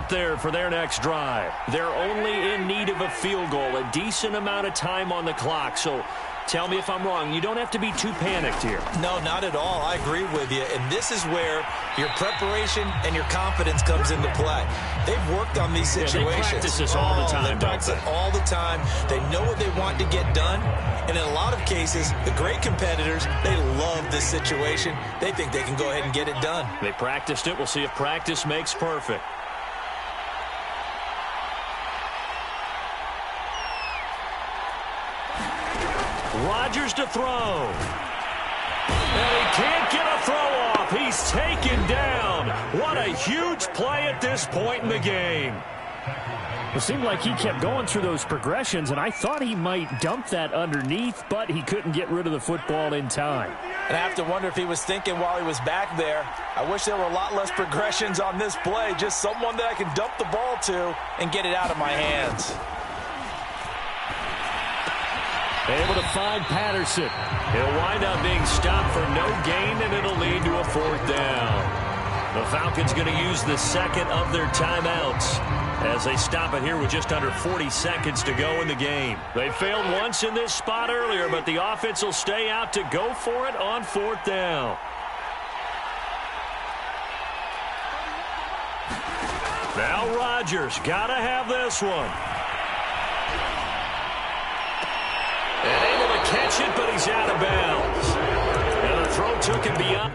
start there for their next drive. They're only in need of a field goal, a decent amount of time on the clock. So tell me if I'm wrong. You don't have to be too panicked here. No, not at all. I agree with you. And this is where your preparation and your confidence comes into play. They've worked on these situations. Yeah, they practice this all the time, They practice it all the time. They know what they want to get done. And in a lot of cases, the great competitors, they love this situation. They think they can go ahead and get it done. They practiced it. We'll see if practice makes perfect. Rodgers to throw. And he can't get a throw off. He's taken down. What a huge play at this point in the game. It seemed like he kept going through those progressions, and I thought he might dump that underneath, but he couldn't get rid of the football in time. And I have to wonder if he was thinking while he was back there, I wish there were a lot less progressions on this play, just someone that I can dump the ball to and get it out of my hands. Able to find Patterson. He'll wind up being stopped for no gain, and it'll lead to a fourth down. The Falcons going to use the second of their timeouts as they stop it here with just under 40 seconds to go in the game. They failed once in this spot earlier, but the offense will stay out to go for it on fourth down. Now Rodgers got to have this one. And able to catch it, but he's out of bounds. And the throw took him beyond.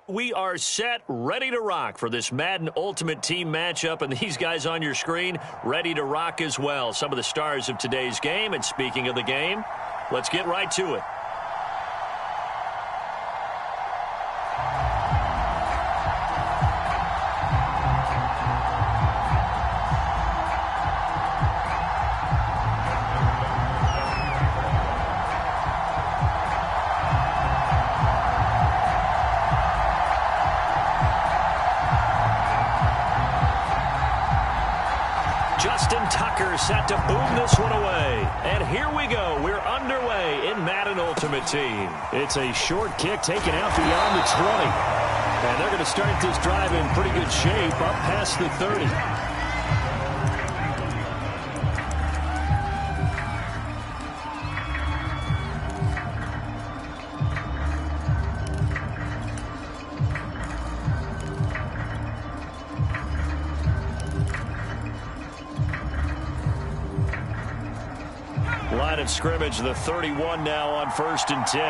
We are set, ready to rock for this Madden Ultimate Team matchup, and these guys on your screen ready to rock as well. Some of the stars of today's game, and speaking of the game, let's get right to it. Set to boom this one away. And here we go. We're underway in Madden Ultimate Team. It's a short kick taken out beyond the 20. And they're going to start this drive in pretty good shape up past the 30. Line of scrimmage, the 31 now on 1st and 10.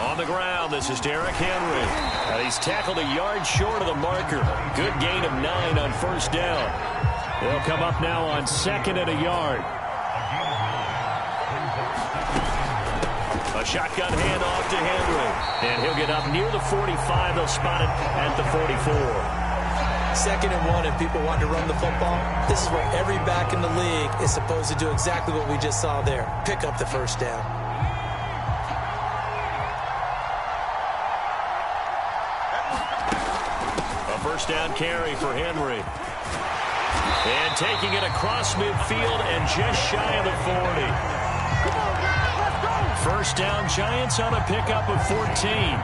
On the ground, this is Derrick Henry. And he's tackled a yard short of the marker. Good gain of 9 on 1st down. They'll come up now on 2nd and a yard. A shotgun handoff to Henry. And he'll get up near the 45. They'll spot it at the 44. 2nd and 1, and people want to run the football. This is where every back in the league is supposed to do exactly what we just saw there. Pick up the 1st down. A 1st down carry for Henry. And taking it across midfield and just shy of the 40. 1st down, Giants on a pickup of 14.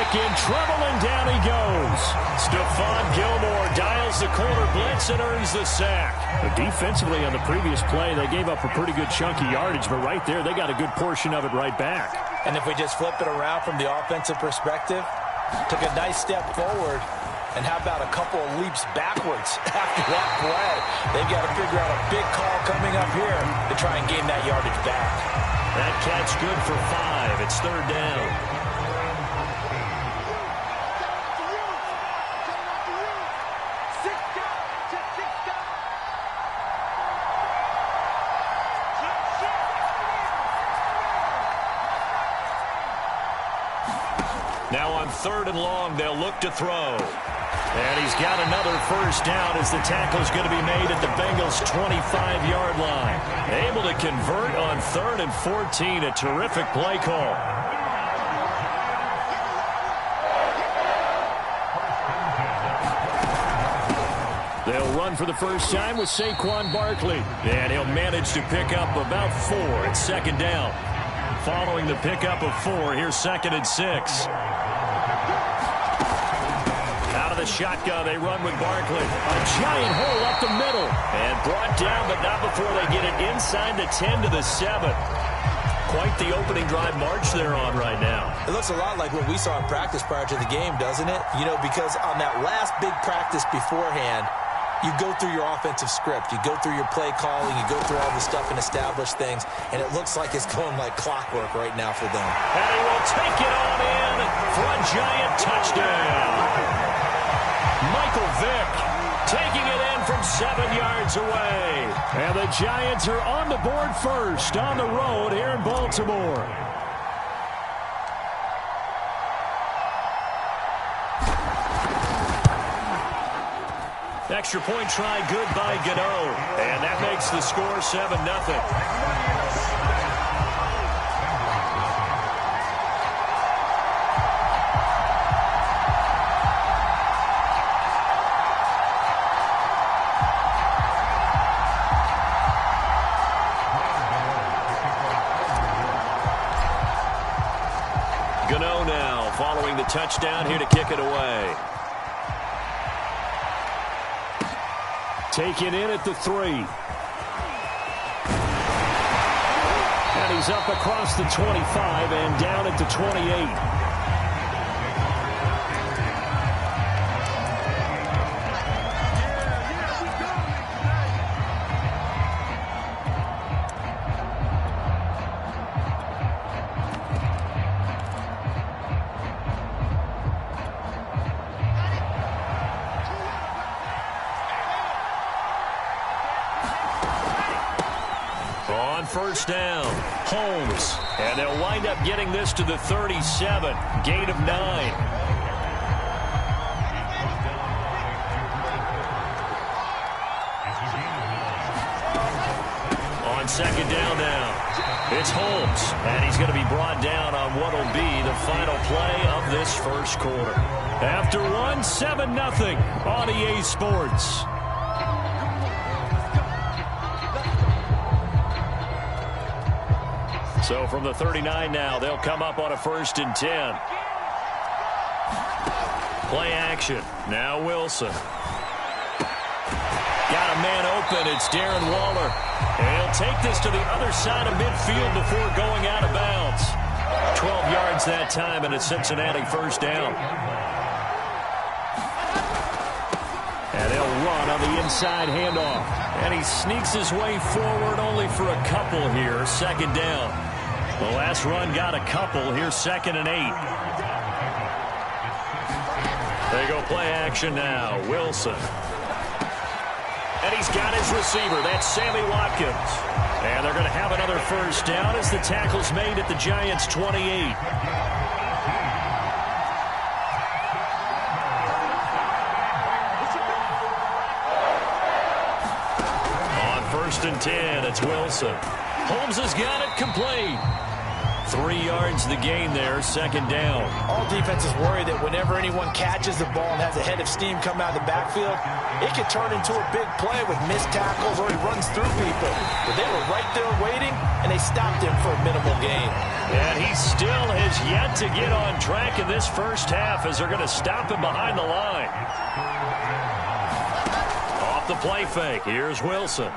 In trouble, and down he goes. Stephon Gilmore dials the corner blitz and earns the sack. But defensively on the previous play, they gave up a pretty good chunk of yardage, but right there, they got a good portion of it right back. And if we just flip it around from the offensive perspective, took a nice step forward, and how about a couple of leaps backwards after that play? They've got to figure out a big call coming up here to try and gain that yardage back. That catch good for 5. It's 3rd down. Now on 3rd and long, they'll look to throw. And he's got another 1st down as the tackle's going to be made at the Bengals' 25-yard line. Able to convert on 3rd and 14. A terrific play call. They'll run for the first time with Saquon Barkley. And he'll manage to pick up about 4 at 2nd down. Following the pickup of 4, here's 2nd and 6. Out of the shotgun, they run with Barkley. A giant hole up the middle. And brought down, but not before they get it inside the 10 to the 7. Quite the opening drive march they're on right now. It looks a lot like what we saw in practice prior to the game, doesn't it? You know, because on that last big practice beforehand, you go through your offensive script. You go through your play calling. You go through all the stuff and establish things. And it looks like it's going like clockwork right now for them. And he will take it on in for a giant touchdown. Michael Vick taking it in from 7 yards away. And the Giants are on the board first on the road here in Baltimore. Extra point try good by Gano. And that makes the score 7-0. Gano now following the touchdown here to kick it away. Taken in at the 3. And he's up across the 25 and down at the 28. First down, Holmes, and they'll wind up getting this to the 37, gain of 9. On second down now, it's Holmes, and he's going to be brought down on what will be the final play of this first quarter. After one, 7-0 on EA Sports. So from the 39 now, they'll come up on a 1st and 10. Play action. Now Wilson. Got a man open. It's Darren Waller. And he'll take this to the other side of midfield before going out of bounds. 12 yards that time and a Cincinnati first down. And they'll run on the inside handoff. And he sneaks his way forward only for a couple here. Second down. The last run got a couple. Here's 2nd and 8. They go play action now. Wilson. And he's got his receiver. That's Sammy Watkins. And they're going to have another first down as the tackle's made at the Giants' 28. On 1st and 10, it's Wilson. Holmes has got it complete. 3 yards the gain there, second down. All defenses worry that whenever anyone catches the ball and has a head of steam come out of the backfield, it could turn into a big play with missed tackles or he runs through people. But they were right there waiting, and they stopped him for a minimal gain. And he still has yet to get on track in this first half as they're going to stop him behind the line. Off the play fake, here's Wilson.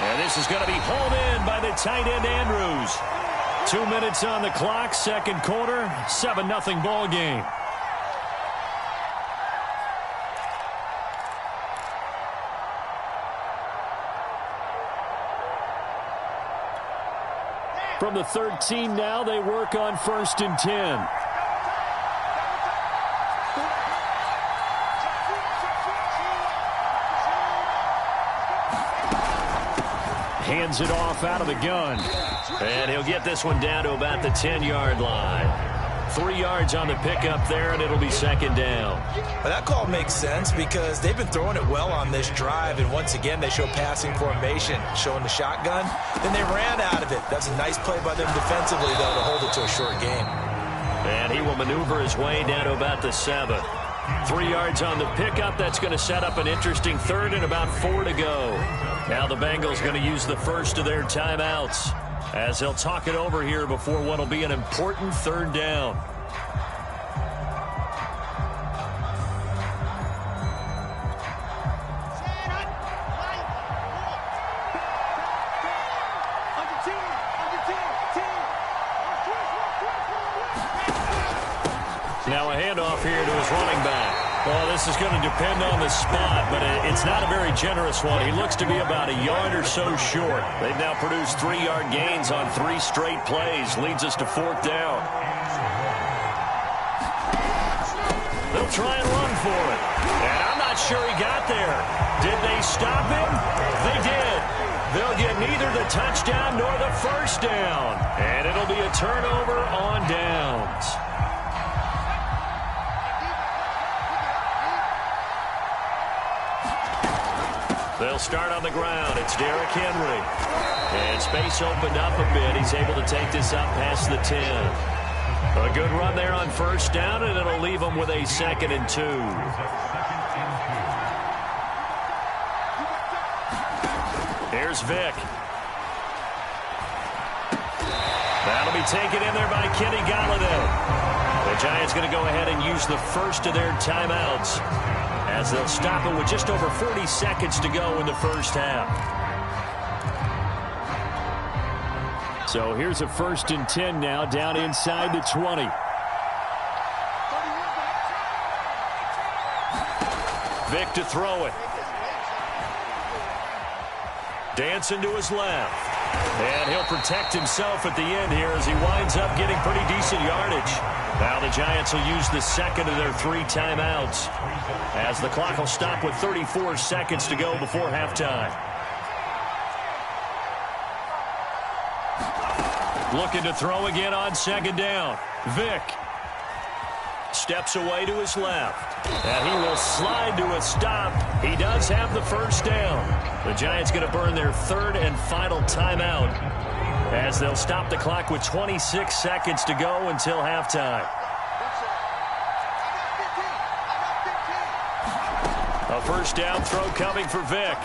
And this is going to be hauled in by the tight end, Andrews. 2 minutes on the clock, second quarter, 7-0 ball game. From the 13 now, they work on 1st and 10. Hands it off out of the gun. And he'll get this one down to about the 10-yard line. 3 yards on the pickup there, and it'll be second down. Well, that call makes sense because they've been throwing it well on this drive, and once again they show passing formation, showing the shotgun. Then they ran out of it. That's a nice play by them defensively, though, to hold it to a short game. And he will maneuver his way down to about the 7. 3 yards on the pickup. That's going to set up an interesting third and about 4 to go. Now the Bengals going to use the first of their timeouts as they'll talk it over here before what will be an important third down. Now a handoff here to his running back. Well, this is going to depend on the spot, but it's not a very generous one. He looks to be about a yard or so short. They've now produced 3-yard gains on 3 straight plays. Leads us to 4th down. They'll try and run for it. And I'm not sure he got there. Did they stop him? They did. They'll get neither the touchdown nor the first down. And it'll be a turnover on downs. They'll start on the ground. It's Derrick Henry. And space opened up a bit. He's able to take this up past the 10. A good run there on first down, and it'll leave them with a 2nd and 2. Here's Vick. That'll That'll be taken in there by Kenny Galladay. The Giants going to go ahead and use the first of their timeouts as they'll stop it with just over 40 seconds to go in the first half. So here's a 1st and 10 now down inside the 20. Vic to throw it. Dancing to his left. And he'll protect himself at the end here as he winds up getting pretty decent yardage. Now the Giants will use the second of their 3 timeouts as the clock will stop with 34 seconds to go before halftime. Looking to throw again on 2nd down. Vic steps away to his left. And he will slide to a stop. He does have the 1st down. The Giants going to burn their 3rd and final timeout as they'll stop the clock with 26 seconds to go until halftime. A 1st down throw coming for Vic.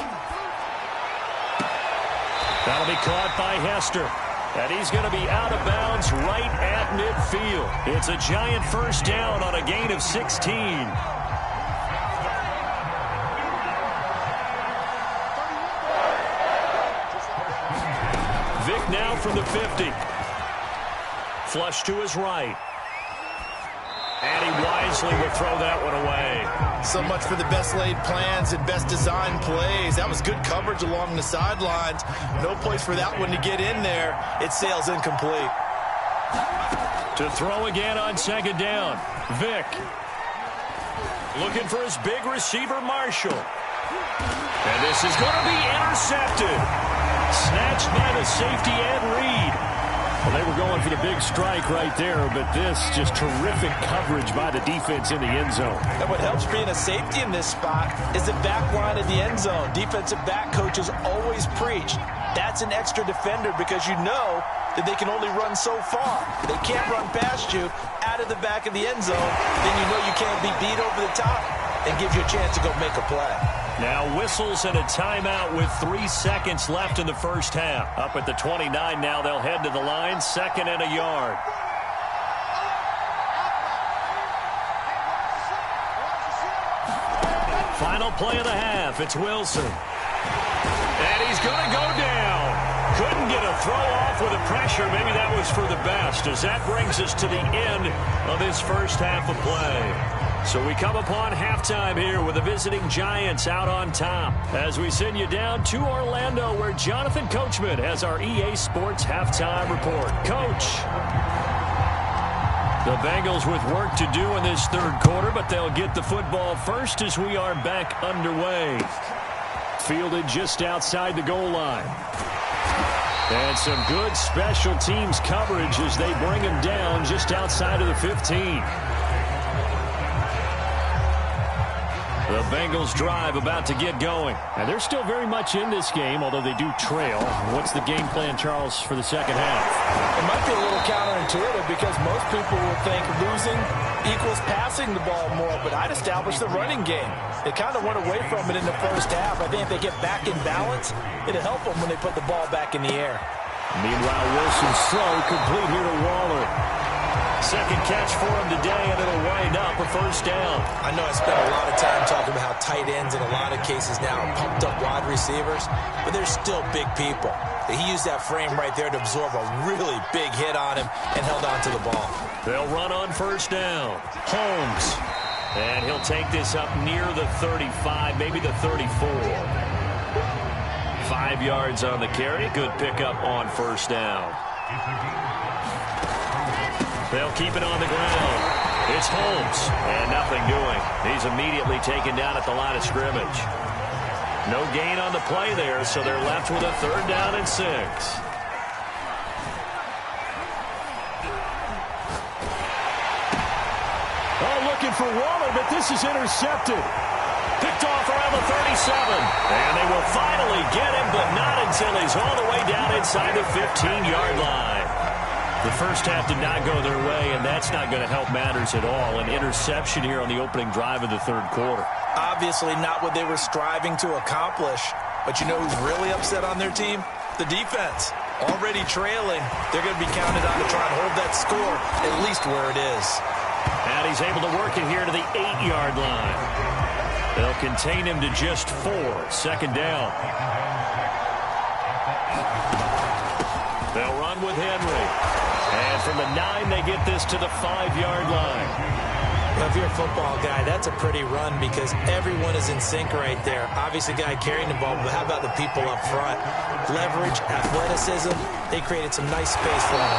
That'll be caught by Hester. And he's going to be out of bounds right at midfield. It's a Giant 1st down on a gain of 16. Vic now from the 50. Flush to his right. And he wisely will throw that one away. So much for the best laid plans and best designed plays. That was good coverage along the sidelines. No place for that one to get in there. It sails incomplete. To throw again on 2nd down. Vic. Looking for his big receiver, Marshall. And this is going to be intercepted. Snatched by the safety Ed Reed. Well, they were going for the big strike right there, but this just terrific coverage by the defense in the end zone. And what helps being a safety in this spot is the back line of the end zone. Defensive back coaches always preach. That's an extra defender because you know that they can only run so far. They can't run past you out of the back of the end zone. Then you know you can't be beat over the top and give you a chance to go make a play. Now whistles and a timeout with 3 seconds left in the first half. Up at the 29 now, they'll head to the line, 2nd and a yard. Final play of the half, it's Wilson. And he's going to go down. Couldn't get a throw off with the pressure. Maybe that was for the best, as that brings us to the end of this first half of play. So we come upon halftime here with the visiting Giants out on top as we send you down to Orlando where Jonathan Coachman has our EA Sports halftime report. Coach. The Bengals with work to do in this 3rd quarter, but they'll get the football first as we are back underway. Fielded just outside the goal line. And some good special teams coverage as they bring him down just outside of the 15. The Bengals drive about to get going. And they're still very much in this game, although they do trail. What's the game plan, Charles, for the second half? It might be a little counterintuitive because most people will think losing equals passing the ball more, but I'd establish the running game. They kind of went away from it in the first half. I think if they get back in balance, it'll help them when they put the ball back in the air. Meanwhile, Wilson's throw complete here to Waller. Second catch for him today, and it'll wind up a 1st down. I know I spent a lot of time talking about how tight ends in a lot of cases now are pumped up wide receivers, but they're still big people. He used that frame right there to absorb a really big hit on him and held on to the ball. They'll run on 1st down. Holmes. And he'll take this up near the 35, maybe the 34. 5 yards on the carry. Good pickup on 1st down. They'll keep it on the ground. It's Holmes, and nothing doing. He's immediately taken down at the line of scrimmage. No gain on the play there, so they're left with a 3rd down and 6. Oh, looking for Waller, but this is intercepted. Picked off around the 37. And they will finally get him, but not until he's all the way down inside the 15-yard line. The first half did not go their way, and that's not going to help matters at all. An interception here on the opening drive of the 3rd quarter. Obviously not what they were striving to accomplish. But you know who's really upset on their team? The defense. Already trailing, they're going to be counted on to try and hold that score at least where it is. And he's able to work it here to the 8-yard line. They'll contain him to just 4. Second down. They'll run with Henry. And from the 9, they get this to the 5-yard line. Well, if you're a football guy, that's a pretty run because everyone is in sync right there. Obviously, guy carrying the ball, but how about the people up front? Leverage, athleticism, they created some nice space for him.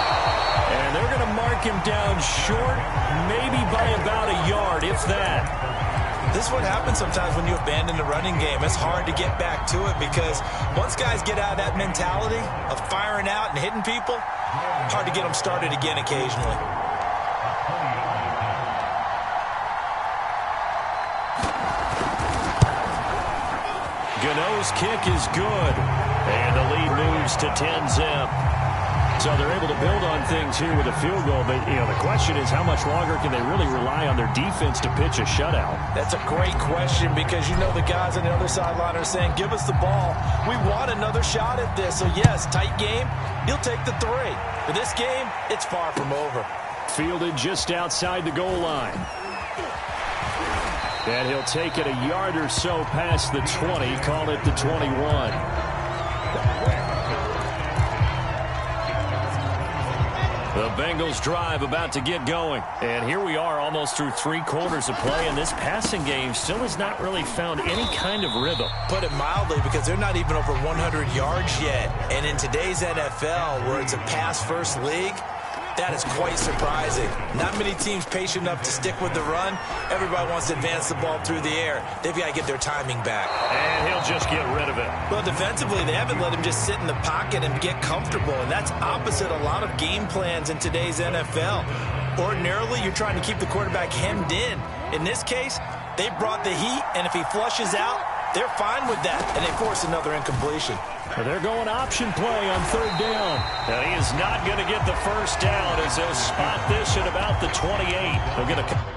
And they're going to mark him down short, maybe by about a yard, if that. This is what happens sometimes when you abandon the running game. It's hard to get back to it because once guys get out of that mentality of firing out and hitting people, hard to get them started again occasionally. Gano's kick is good. And the lead moves to 10-zip. So they're able to build on things here with a field goal. But, you know, the question is how much longer can they really rely on their defense to pitch a shutout? That's a great question because you know the guys on the other sideline are saying, give us the ball. We want another shot at this. So, yes, tight game, he'll take the 3. For this game, it's far from over. Fielded just outside the goal line. And he'll take it a yard or so past the 20, call it the 21. The Bengals drive about to get going. And here we are almost through 3 quarters of play, and this passing game still has not really found any kind of rhythm. Put it mildly, because they're not even over 100 yards yet. And in today's NFL, where it's a pass-first league, that is quite surprising. Not many teams patient enough to stick with the run. Everybody wants to advance the ball through the air. They've got to get their timing back. And he'll just get rid of it. Well, defensively, they haven't let him just sit in the pocket and get comfortable, and that's opposite a lot of game plans in today's NFL. Ordinarily, you're trying to keep the quarterback hemmed in. In this case, they brought the heat, and if he flushes out, they're fine with that, and they force another incompletion. They're going option play on 3rd down. Now, he is not going to get the first down as they'll spot this at about the 28. They'll get a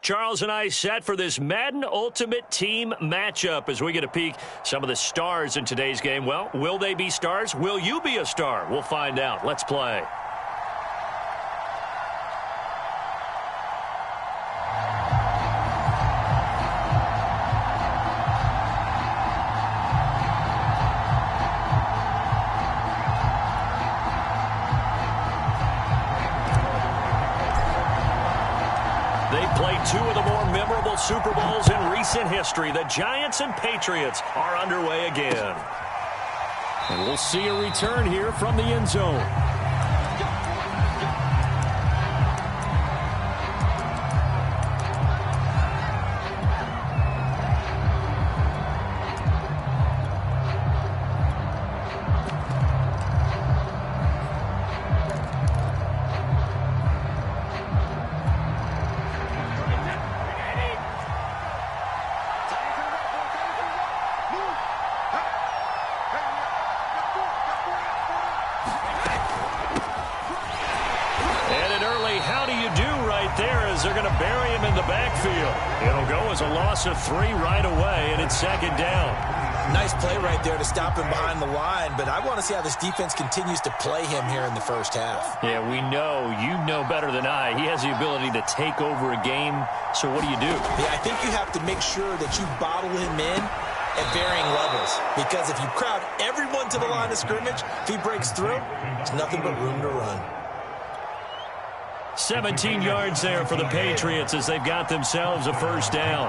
Charles and I set for this Madden Ultimate Team matchup as we get a peek some of the stars in today's game. Well, will they be stars? Will you be a star? We'll find out. Let's play. Two of the more memorable Super Bowls in recent history. The Giants and Patriots are underway again. And we'll see a return here from the end zone. They're going to bury him in the backfield. It'll go as a loss of 3 right away, and it's second down. Nice play right there to stop him behind the line, but I want to see how this defense continues to play him here in the first half. Yeah, we know. You know better than I. He has the ability to take over a game, so what do you do? Yeah, I think you have to make sure that you bottle him in at varying levels, because if you crowd everyone to the line of scrimmage, if he breaks through, there's nothing but room to run. 17 yards there for the Patriots as they've got themselves a first down.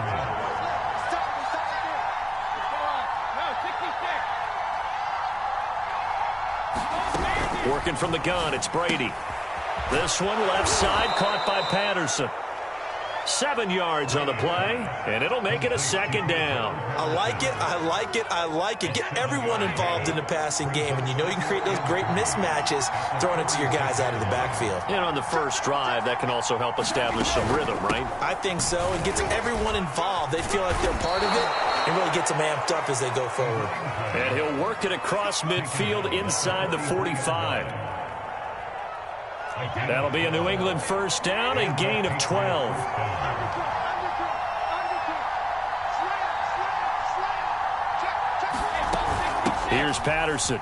Working from the gun, it's Brady. This one left side, caught by Patterson. 7 yards on the play, and it'll make it a second down. I like it, I like it, I like it. Get everyone involved in the passing game, and you know you can create those great mismatches throwing it to your guys out of the backfield. And on the first drive, that can also help establish some rhythm, right? I think so. It gets everyone involved. They feel like they're part of it, and really gets them amped up as they go forward. And he'll work it across midfield inside the 45. That'll be a New England first down and gain of 12. Here's Patterson.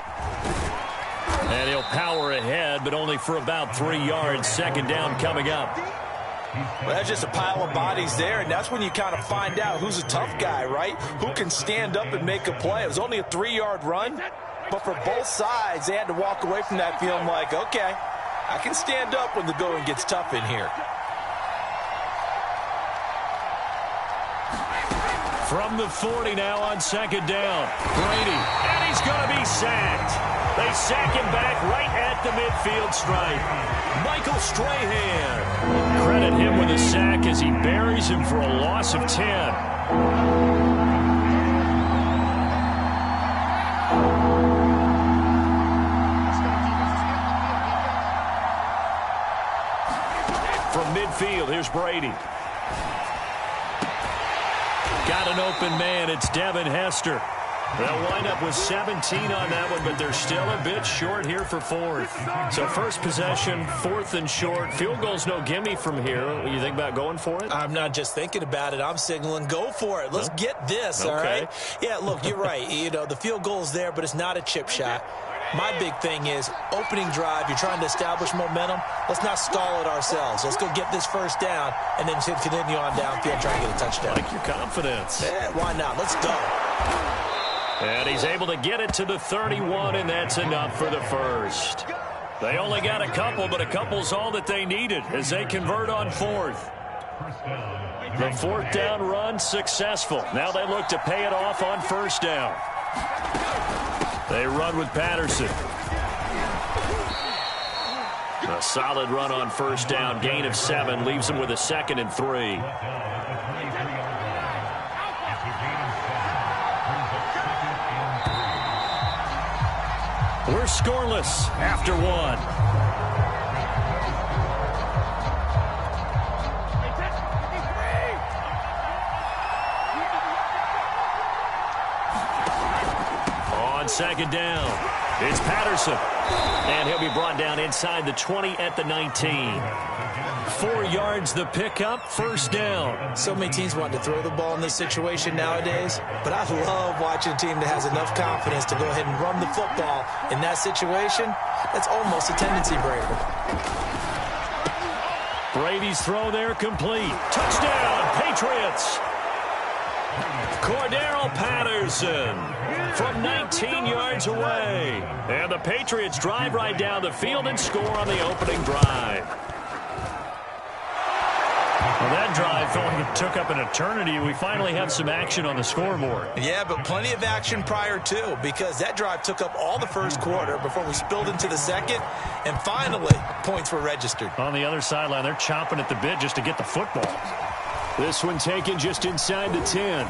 And he'll power ahead, but only for about 3 yards. Second down coming up. Well, that's just a pile of bodies there, and that's when you kind of find out who's a tough guy, right? Who can stand up and make a play. It was only a 3-yard run, but for both sides, they had to walk away from that feeling like, okay, I can stand up when the going gets tough in here. From the 40 now on second down. Brady, and he's going to be sacked. They sack him back right at the midfield stripe. Michael Strahan. Credit him with a sack as he buries him for a loss of 10. From midfield, here's Brady. Got an open man. It's Devin Hester. They'll wind up with 17 on that one, but they're still a bit short here for fourth. So first possession, 4th and short. Field goal's no gimme from here. You think about going for it? I'm not just thinking about it. I'm signaling go for it. Let's get this, all right? Yeah, look, you're right. You know, the field goal's there, but it's not a chip shot. My big thing is opening drive. You're trying to establish momentum. Let's not stall it ourselves. Let's go get this first down and then continue on downfield, try and get a touchdown. Like your confidence. Yeah, why not? Let's go. And he's able to get it to the 31, and that's enough for the first. They only got a couple, but a couple's all that they needed as they convert on fourth. The fourth down run successful. Now they look to pay it off on first down. They run with Patterson. A solid run on first down. Gain of 7 leaves them with a 2nd and 3. We're scoreless after 1. Second down. It's Patterson. And he'll be brought down inside the 20 at the 19. 4 yards the pickup, first down. So many teams want to throw the ball in this situation nowadays, but I love watching a team that has enough confidence to go ahead and run the football in that situation. That's almost a tendency breaker. Brady's throw there complete. Touchdown, Patriots. Cordero Patterson from 19 yards away. And the Patriots drive right down the field and score on the opening drive. Well, that drive felt like it took up an eternity. We finally have some action on the scoreboard. Yeah, but plenty of action prior to, because that drive took up all the first quarter before we spilled into the second, and finally, points were registered. On the other sideline, they're chomping at the bit just to get the football. This one taken just inside the 10.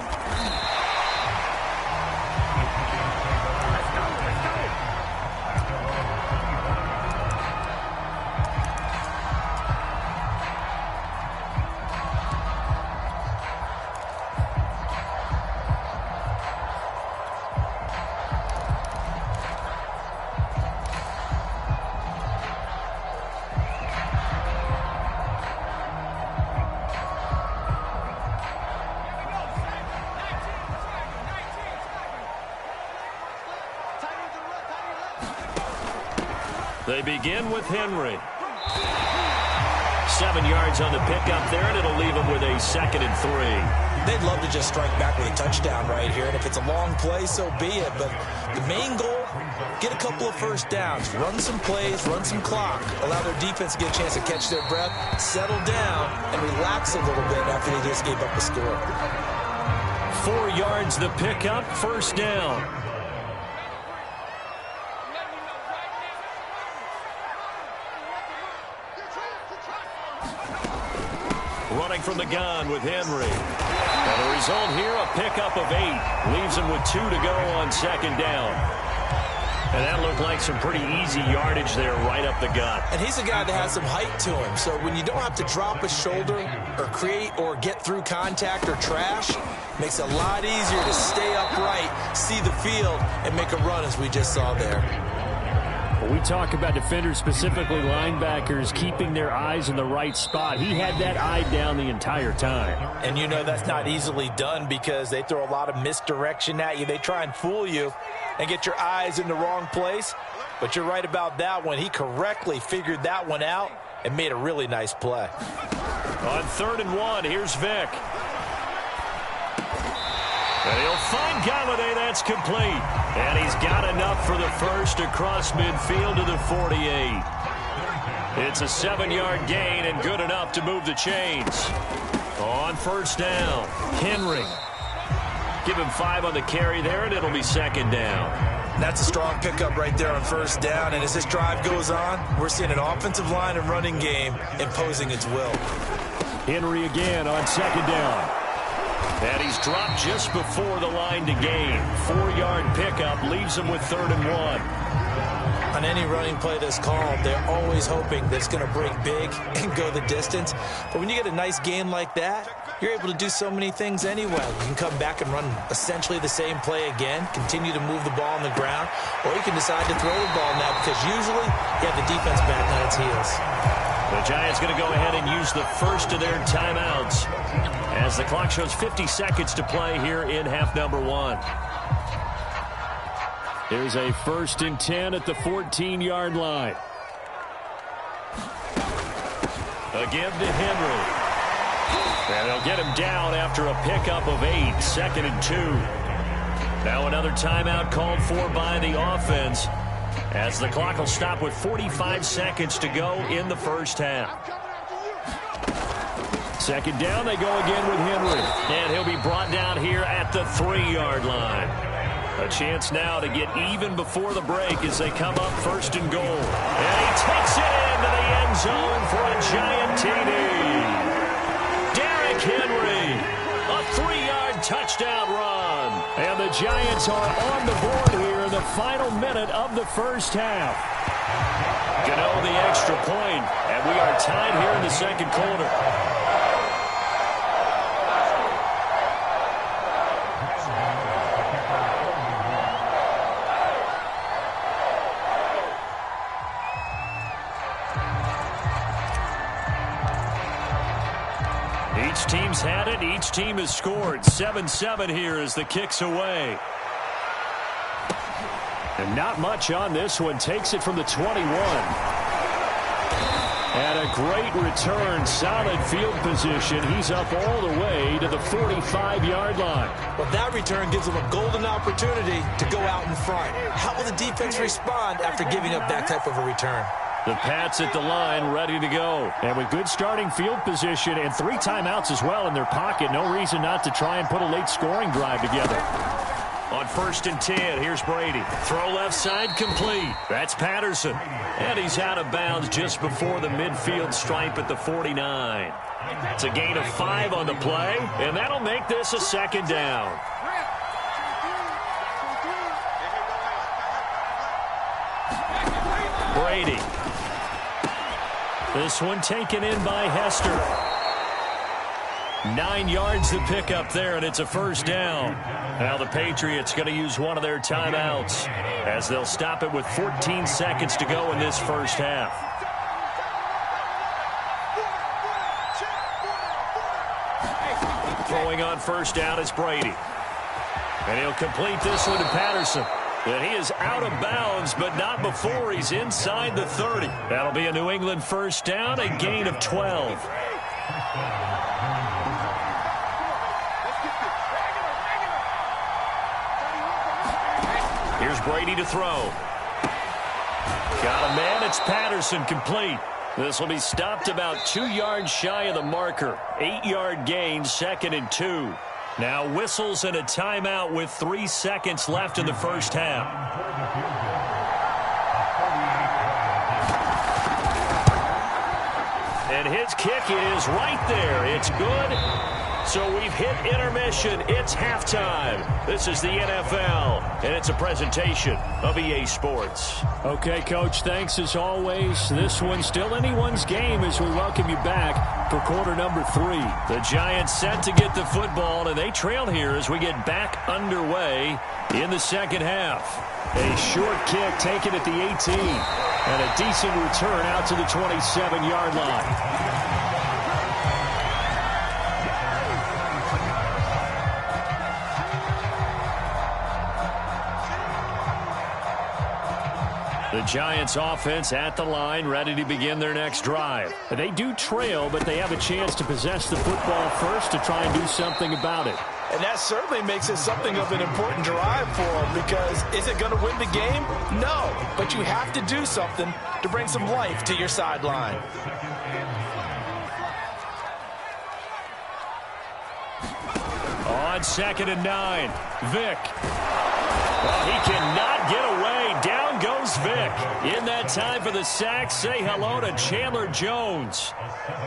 They begin with Henry. 7 yards on the pickup there, and it'll leave them with a 2nd and 3. They'd love to just strike back with a touchdown right here, and if it's a long play, so be it. But the main goal, get a couple of first downs, run some plays, run some clock, allow their defense to get a chance to catch their breath, settle down, and relax a little bit after they just gave up a score. 4 yards the pickup, first down. Running from the gun with Henry. And the result here, a pickup of 8. Leaves him with 2 to go on second down. And that looked like some pretty easy yardage there right up the gut. And he's a guy that has some height to him. So when you don't have to drop a shoulder or create or get through contact or trash, makes it a lot easier to stay upright, see the field, and make a run as we just saw there. We talk about defenders, specifically linebackers, keeping their eyes in the right spot. He had that eye down the entire time. And you know that's not easily done because they throw a lot of misdirection at you. They try and fool you and get your eyes in the wrong place. But you're right about that one. He correctly figured that one out and made a really nice play. On 3rd and 1, here's Vick. And he'll find Galladay. That's complete. And he's got enough for the first across midfield to the 48. It's a 7-yard gain and good enough to move the chains. On first down, Henry. Give him 5 on the carry there, and it'll be second down. That's a strong pickup right there on first down. And as this drive goes on, we're seeing an offensive line and running game imposing its will. Henry again on second down. And he's dropped just before the line to gain. 4-yard pickup leaves him with 3rd and 1. On any running play that's called, they're always hoping that it's going to break big and go the distance. But when you get a nice gain like that, you're able to do so many things anyway. You can come back and run essentially the same play again, continue to move the ball on the ground, or you can decide to throw the ball now because usually you have the defense back on its heels. The Giants going to go ahead and use the first of their timeouts as the clock shows 50 seconds to play here in half number 1. Here's a 1st and 10 at the 14-yard line. A give to Henry. And they'll get him down after a pickup of 8, 2nd and 2. Now another timeout called for by the offense as the clock will stop with 45 seconds to go in the first half. 2nd down, they go again with Henry. And he'll be brought down here at the 3-yard line. A chance now to get even before the break as they come up 1st and goal. And he takes it into the end zone for a giant TD. Henry, a 3-yard touchdown run. And the Giants are on the board here in the final minute of the first half. Gano the extra point, and we are tied here in the second quarter. Each team's had it. Each team has scored. 7-7 here as the kick's away. And not much on this one. Takes it from the 21. And a great return. Solid field position. He's up all the way to the 45-yard line. Well, that return gives them a golden opportunity to go out in front. How will the defense respond after giving up that type of a return? The Pats at the line, ready to go. And with good starting field position and 3 timeouts as well in their pocket, no reason not to try and put a late scoring drive together. On 1st and 10, here's Brady. Throw left side complete. That's Patterson. And he's out of bounds just before the midfield stripe at the 49. It's a gain of 5 on the play, and that'll make this a 2nd down. Brady. This one taken in by Hester. 9 yards to pick up there, and it's a 1st down. Now the Patriots going to use one of their timeouts as they'll stop it with 14 seconds to go in this first half. Throwing on 1st down is Brady. And he'll complete this one to Patterson. And he is out of bounds, but not before he's inside the 30. That'll be a New England 1st down, a gain of 12. Here's Brady to throw. Got a man, it's Patterson, complete. This will be stopped about 2 yards shy of the marker. 8-yard gain, 2nd and 2. Now whistles and a timeout with 3 seconds left in the first half. And his kick is right there. It's good. So we've hit intermission. It's halftime. This is the NFL, and it's a presentation of EA Sports. Okay, Coach, thanks as always. This one's still anyone's game as we welcome you back for quarter number 3. The Giants set to get the football, and they trail here as we get back underway in the second half. A short kick taken at the 18, and a decent return out to the 27-yard line. The Giants offense at the line, ready to begin their next drive. They do trail, but they have a chance to possess the football first to try and do something about it. And that certainly makes it something of an important drive for them, because is it going to win the game? No, but you have to do something to bring some life to your sideline. On 2nd and 9, Vick. Well, he cannot get away. Down goes Vick. In that time for the sack, say hello to Chandler Jones.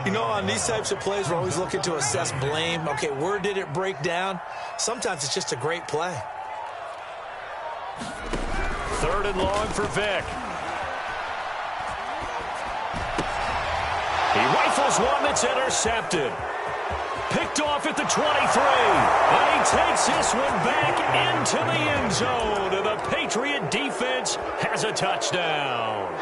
You know, on these types of plays, we're always looking to assess blame. Okay, where did it break down? Sometimes it's just a great play. 3rd and long for Vick. He rifles one that's intercepted. Picked off at the 23. And he takes this one back into the end zone. And the Patriot defense has a touchdown.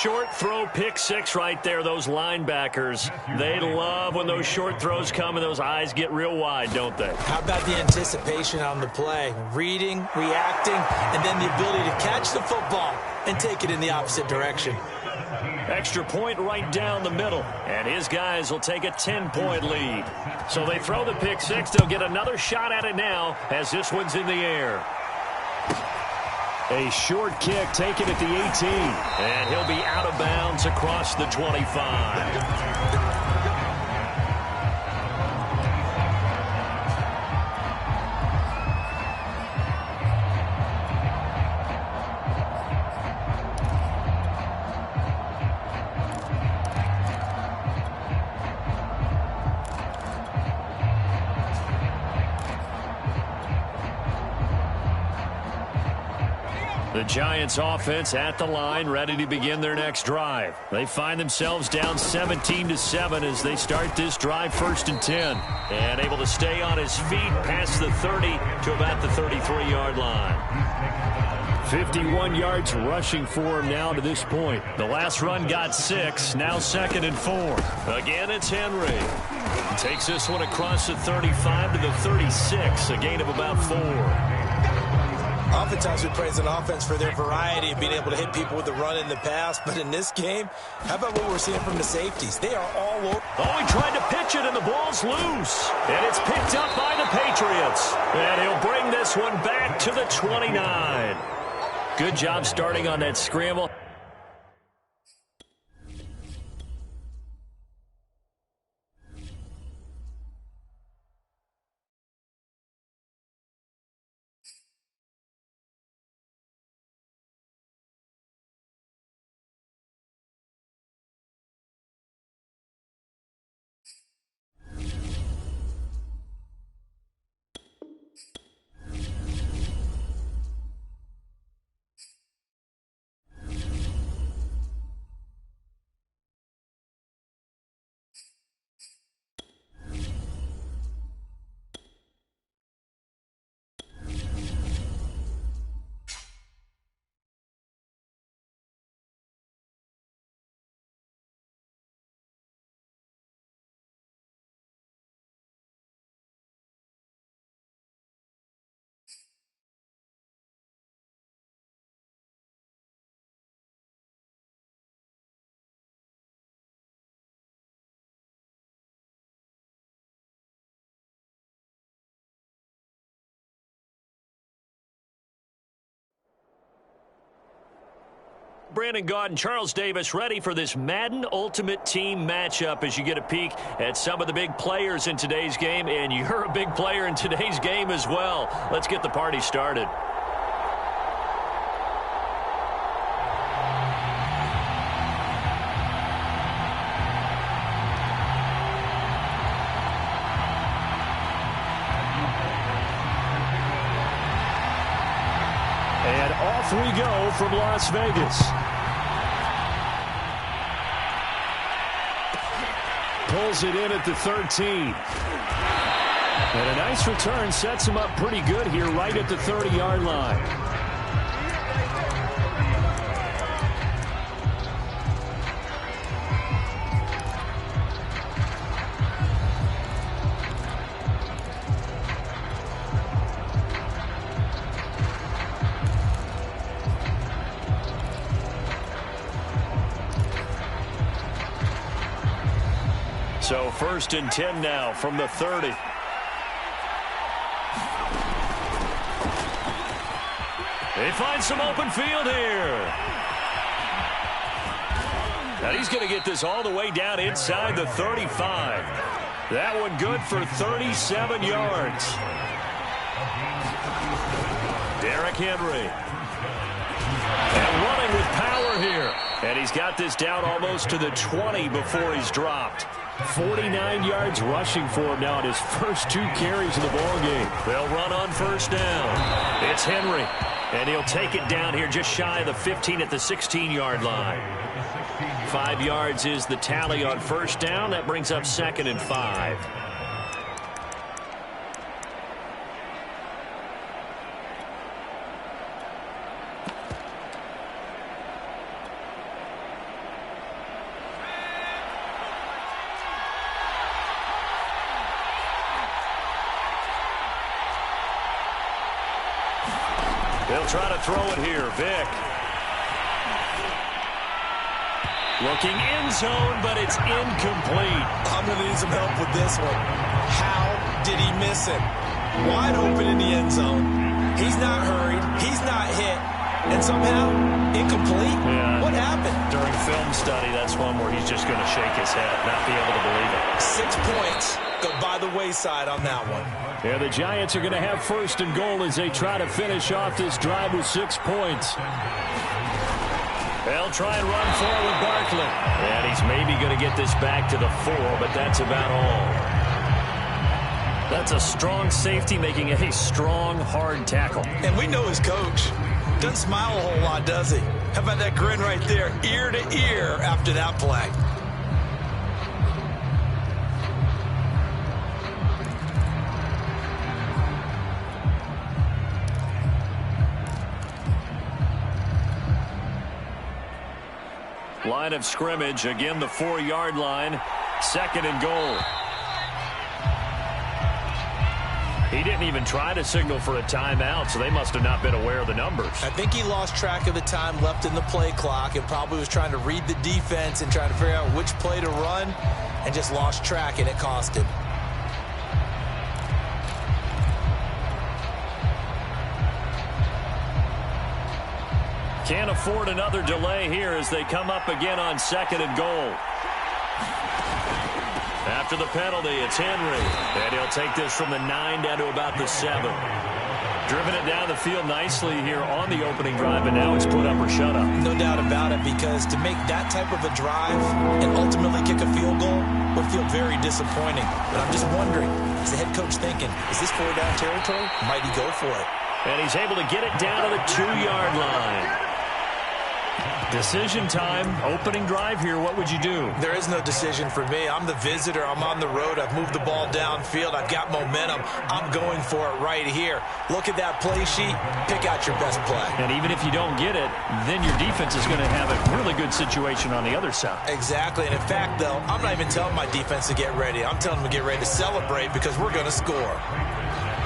short throw pick six right there, those linebackers. They love when those short throws come and those eyes get real wide, don't they? How about the anticipation on the play? Reading, reacting, and then the ability to catch the football and take it in the opposite direction. Extra point right down the middle, and his guys will take a 10-point lead. So they throw the pick six. They'll get another shot at it now as this one's in the air. A short kick taken at the 18. And he'll be out of bounds across the 25. The Giants offense at the line, ready to begin their next drive. They find themselves down 17-7 as they start this drive 1st and 10. And able to stay on his feet past the 30 to about the 33-yard line. 51 yards rushing for him now to this point. The last run got 6, now 2nd and 4. Again, it's Henry. Takes this one across the 35 to the 36, a gain of about 4. Oftentimes we praise an offense for their variety of being able to hit people with the run in the pass, but in this game, how about what we're seeing from the safeties? They are all over. Oh, he tried to pitch it, and the ball's loose. And it's picked up by the Patriots. And he'll bring this one back to the 29. Good job starting on that scramble. Brandon Gaud and Charles Davis ready for this Madden Ultimate Team matchup as you get a peek at some of the big players in today's game, and you're a big player in today's game as well. Let's get the party started. And off we go from Las Vegas. Pulls it in at the 13. And a nice return sets him up pretty good here right at the 30-yard line. So 1st and 10 now from the 30. They find some open field here. Now he's going to get this all the way down inside the 35. That one good for 37 yards. Derrick Henry. And running with power here. And he's got this down almost to the 20 before he's dropped. 49 yards rushing for him now in his first 2 carries of the ballgame. They'll run on 1st down. It's Henry. And he'll take it down here just shy of the 15 at the 16-yard line. 5 yards is the tally on 1st down. That brings up 2nd and 5. They'll try to throw it here. Vick. Looking end zone, but it's incomplete. I'm going to need some help with this one. How did he miss it? Wide open in the end zone. He's not hurried. He's not hit. And somehow, incomplete? Yeah. What happened? During film study, that's one where he's just going to shake his head, not be able to believe it. 6 points go by the wayside on that one. Yeah, the Giants are going to have first and goal as they try to finish off this drive with 6 points. They'll try and run forward Barkley. And he's maybe going to get this back to the 4, but that's about all. That's a strong safety making a strong, hard tackle. And we know his coach. Doesn't smile a whole lot, does he? How about that grin right there, ear to ear after that play? Line of scrimmage, again the 4-yard line, 2nd and goal. He didn't even try to signal for a timeout, so they must have not been aware of the numbers. I think he lost track of the time left in the play clock and probably was trying to read the defense and trying to figure out which play to run and just lost track, and it cost him. Can't afford another delay here as they come up again on 2nd and goal. After the penalty, it's Henry. And he'll take this from the 9 down to about the 7. Driven it down the field nicely here on the opening drive, and now it's put up or shut up. No doubt about it, because to make that type of a drive and ultimately kick a field goal would feel very disappointing. But I'm just wondering, is the head coach thinking, is this 4-down territory? Might he go for it? And he's able to get it down to the 2-yard line. Decision time, opening drive here. What would you do? There is no decision for me. I'm the visitor. I'm on the road. I've moved the ball downfield. I've got momentum. I'm going for it right here. Look at that play sheet. Pick out your best play. And even if you don't get it, then your defense is going to have a really good situation on the other side. Exactly. And in fact, though, I'm not even telling my defense to get ready. I'm telling them to get ready to celebrate because we're going to score.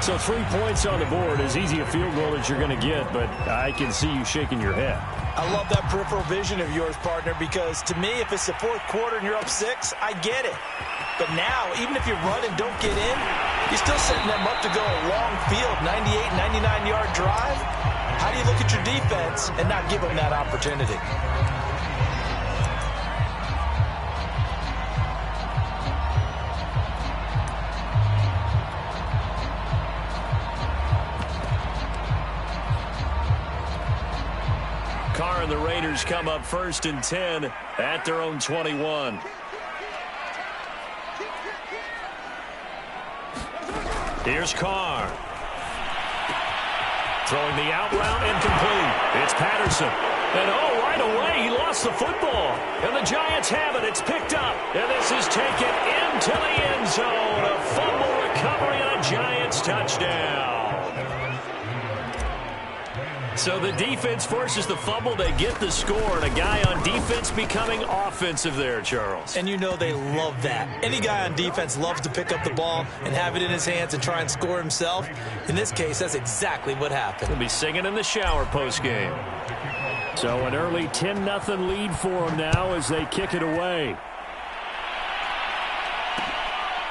So 3 points on the board, as easy a field goal as you're going to get, but I can see you shaking your head. I love that peripheral vision of yours, partner, because to me, if it's the 4th quarter and you're up 6, I get it. But now, even if you run and don't get in, you're still setting them up to go a long field, 98, 99-yard drive. How do you look at your defense and not give them that opportunity? Carr and the Raiders come up 1st and 10 at their own 21. Here's Carr. Throwing the out route incomplete. It's Patterson. And right away he lost the football. And the Giants have it. It's picked up. And this is taken into the end zone. A fumble recovery and a Giants touchdown. So the defense forces the fumble. They get the score, and a guy on defense becoming offensive there, Charles. And you know they love that. Any guy on defense loves to pick up the ball and have it in his hands and try and score himself. In this case, that's exactly what happened. He'll be singing in the shower post-game. So an early 10-0 lead for them now as they kick it away.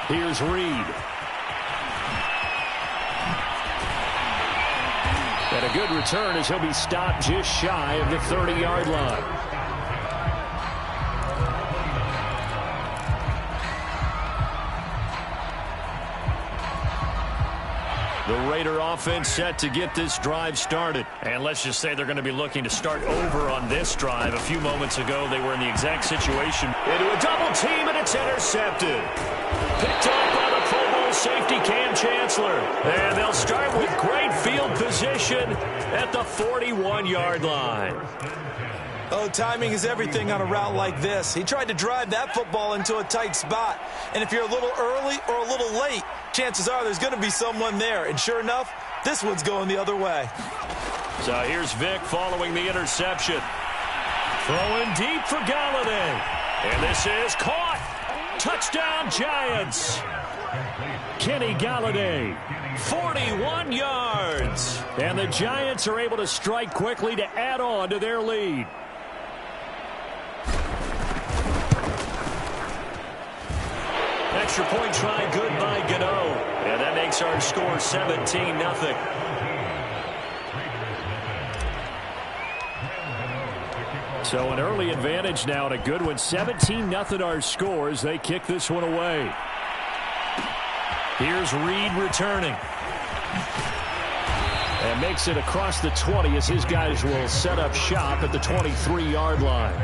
Here's Reed. And a good return as he'll be stopped just shy of the 30-yard line. The Raider offense set to get this drive started. And let's just say they're going to be looking to start over on this drive. A few moments ago, they were in the exact situation. Into a double team, and it's intercepted. Picked up by the Pro Bowl safety Cam Chancellor. And they'll start with great field position at the 41-yard line. Oh, timing is everything on a route like this. He tried to drive that football into a tight spot. And if you're a little early or a little late, chances are there's going to be someone there. And sure enough, this one's going the other way. So here's Vick following the interception. Throwing deep for Galladay. And this is caught. Touchdown, Giants. Kenny Galladay, 41 yards. And the Giants are able to strike quickly to add on to their lead. Extra point try good by Gano. And that makes our score 17-0. So an early advantage now and a good one. 17-0 our score as they kick this one away. Here's Reed returning. And makes it across the 20 as his guys will set up shop at the 23-yard line.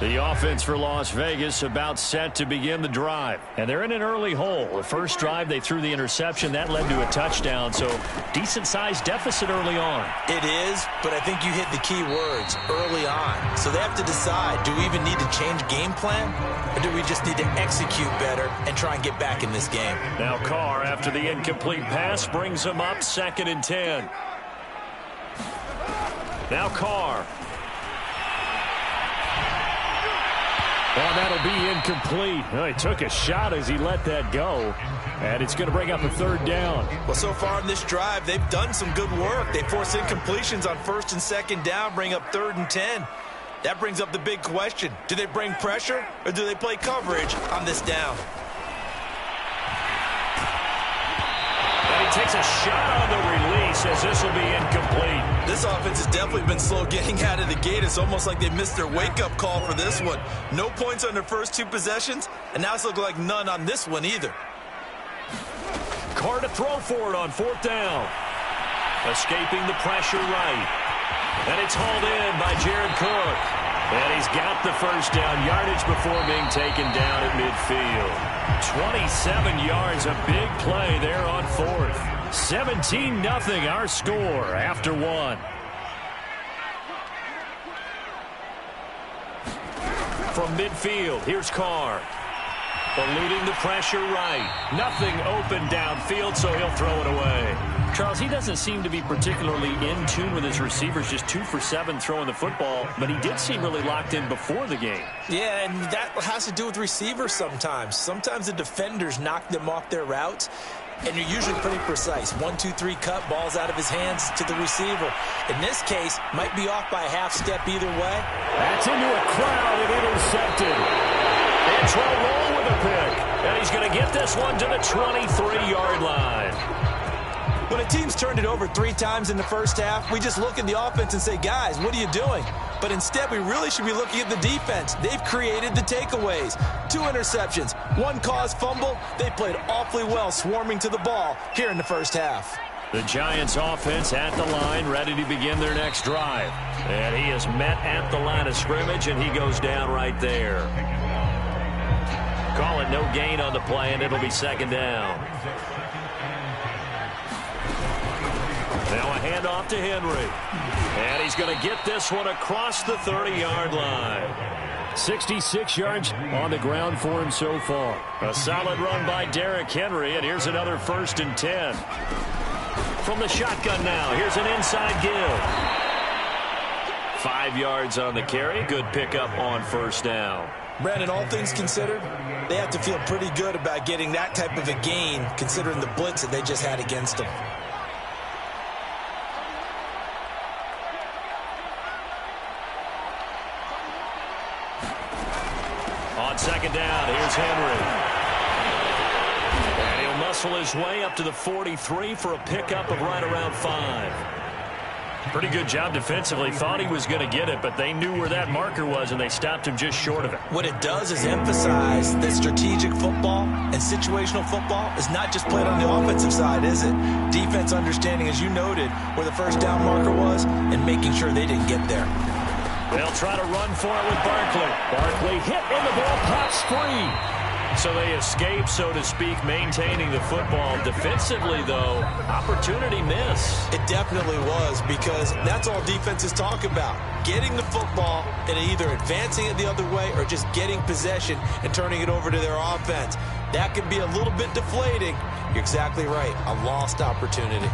The offense for Las Vegas about set to begin the drive. And they're in an early hole. The first drive, they threw the interception. That led to a touchdown, so decent-sized deficit early on. It is, but I think you hit the key words, early on. So they have to decide, do we even need to change game plan, or do we just need to execute better and try and get back in this game? Now Carr, after the incomplete pass, brings him up 2nd and 10. Now Carr. Well, that'll be incomplete. Well, he took a shot as he let that go. And it's going to bring up a 3rd down. Well, so far in this drive, they've done some good work. They force incompletions on 1st and 2nd down, bring up 3rd and 10. That brings up the big question. Do they bring pressure or do they play coverage on this down? And he takes a shot on the release as this will be incomplete. This offense has definitely been slow getting out of the gate. It's almost like they missed their wake-up call for this one. No points on their first 2 possessions, and now it's looking like none on this one either. Carr to throw for it on 4th down. Escaping the pressure right. And it's hauled in by Jared Cook. And he's got the 1st down yardage before being taken down at midfield. 27 yards, a big play there on 4th. 17-0 our score after 1. From midfield, here's Carr. Eluding the pressure right. Nothing open downfield, so he'll throw it away. Charles, he doesn't seem to be particularly in tune with his receivers, just 2 for 7 throwing the football, but he did seem really locked in before the game. Yeah, and that has to do with receivers sometimes. Sometimes the defenders knock them off their routes, and you're usually pretty precise. 1, 2, 3 cut, balls out of his hands to the receiver. In this case, might be off by a half step either way. That's into a crowd and intercepted. Antwell roll with a pick, and he's going to get this one to the 23-yard line. When a team's turned it over 3 times in the first half, we just look at the offense and say, guys, what are you doing? But instead, we really should be looking at the defense. They've created the takeaways. 2 interceptions, 1 caused fumble. They played awfully well swarming to the ball here in the first half. The Giants offense at the line, ready to begin their next drive. And he is met at the line of scrimmage, and he goes down right there. Call it no gain on the play, and it'll be 2nd down. Now a handoff to Henry. And he's going to get this one across the 30-yard line. 66 yards on the ground for him so far. A solid run by Derrick Henry, and here's another 1st and 10. From the shotgun now, here's an inside give. 5 yards on the carry. Good pickup on 1st down. Brandon, all things considered, they have to feel pretty good about getting that type of a gain, considering the blitz that they just had against them. On 2nd down, here's Henry. And he'll muscle his way up to the 43 for a pickup of right around 5. Pretty good job defensively. Thought he was going to get it, but they knew where that marker was, and they stopped him just short of it. What it does is emphasize that strategic football and situational football is not just played on the offensive side, is it? Defense understanding, as you noted, where the 1st down marker was and making sure they didn't get there. They'll try to run for it with Barkley. Barkley hit, and the ball pops free. So they escape, so to speak, maintaining the football. Defensively, though, opportunity miss. It definitely was, because that's all defenses talk about. Getting the football and either advancing it the other way or just getting possession and turning it over to their offense. That can be a little bit deflating. You're exactly right. A lost opportunity.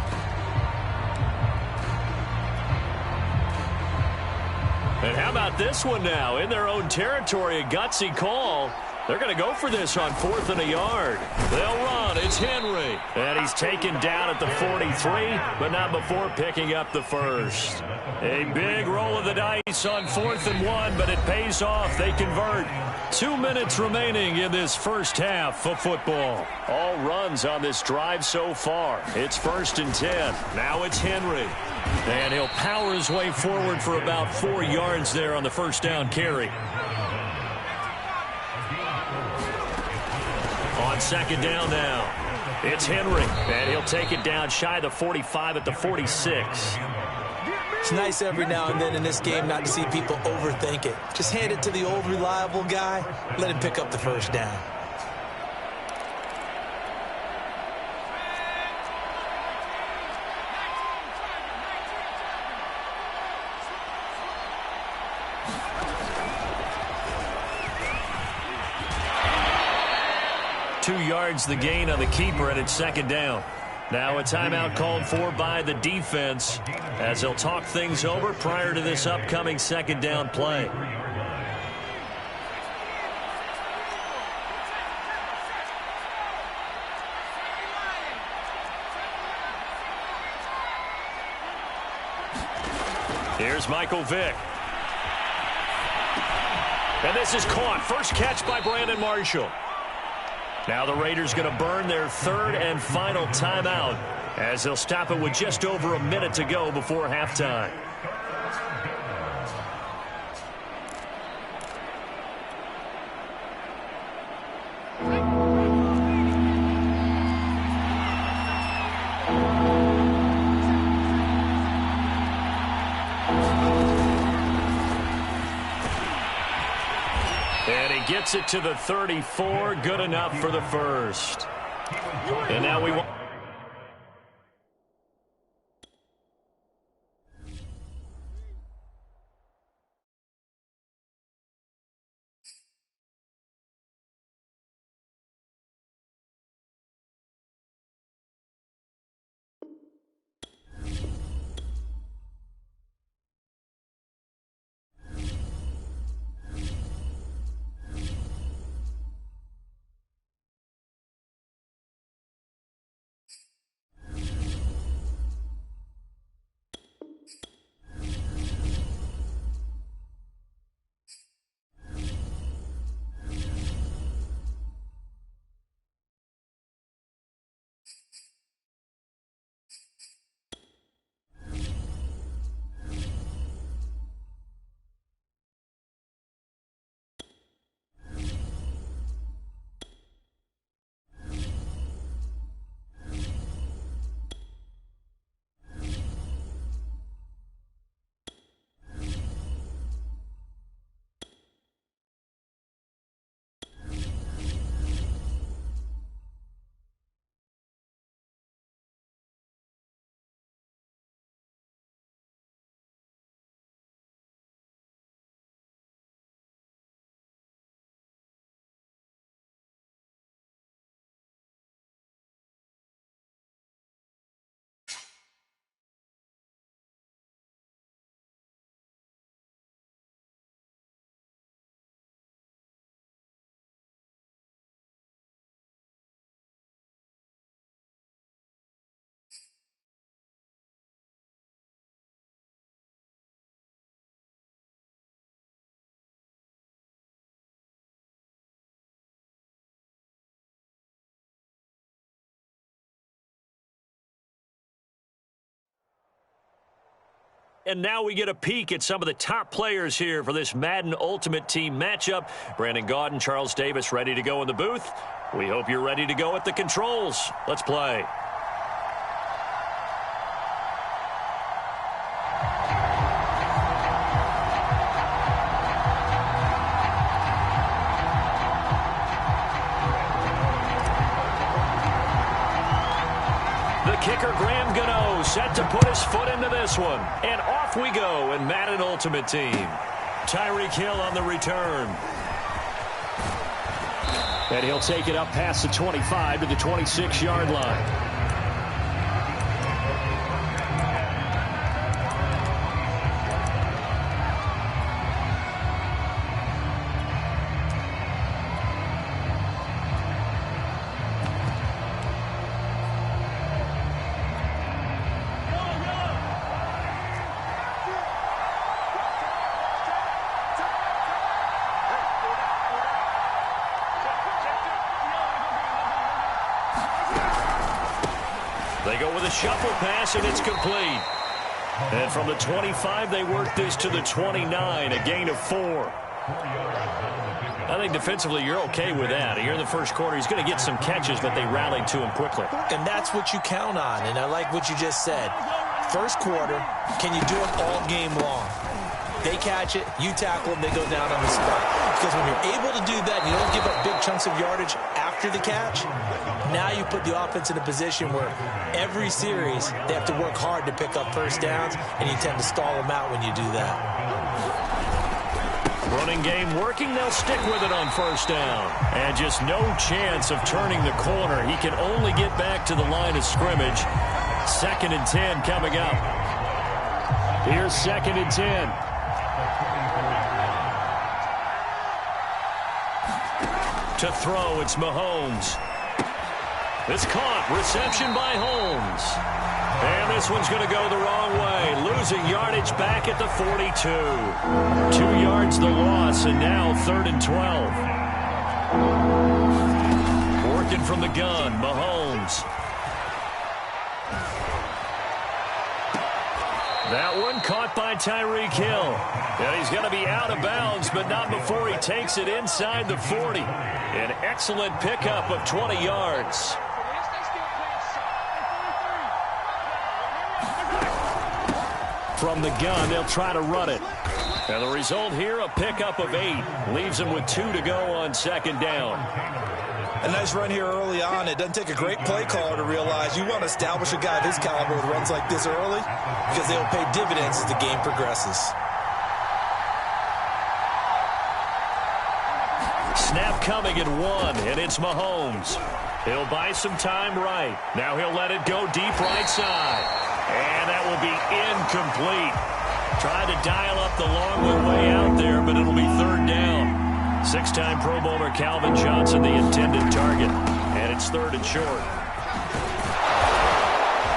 And how about this one now? In their own territory, a gutsy call. They're going to go for this on 4th and a yard. They'll run. It's Henry. And he's taken down at the 43, but not before picking up the first. A big roll of the dice on 4th and 1, but it pays off. They convert. 2 minutes remaining in this first half of football. All runs on this drive so far. It's 1st and 10. Now it's Henry. And he'll power his way forward for about 4 yards there on the first down carry. On 2nd down now, it's Henry, and he'll take it down shy of the 45 at the 46. It's nice every now and then in this game not to see people overthink it. Just hand it to the old reliable guy, let him pick up the first down. Two yards the gain on the keeper, and it's 2nd down. Now a timeout called for by the defense as they'll talk things over prior to this upcoming 2nd down play. Here's Michael Vick. And this is caught. First catch by Brandon Marshall. Now the Raiders going to burn their 3rd and final timeout as they'll stop it with just over a minute to go before halftime. Gets it to the 34. Good enough for the first. And now we want... And now we get a peek at some of the top players here for this Madden Ultimate Team matchup. Brandon Gaudin, Charles Davis ready to go in the booth. We hope you're ready to go at the controls. Let's play. Kicker Graham Gano set to put his foot into this one. And off we go in Madden Ultimate Team. Tyreek Hill on the return. And he'll take it up past the 25 to the 26-yard line. with a shuffle pass, and it's complete. And from the 25, they work this to the 29, a gain of 4. I think defensively you're okay with that. Here in the first quarter, he's going to get some catches, but they rallied to him quickly. And that's what you count on, and I like what you just said. First quarter, can you do it all game long? They catch it, you tackle them, they go down on the spot. Because when you're able to do that, you don't give up big chunks of yardage after the catch, now you put the offense in a position where every series they have to work hard to pick up first downs, and you tend to stall them out when you do that. Running game working, they'll stick with it on first down. And just no chance of turning the corner. He can only get back to the line of scrimmage. 2nd and 10 coming up. Here's 2nd and 10. To throw, it's Mahomes. It's caught. Reception by Holmes. And this one's going to go the wrong way. Losing yardage back at the 42. 2 yards the loss, and now 3rd and 12. Working from the gun, Mahomes. That one caught by Tyreek Hill. And he's going to be out of bounds, but not before he takes it inside the 40. An excellent pickup of 20 yards. From the gun, they'll try to run it. And the result here, a pickup of 8. Leaves them with 2 to go on 2nd down. A nice run here early on. It doesn't take a great play caller to realize you want to establish a guy of his caliber with runs like this early because they will pay dividends as the game progresses. Snap coming at 1, and it's Mahomes. He'll buy some time right. Now he'll let it go deep right side. And that will be incomplete. Tried to dial up the long way out there, but it'll be 3rd down. 6-time Pro Bowler Calvin Johnson, the intended target. And it's 3rd and short.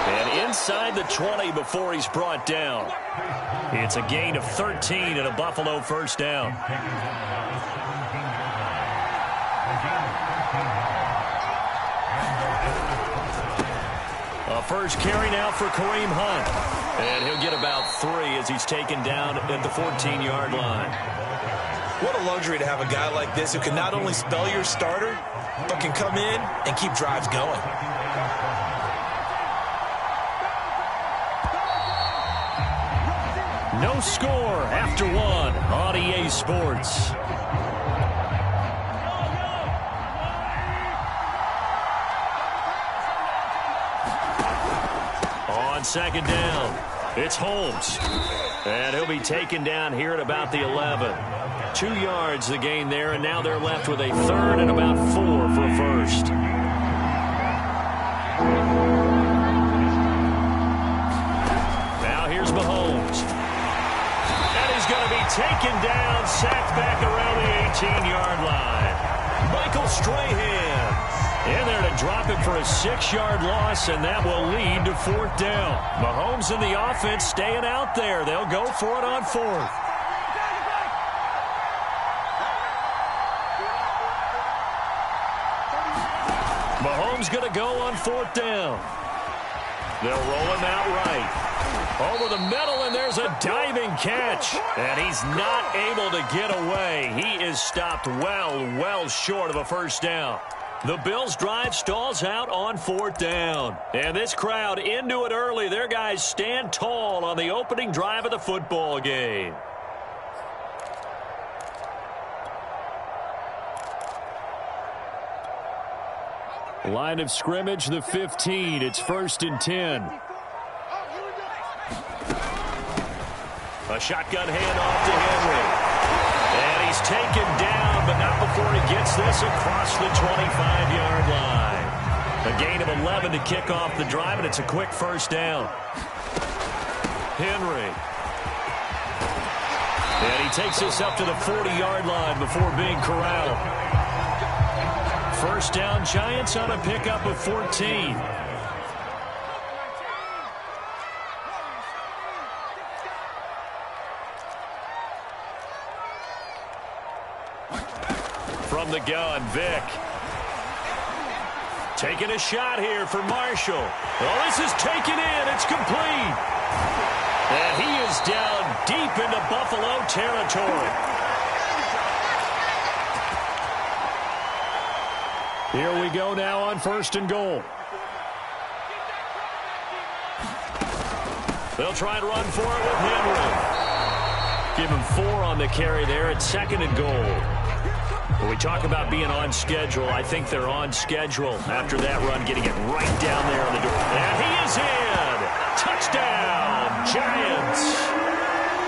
And inside the 20 before he's brought down. It's a gain of 13 and a Buffalo first down. A first carry now for Kareem Hunt. And he'll get about 3 as he's taken down at the 14-yard line. What a luxury to have a guy like this who can not only spell your starter, but can come in and keep drives going. No score after 1 on EA Sports. On 2nd down, it's Holmes. And he'll be taken down here at about the 11. 2 yards the gain there, and now they're left with a 3rd and about 4 for a first. Now here's Mahomes. And he's going to be taken down, sacked back around the 18-yard line. Michael Strahan in there to drop him for a 6-yard loss, and that will lead to 4th down. Mahomes and the offense staying out there. They'll go for it on 4th. Mahomes going to go on 4th down. They'll roll him out right. Over the middle, and there's a diving catch. And he's not able to get away. He is stopped well short of a first down. The Bills' drive stalls out on 4th down. And this crowd into it early. Their guys stand tall on the opening drive of the football game. Line of scrimmage, the 15. It's 1st and 10. A shotgun handoff to Henry. And he's taken down, but not before he gets this across the 25-yard line. A gain of 11 to kick off the drive, and it's a quick first down. Henry. And he takes this up to the 40-yard line before being corralled. First down, Giants on a pickup of 14. From the gun, Vick. Taking a shot here for Marshall. Oh, this is taken in. It's complete. And he is down deep into Buffalo territory. Here we go now on 1st and goal. They'll try and run for it with Henry. Give him 4 on the carry there at 2nd and goal. When we talk about being on schedule, I think they're on schedule after that run, getting it right down there on the door. And he is in. Touchdown, Giants.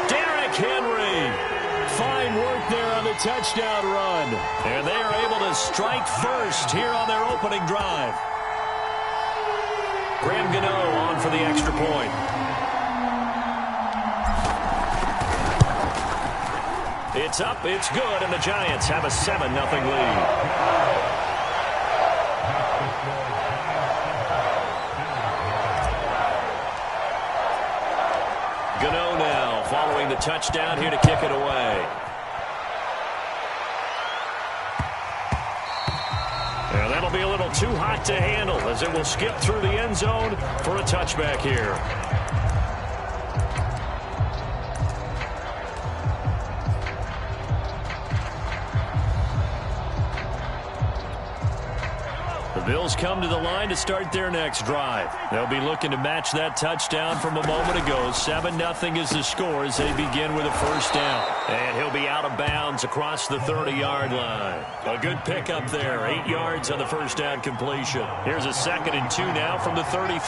Derrick Henry. Fine work there on the touchdown run. And they are able to strike first here on their opening drive. Graham Gano on for the extra point. It's up, it's good, and the Giants have a 7-0 lead. Gano now following the touchdown here to kick it away. And that'll be a little too hot to handle as it will skip through the end zone for a touchback here. The Bills come to the line to start their next drive. They'll be looking to match that touchdown from a moment ago. 7-0 is the score as they begin with a first down. And he'll be out of bounds across the 30-yard line. A good pickup there. 8 yards on the first down completion. Here's a 2nd and 2 now from the 33.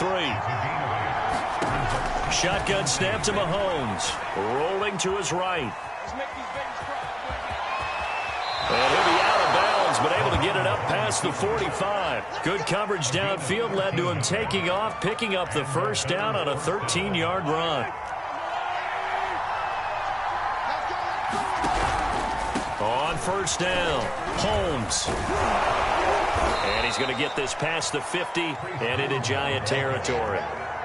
Shotgun snap to Mahomes. Rolling to his right. And he'll be out of bounds, but able to get it up past the 45. Good coverage downfield led to him taking off, picking up the first down on a 13-yard run. On first down, Holmes. And he's going to get this past the 50 and into Giant territory.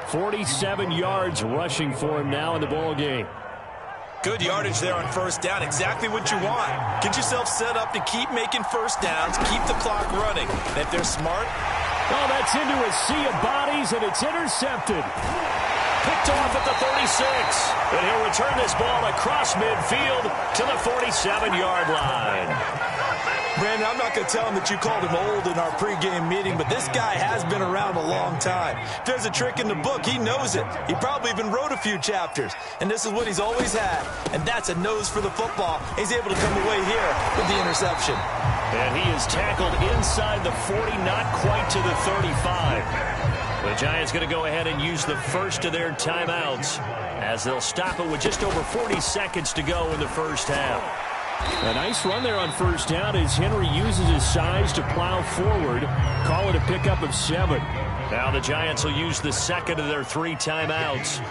47 yards rushing for him now in the ball game. Good yardage there on first down. Exactly what you want. Get yourself set up to keep making first downs, keep the clock running. And if they're smart. Oh, that's into a sea of bodies, and it's intercepted. Picked off at the 36. And he'll return this ball across midfield to the 47-yard line. Brandon, I'm not going to tell him that you called him old in our pregame meeting, but this guy has been around a long time. If there's a trick in the book, he knows it. He probably even wrote a few chapters, and this is what he's always had, and that's a nose for the football. He's able to come away here with the interception. And he is tackled inside the 40, not quite to the 35. The Giants going to go ahead and use the first of their timeouts as they'll stop it with just over 40 seconds to go in the first half. A nice run there on first down as Henry uses his size to plow forward. Call it a pickup of 7. Now the Giants will use the second of their 3 timeouts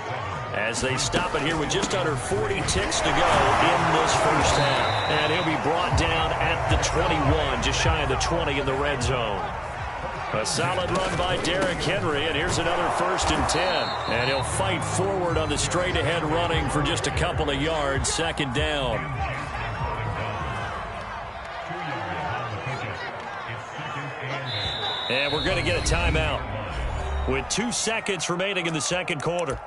as they stop it here with just under 40 ticks to go in this first half. And he'll be brought down at the 21, just shy of the 20 in the red zone. A solid run by Derrick Henry, and here's another 1st and 10. And he'll fight forward on the straight-ahead running for just a couple of yards, 2nd down. And we're going to get a timeout with 2 seconds remaining in the second quarter.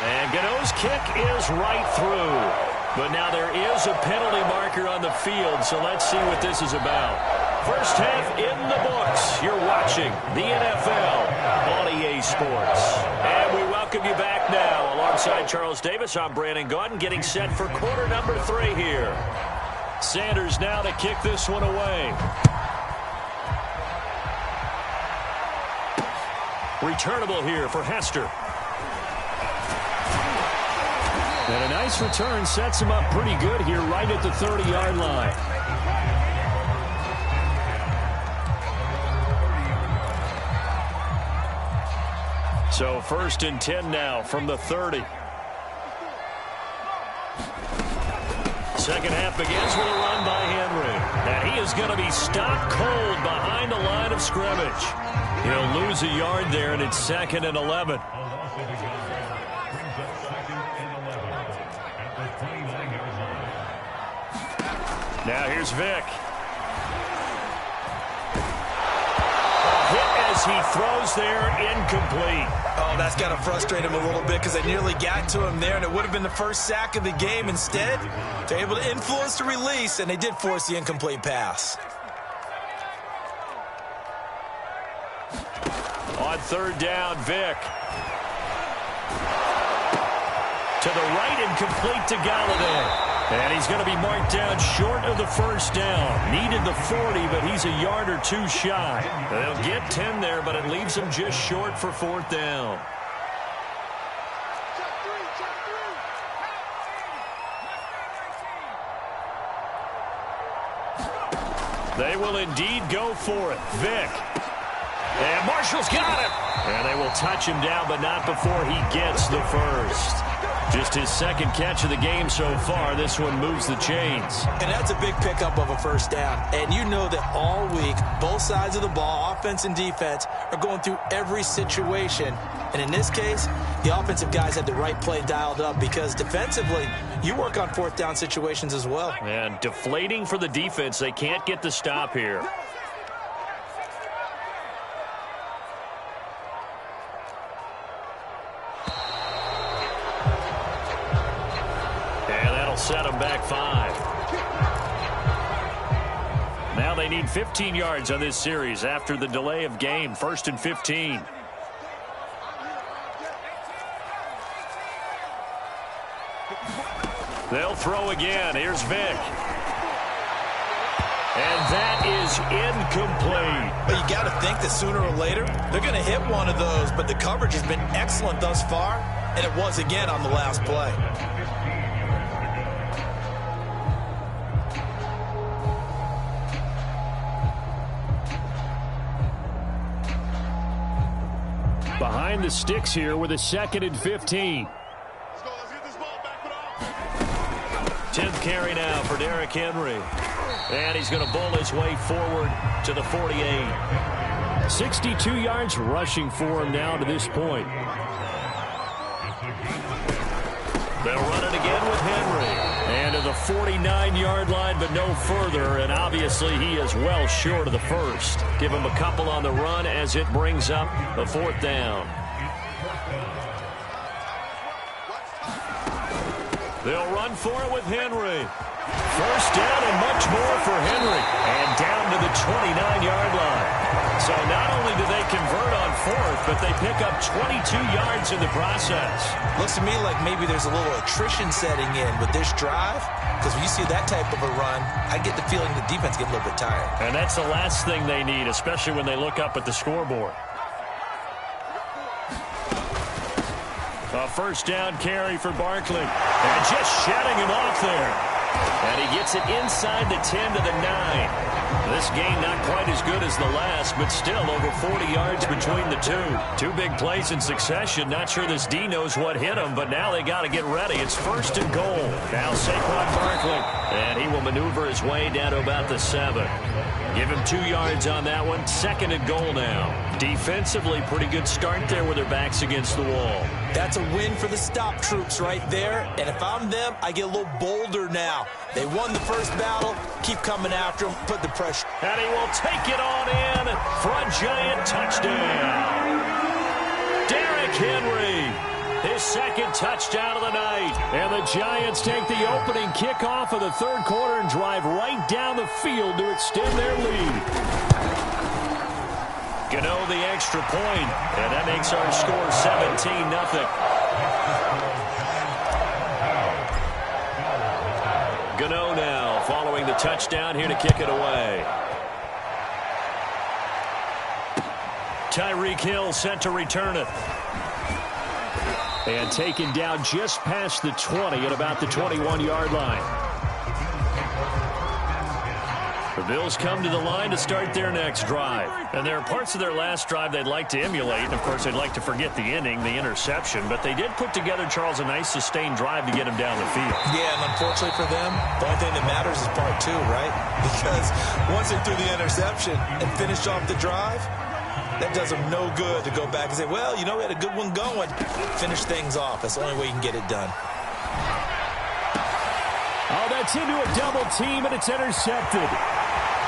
And Gano's kick is right through. But now there is a penalty marker on the field, so let's see what this is about. First half in the books. You're watching the NFL on EA Sports. And we welcome you back now. Alongside Charles Davis, I'm Brandon Gaudin, getting set for quarter number 3 here. Sanders now to kick this one away. Returnable here for Hester. And a nice return sets him up pretty good here right at the 30-yard line. So 1st and 10 now from the 30. Second half begins with a run by Henry. And he is going to be stopped cold behind the line of scrimmage. He'll lose a yard there, and it's 2nd and 11. Now here's Vick. Hit as he throws there, incomplete. Oh, that's got to frustrate him a little bit because they nearly got to him there, and it would have been the first sack of the game. Instead, they're able to influence the release, and they did force the incomplete pass. On 3rd down, Vick. To the right and complete to Galladay. And he's going to be marked down short of the 1st down. Needed the 40, but he's a yard or 2 shy. They'll get 10 there, but it leaves him just short for 4th down. They will indeed go for it. Vick. And Marshall's got it. And they will touch him down, but not before he gets the first. Just his 2nd catch of the game so far. This one moves the chains. And that's a big pickup of a 1st down. And you know that all week, both sides of the ball, offense and defense, are going through every situation. And in this case, the offensive guys had the right play dialed up because defensively, you work on 4th down situations as well. And deflating for the defense. They can't get the stop here. Set him back 5. Now they need 15 yards on this series after the delay of game. 1st and 15. They'll throw again. Here's Vick. And that is incomplete. But you got to think that sooner or later, they're going to hit one of those. But the coverage has been excellent thus far, and it was again on the last play. Behind the sticks here with a 2nd and 15. Let's get this ball back with 10th carry now for Derrick Henry. And he's going to bull his way forward to the 48. 62 yards rushing for him now to this point. They'll run it again with Henry. And to the 49-yard line, but no further. And obviously he is well short of the first. Give him a couple on the run as it brings up the 4th down. They'll run for it with Henry. 1st down and much more for Henry. And down to the 29-yard line. So not only do they convert on 4th, but they pick up 22 yards in the process. Looks to me like maybe there's a little attrition setting in with this drive. Because when you see that type of a run, I get the feeling the defense gets a little bit tired. And that's the last thing they need, especially when they look up at the scoreboard. A 1st down carry for Barkley. And just shutting him off there. And he gets it inside the 10 to the 9. This game not quite as good as the last, but still over 40 yards between the two. 2 big plays in succession. Not sure this D knows what hit him, but now they got to get ready. It's 1st and goal. Now Saquon Barkley. And he will maneuver his way down to about the 7. Give him 2 yards on that one. 2nd and goal now. Defensively, pretty good start there with their backs against the wall. That's a win for the stop troops right there. And if I'm them, I get a little bolder now. They won the first battle. Keep coming after them. Put the pressure. And he will take it on in for a giant touchdown. Derrick Henry, his 2nd touchdown of the night. And the Giants take the opening kickoff of the 3rd quarter and drive right down the field to extend their lead. Gano the extra point, and that makes our score 17-0. Gano now following the touchdown here to kick it away. Tyreek Hill set to return it. And taken down just past the 20 at about the 21-yard line. The Bills come to the line to start their next drive. And there are parts of their last drive they'd like to emulate. And, of course, they'd like to forget the inning, the interception. But they did put together, Charles, a nice sustained drive to get him down the field. Yeah, and unfortunately for them, the only thing that matters is part two, right? Because once they threw the interception and finished off the drive, that does them no good to go back and say, well, you know, we had a good one going. Finish things off. That's the only way you can get it done. Oh, that's into a double team, and it's intercepted.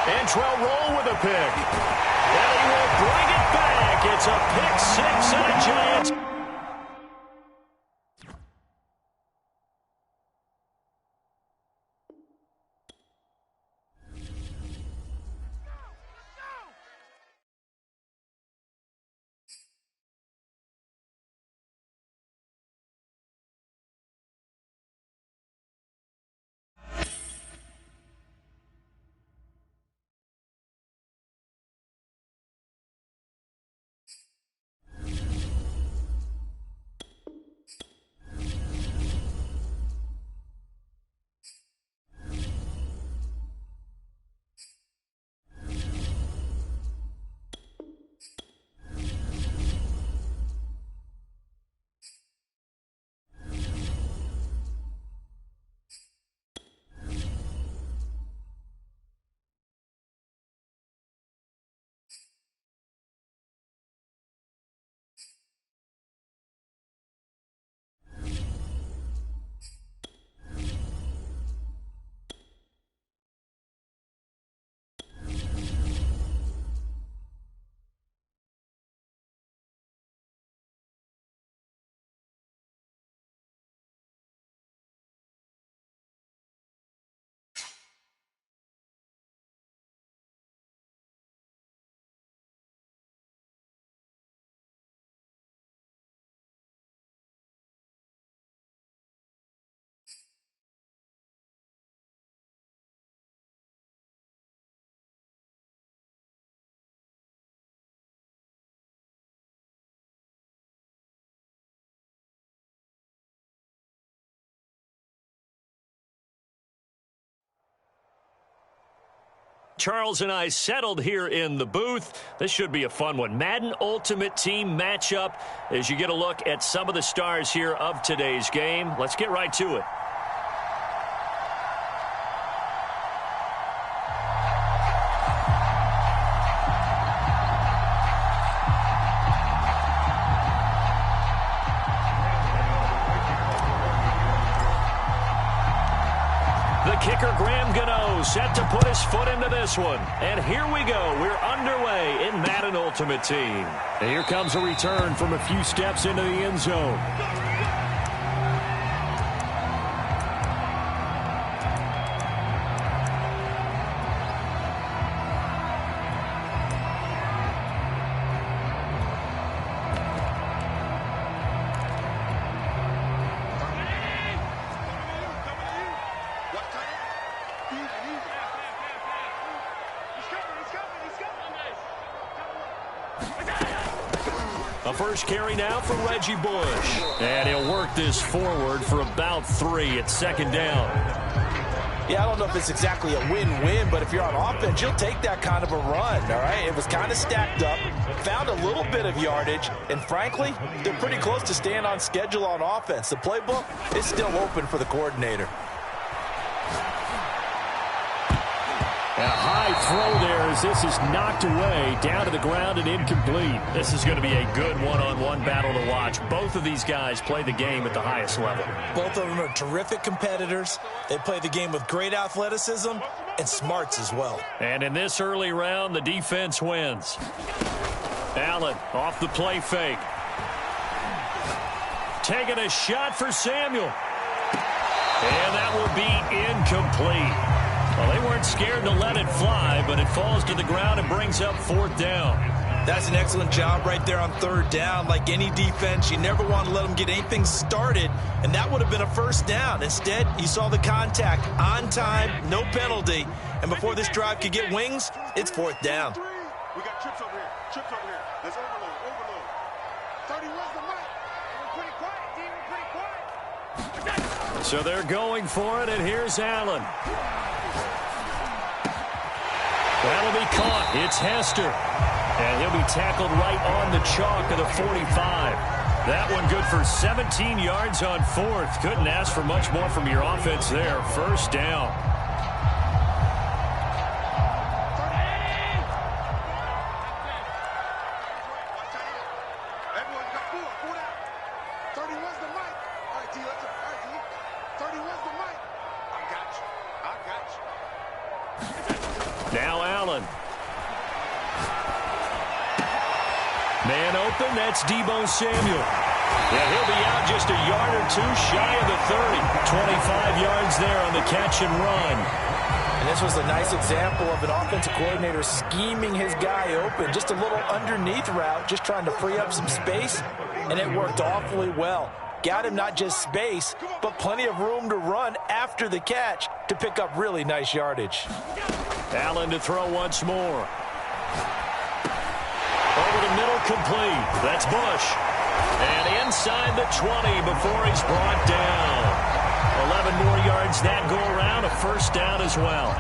Antrell Roll with a pick. And he will bring it back. It's a pick six and a Giants. Charles and I settled here in the booth. This should be a fun one. Madden Ultimate Team matchup as you get a look at some of the stars here of today's game. Let's get right to it. Kicker Graham Gano set to put his foot into this one. And here we go. We're underway in Madden Ultimate Team. And here comes a return from a few steps into the end zone. A first carry now for Reggie Bush. And he'll work this forward for about 3. It's second down. Yeah, I don't know if it's exactly a win-win, but if you're on offense, you'll take that kind of a run, all right? It was kind of stacked up, found a little bit of yardage, and frankly, they're pretty close to staying on schedule on offense. The playbook is still open for the coordinator. A high throw there as this is knocked away, down to the ground and incomplete. This is going to be a good one-on-one battle to watch. Both of these guys play the game at the highest level. Both of them are terrific competitors. They play the game with great athleticism and smarts as well. And in this early round, the defense wins. Allen off the play fake. Taking a shot for Samuel. And that will be incomplete. Well, they weren't scared to let it fly, but it falls to the ground and brings up 4th down. That's an excellent job right there on 3rd down. Like any defense, you never want to let them get anything started, and that would have been a 1st down. Instead, you saw the contact on time, no penalty, and before this drive could get wings, it's 4th down. We got trips over here. Trips over here. Let's overload. 30, where's the mic? We're pretty quiet, D. We're pretty quiet. So they're going for it, and here's Allen. That'll be caught. It's Hester. And he'll be tackled right on the chalk of the 45. That one good for 17 yards on fourth. Couldn't ask for much more from your offense there. First down. Now Allen. Man open, that's Deebo Samuel. Yeah, he'll be out just a yard or two shy of the 30. 25 yards there on the catch and run. And this was a nice example of an offensive coordinator scheming his guy open. Just a little underneath route, just trying to free up some space, and it worked awfully well. Got him not just space, but plenty of room to run after the catch to pick up really nice yardage. Allen to throw once more. Over the middle, complete. That's Bush. And inside the 20 before he's brought down. 11 more yards that go around, a first down as well.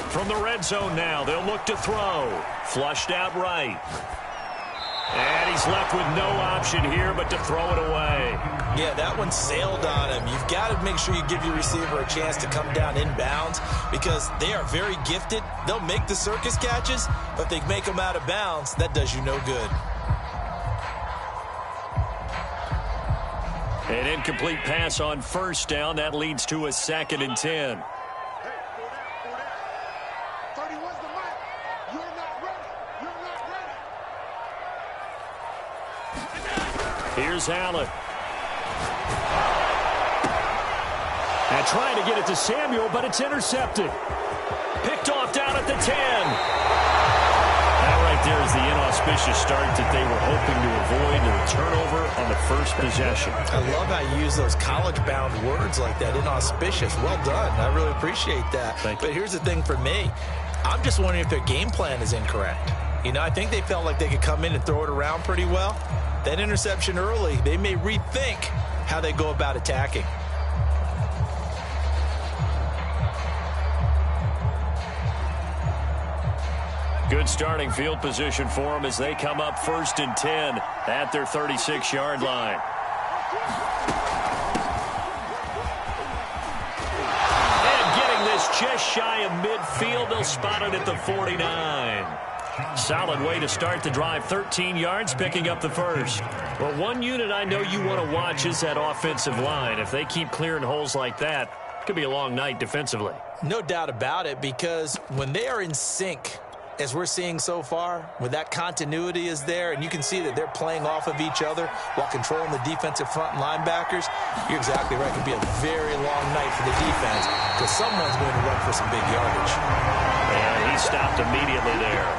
From the red zone now, they'll look to throw. Flushed out right. And he's left with no option here but to throw it away. Yeah, that one sailed on him. You've got to make sure you give your receiver a chance to come down inbounds because they are very gifted. They'll make the circus catches, but if they make them out of bounds, that does you no good. An incomplete pass on first down. That leads to a 2nd and 10. Here's Allen. And trying to get it to Samuel, but it's intercepted. Picked off down at the 10. That right there is the inauspicious start that they were hoping to avoid, and a turnover on the first possession. I love how you use those college-bound words like that, inauspicious. Well done. I really appreciate that. Thank you. But here's the thing for me. I'm just wondering if their game plan is incorrect. You know, I think they felt like they could come in and throw it around pretty well. That interception early, they may rethink how they go about attacking. Good starting field position for them as they come up 1st and 10 at their 36-yard line. And getting this just shy of midfield, they'll spot it at the 49. Solid way to start the drive. 13 yards, picking up the first. Well, one unit I know you want to watch is that offensive line. If they keep clearing holes like that, it could be a long night defensively. No doubt about it, because when they are in sync, as we're seeing so far, when that continuity is there, and you can see that they're playing off of each other while controlling the defensive front linebackers, you're exactly right. It could be a very long night for the defense because someone's going to run for some big yardage. And he stopped immediately there.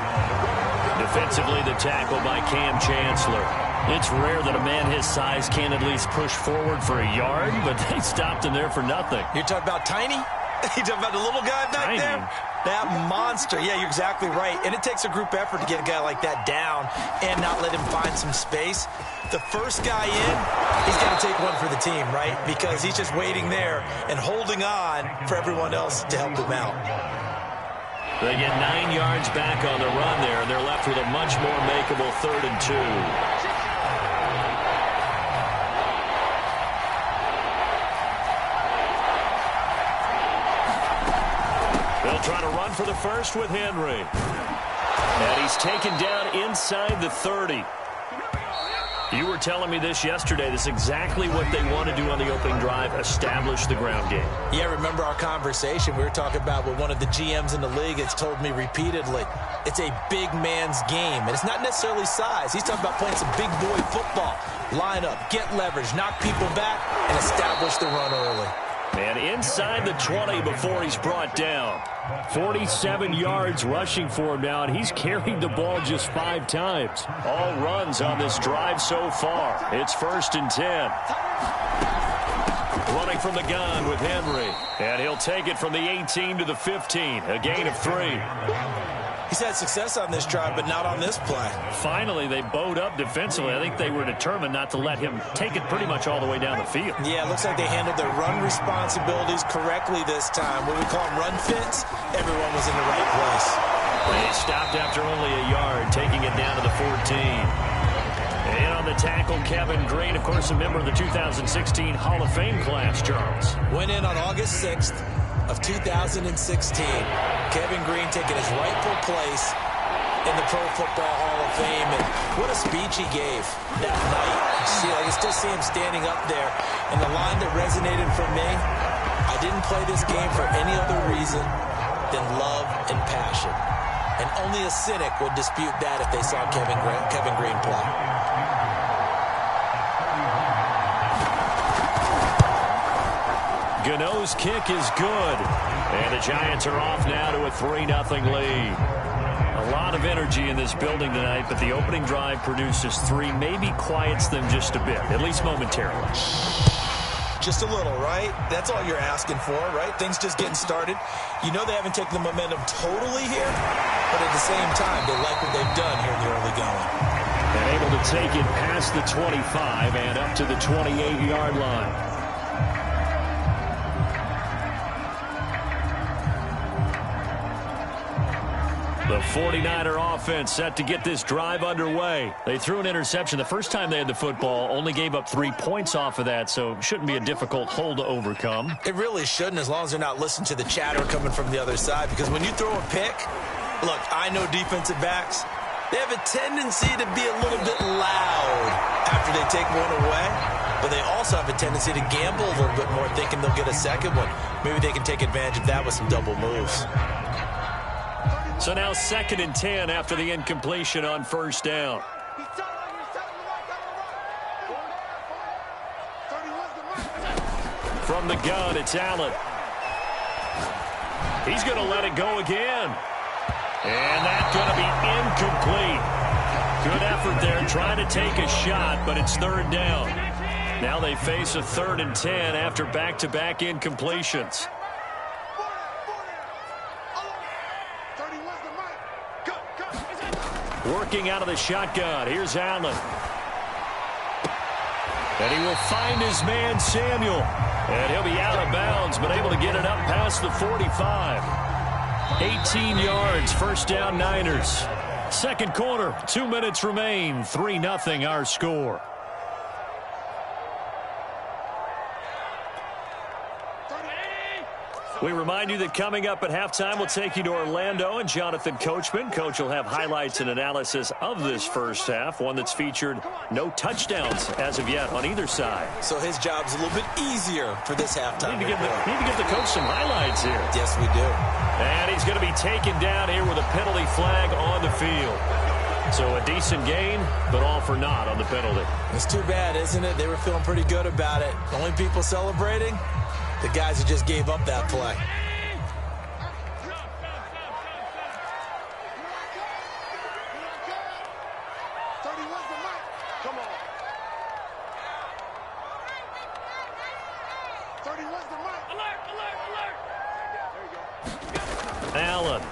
Defensively, the tackle by Cam Chancellor. It's rare that a man his size can at least push forward for a yard, but they stopped him there for nothing. You're talking about Tiny? You're talking about the little guy back Tiny. there? That monster. Yeah, you're exactly right. And it takes a group effort to get a guy like that down and not let him find some space. The first guy in, he's got to take one for the team, right? Because he's just waiting there and holding on for everyone else to help him out. They get 9 yards back on the run there, and they're left with a much more makeable 3rd and 2. They'll try to run for the first with Henry. And he's taken down inside the 30. You were telling me this yesterday. This is exactly what they want to do on the opening drive, establish the ground game. Yeah, remember our conversation. We were talking about what one of the GMs in the league has told me repeatedly. It's a big man's game, and it's not necessarily size. He's talking about playing some big boy football. Line up, get leverage, knock people back, and establish the run early. And inside the 20 before he's brought down. 47 yards rushing for him now, and he's carried the ball just 5 times. All runs on this drive so far. It's 1st and 10. Running from the gun with Henry. And he'll take it from the 18 to the 15. A gain of 3. He's had success on this drive, but not on this play. Finally, they bowed up defensively. I think they were determined not to let him take it pretty much all the way down the field. Yeah, it looks like they handled their run responsibilities correctly this time. What we call them run fits, everyone was in the right place. They stopped after only a yard, taking it down to the 14. And on the tackle, Kevin Green, of course, a member of the 2016 Hall of Fame class, Charles. Went in on August 6th of 2016. Kevin Green taking his rightful place in the Pro Football Hall of Fame. And what a speech he gave that night. See, I can still see him standing up there. And the line that resonated for me, I didn't play this game for any other reason than love and passion. And only a cynic would dispute that if they saw Kevin Green play. Gano's kick is good. And the Giants are off now to a 3-0 lead. A lot of energy in this building tonight, but the opening drive produces 3, maybe quiets them just a bit, at least momentarily. Just a little, right? That's all you're asking for, right? Things just getting started. You know they haven't taken the momentum totally here, but at the same time, they like what they've done here in the early going. And able to take it past the 25 and up to the 28-yard line. The 49er offense set to get this drive underway. They threw an interception the first time they had the football, only gave up 3 points off of that, so it shouldn't be a difficult hole to overcome. It really shouldn't, as long as they're not listening to the chatter coming from the other side, because when you throw a pick, look, I know defensive backs, they have a tendency to be a little bit loud after they take one away, but they also have a tendency to gamble a little bit more, thinking they'll get a second one. Maybe they can take advantage of that with some double moves. So now 2nd and 10 after the incompletion on first down. From the gun, it's Allen. He's going to let it go again. And that's going to be incomplete. Good effort there, trying to take a shot, but it's 3rd down. Now they face a 3rd and 10 after back-to-back incompletions. Working out of the shotgun. Here's Allen. And he will find his man, Samuel. And he'll be out of bounds, but able to get it up past the 45. 18 yards, first down Niners. Second quarter, 2 minutes remain. 3-0 our score. We remind you that coming up at halftime, we'll take you to Orlando and Jonathan Coachman. Coach will have highlights and analysis of this first half, one that's featured no touchdowns as of yet on either side. So his job's a little bit easier for this halftime. Need to give the coach some highlights here. Yes, we do. And he's going to be taken down here with a penalty flag on the field. So a decent gain, but all for naught on the penalty. It's too bad, isn't it? They were feeling pretty good about it. The only people celebrating, the guys who just gave up that play. Allen.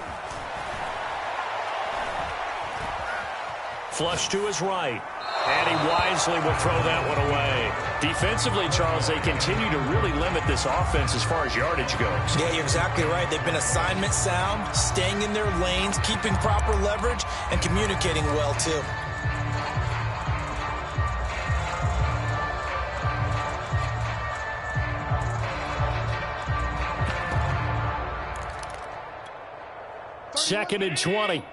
Flush to his right. And he wisely will throw that one away. Defensively, Charles, they continue to really limit this offense as far as yardage goes. Yeah, you're exactly right. They've been assignment sound, staying in their lanes, keeping proper leverage, and communicating well, too. Second and 20.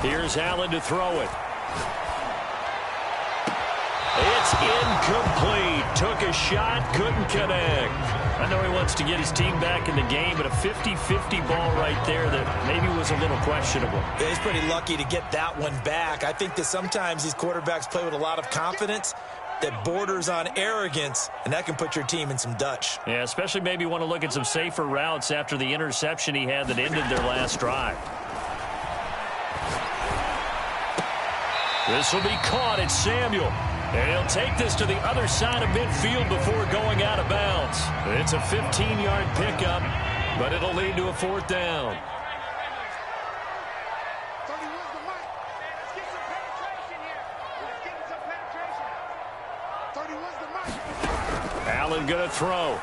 Here's Allen to throw it. It's incomplete. Took a shot, couldn't connect. I know he wants to get his team back in the game, but a 50-50 ball right there that maybe was a little questionable. Yeah, he's pretty lucky to get that one back. I think that sometimes these quarterbacks play with a lot of confidence that borders on arrogance, and that can put your team in some Dutch. Yeah, especially maybe want to look at some safer routes after the interception he had that ended their last drive. This will be caught. It's Samuel. And he'll take this to the other side of midfield before going out of bounds. It's a 15-yard pickup, but it'll lead to a fourth down. Allen going to throw.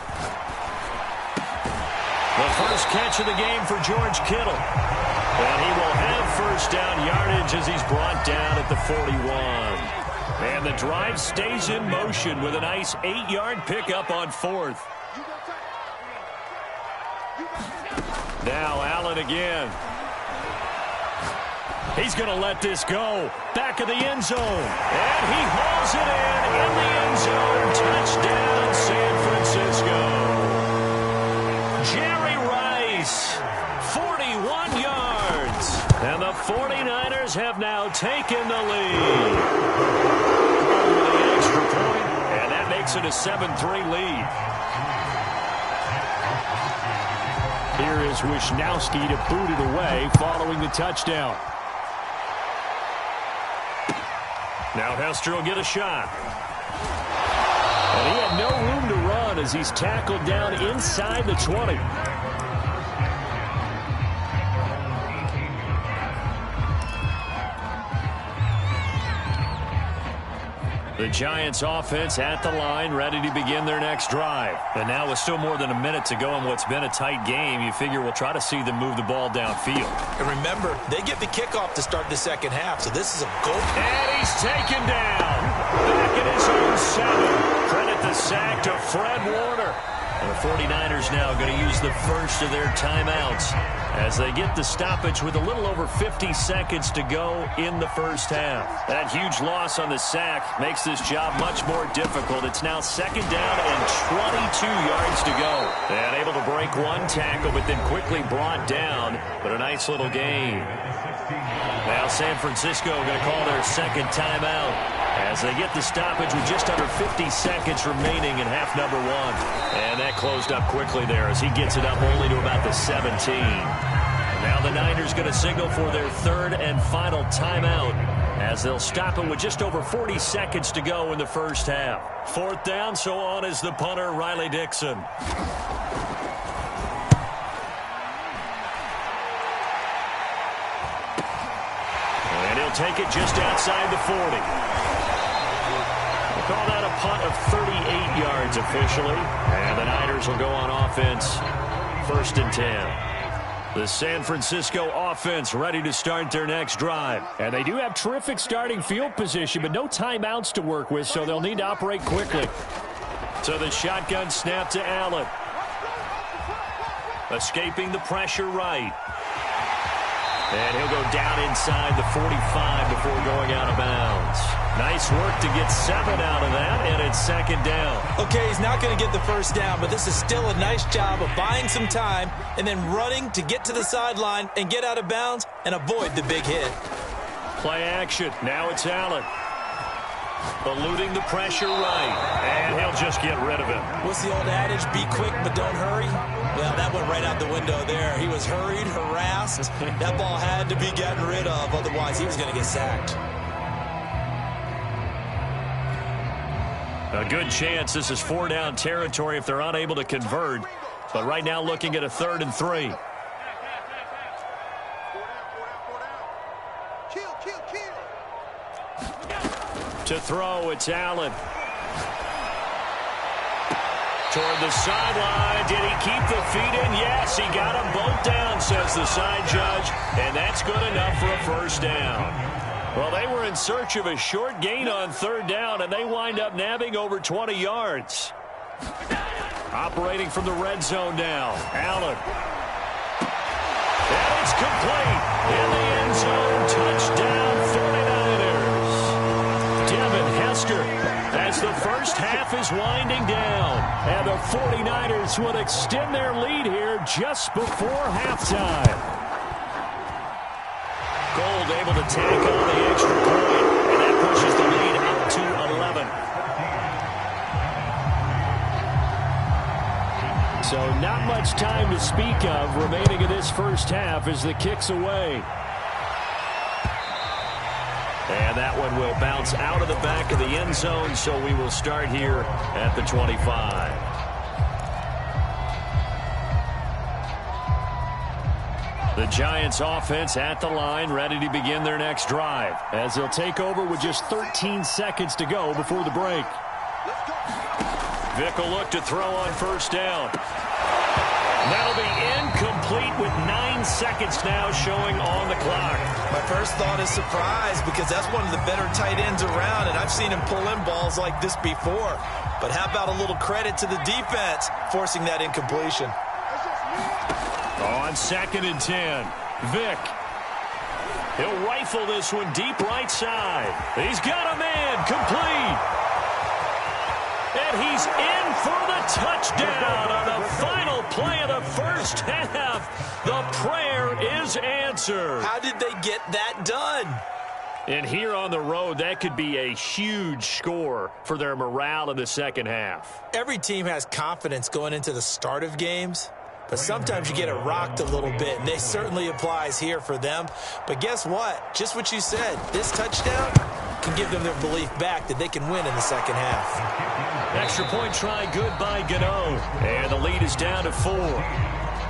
The first catch of the game for George Kittle. And he will have first down yardage as he's brought down at the 41. And the drive stays in motion with a nice 8-yard pickup on fourth. Now Allen again. He's going to let this go. Back of the end zone. And he hauls it in the end zone. Touchdown, San Francisco. Jerry Rice, 41 yards. And the 49ers have now taken the lead. With the extra point, and that makes it a 7-3 lead. Here is Wisnowski to boot it away following the touchdown. Now Hester will get a shot. And he had no room to run as he's tackled down inside the 20. The Giants offense at the line, ready to begin their next drive. And now with still more than a minute to go in what's been a tight game, you figure we'll try to see them move the ball downfield. And remember, they get the kickoff to start the second half, so this is a goal. And he's taken down. Back at his own 7. Credit the sack to Fred Warner. And the 49ers now going to use the first of their timeouts as they get the stoppage with a little over 50 seconds to go in the first half. That huge loss on the sack makes this job much more difficult. It's now second down and 22 yards to go. And able to break one tackle, but then quickly brought down. But a nice little gain. Now San Francisco going to call their second timeout as they get the stoppage with just under 50 seconds remaining in half number 1. And that closed up quickly there as he gets it up only to about the 17. Now the Niners going to signal for their third and final timeout as they'll stop it with just over 40 seconds to go in the first half. Fourth down, so on is the punter, Riley Dixon. And he'll take it just outside the 40. Call that a punt of 38 yards officially. And the Niners will go on offense. First and 10. The San Francisco offense ready to start their next drive. And they do have terrific starting field position, but no timeouts to work with, so they'll need to operate quickly. So the shotgun snap to Allen. Escaping the pressure right. And he'll go down inside the 45 before going out of bounds. Nice work to get 7 out of that, and it's second down. Okay, he's not going to get the first down, but this is still a nice job of buying some time and then running to get to the sideline and get out of bounds and avoid the big hit. Play action. Now it's Allen. Eluding the pressure right, and he'll just get rid of it. What's the old adage? Be quick, but don't hurry. Well, that went right out the window there. He was hurried, harassed. That ball had to be gotten rid of, otherwise he was going to get sacked. A good chance this is 4-down territory if they're unable to convert. But right now looking at a 3rd and 3. To throw, it's Allen. Toward the sideline. Did he keep the feet in? Yes, he got them both down, says the side judge. And that's good enough for a first down. Well, they were in search of a short gain on 3rd down, and they wind up nabbing over 20 yards. Operating from the red zone now. Allen. And it's complete. In the end zone. Touchdown, 49ers. Devin Hester as the first half is winding down. And the 49ers will extend their lead here just before halftime. Gold able to tack on the extra point, and that pushes the lead up to 11. So not much time to speak of remaining in this first half as the kick's away. And that one will bounce out of the back of the end zone, so we will start here at the 25. The Giants offense at the line, ready to begin their next drive, as they'll take over with just 13 seconds to go before the break. Vick will look to throw on first down. That'll be incomplete with 9 seconds now showing on the clock. My first thought is surprise, because that's one of the better tight ends around, and I've seen him pull in balls like this before. But how about a little credit to the defense forcing that incompletion? On 2nd and 10, Vick. He'll rifle this one deep right side. He's got a man, complete. And he's in for the touchdown on the final play of the first half. The prayer is answered. How did they get that done? And here on the road, that could be a huge score for their morale in the second half. Every team has confidence going into the start of games, but sometimes you get it rocked a little bit, and this certainly applies here for them. But guess what? Just what you said, this touchdown can give them their belief back that they can win in the second half. Extra point try good by Gano, and the lead is down to 4.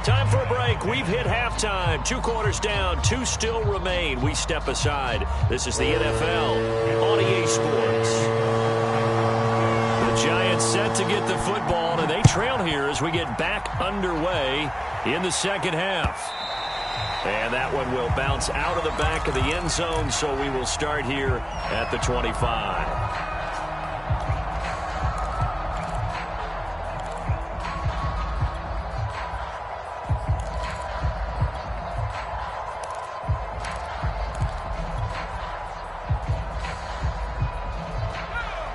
Time for a break. We've hit halftime. 2 quarters down, 2 still remain. We step aside. This is the NFL on EA Sports. The Giants set to get the football, and they trail here as we get back underway in the second half. And that one will bounce out of the back of the end zone, so we will start here at the 25.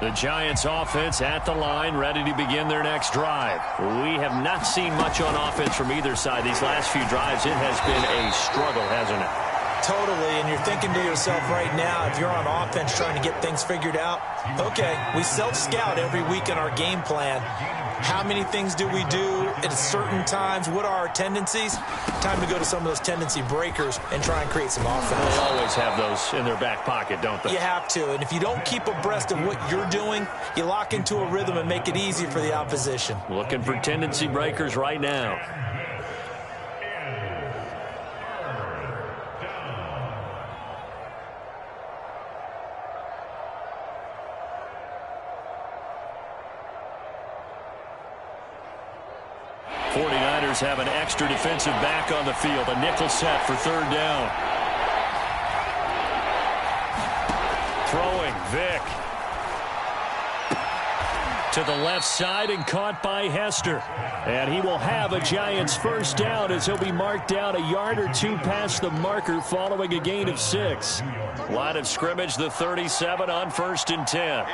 The Giants offense at the line, ready to begin their next drive. We have not seen much on offense from either side these last few drives. It has been a struggle, hasn't it? Totally, and you're thinking to yourself right now, if you're on offense trying to get things figured out, okay, we self-scout every week in our game plan. How many things do we do at certain times? What are our tendencies? Time to go to some of those tendency breakers and try and create some offense. They always have those in their back pocket, don't they? You have to, and if you don't keep abreast of what you're doing, you lock into a rhythm and make it easy for the opposition. Looking for tendency breakers right now. Have an extra defensive back on the field. A nickel set for third down. Throwing, Vick. To the left side and caught by Hester. And he will have a Giants first down as he'll be marked down a yard or 2 past the marker following a gain of 6. Line of scrimmage, the 37 on 1st and 10.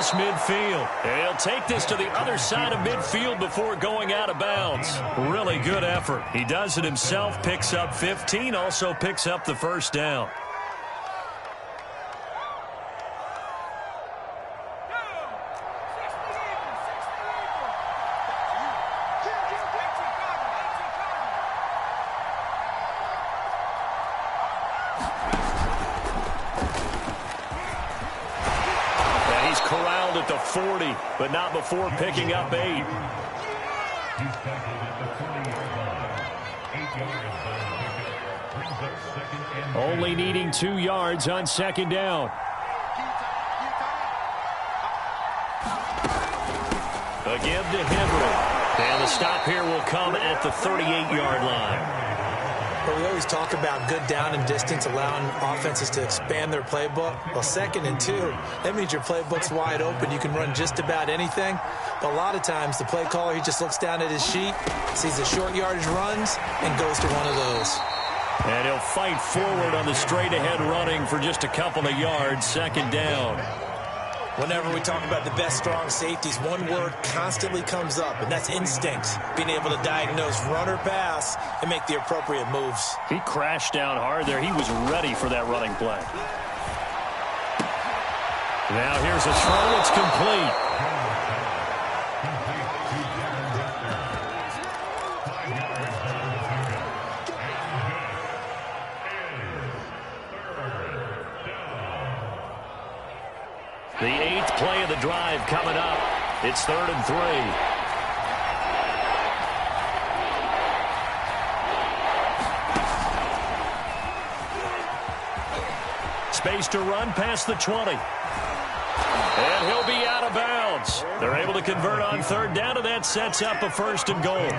Midfield. He'll take this to the other side of midfield before going out of bounds. Really good effort. He does it himself, picks up 15, also picks up the first down. At the 40, but not before picking up 8. Only needing 2 yards on 2nd down. Again to Henry. And the stop here will come at the 38-yard line. But we always talk about good down and distance, allowing offenses to expand their playbook. Well, 2nd and 2, that means your playbook's wide open. You can run just about anything. But a lot of times, the play caller, he just looks down at his sheet, sees the short yardage runs, and goes to one of those. And he'll fight forward on the straight-ahead running for just a couple of yards, 2nd down. Whenever we talk about the best strong safeties, one word constantly comes up, and that's instincts. Being able to diagnose run or pass and make the appropriate moves. He crashed down hard there. He was ready for that running play. Now here's a throw that's complete. The 8th play of the drive coming up. It's 3rd and 3. Space to run past the 20. And he'll be out of bounds. They're able to convert on 3rd down, and that sets up a 1st and goal.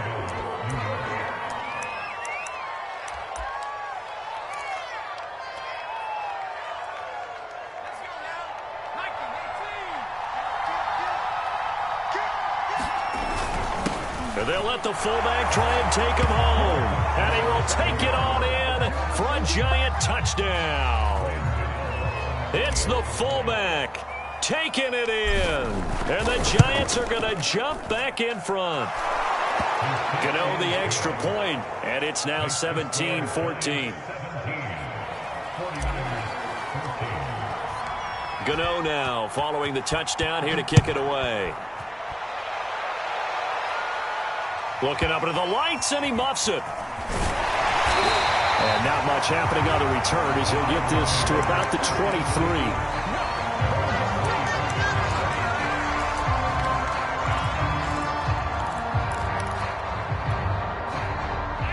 They'll let the fullback try and take him home. And he will take it on in for a giant touchdown. It's the fullback taking it in. And the Giants are going to jump back in front. Gano the extra point, and it's now 17-14. Gano now following the touchdown here to kick it away. Looking up into the lights, and he muffs it. And not much happening on the return as he'll get this to about the 23.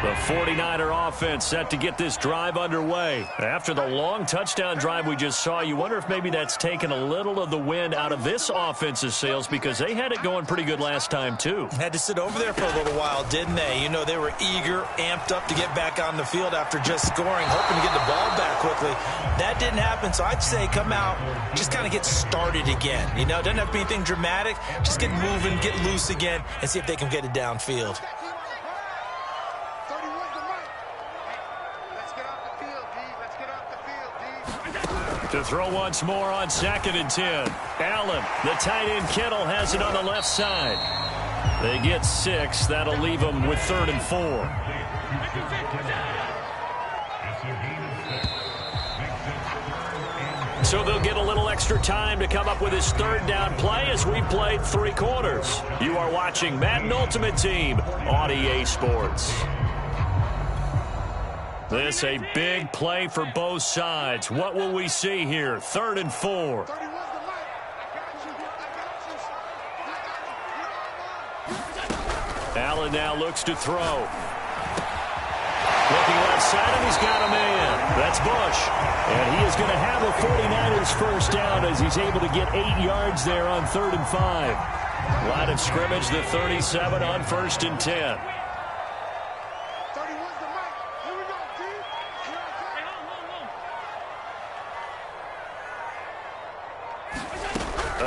The 49er offense set to get this drive underway. After the long touchdown drive we just saw, you wonder if maybe that's taken a little of the wind out of this offense's sails, because they had it going pretty good last time, too. Had to sit over there for a little while, didn't they? You know, they were eager, amped up to get back on the field after just scoring, hoping to get the ball back quickly. That didn't happen, so I'd say come out, just kind of get started again. You know, it doesn't have to be anything dramatic. Just get moving, get loose again, and see if they can get it downfield. To throw once more on 2nd and 10. Allen, the tight end Kittle, has it on the left side. They get 6. That'll leave them with 3rd and 4. So they'll get a little extra time to come up with his 3rd down play as we played 3 quarters. You are watching Madden Ultimate Team on EA Sports. This a big play for both sides. What will we see here? 3rd and 4. Allen now looks to throw. Looking left side, and he's got a man. That's Bush. And he is going to have a 49ers first down as he's able to get 8 yards there on 3rd and 5. Line of scrimmage, the 37 on 1st and 10.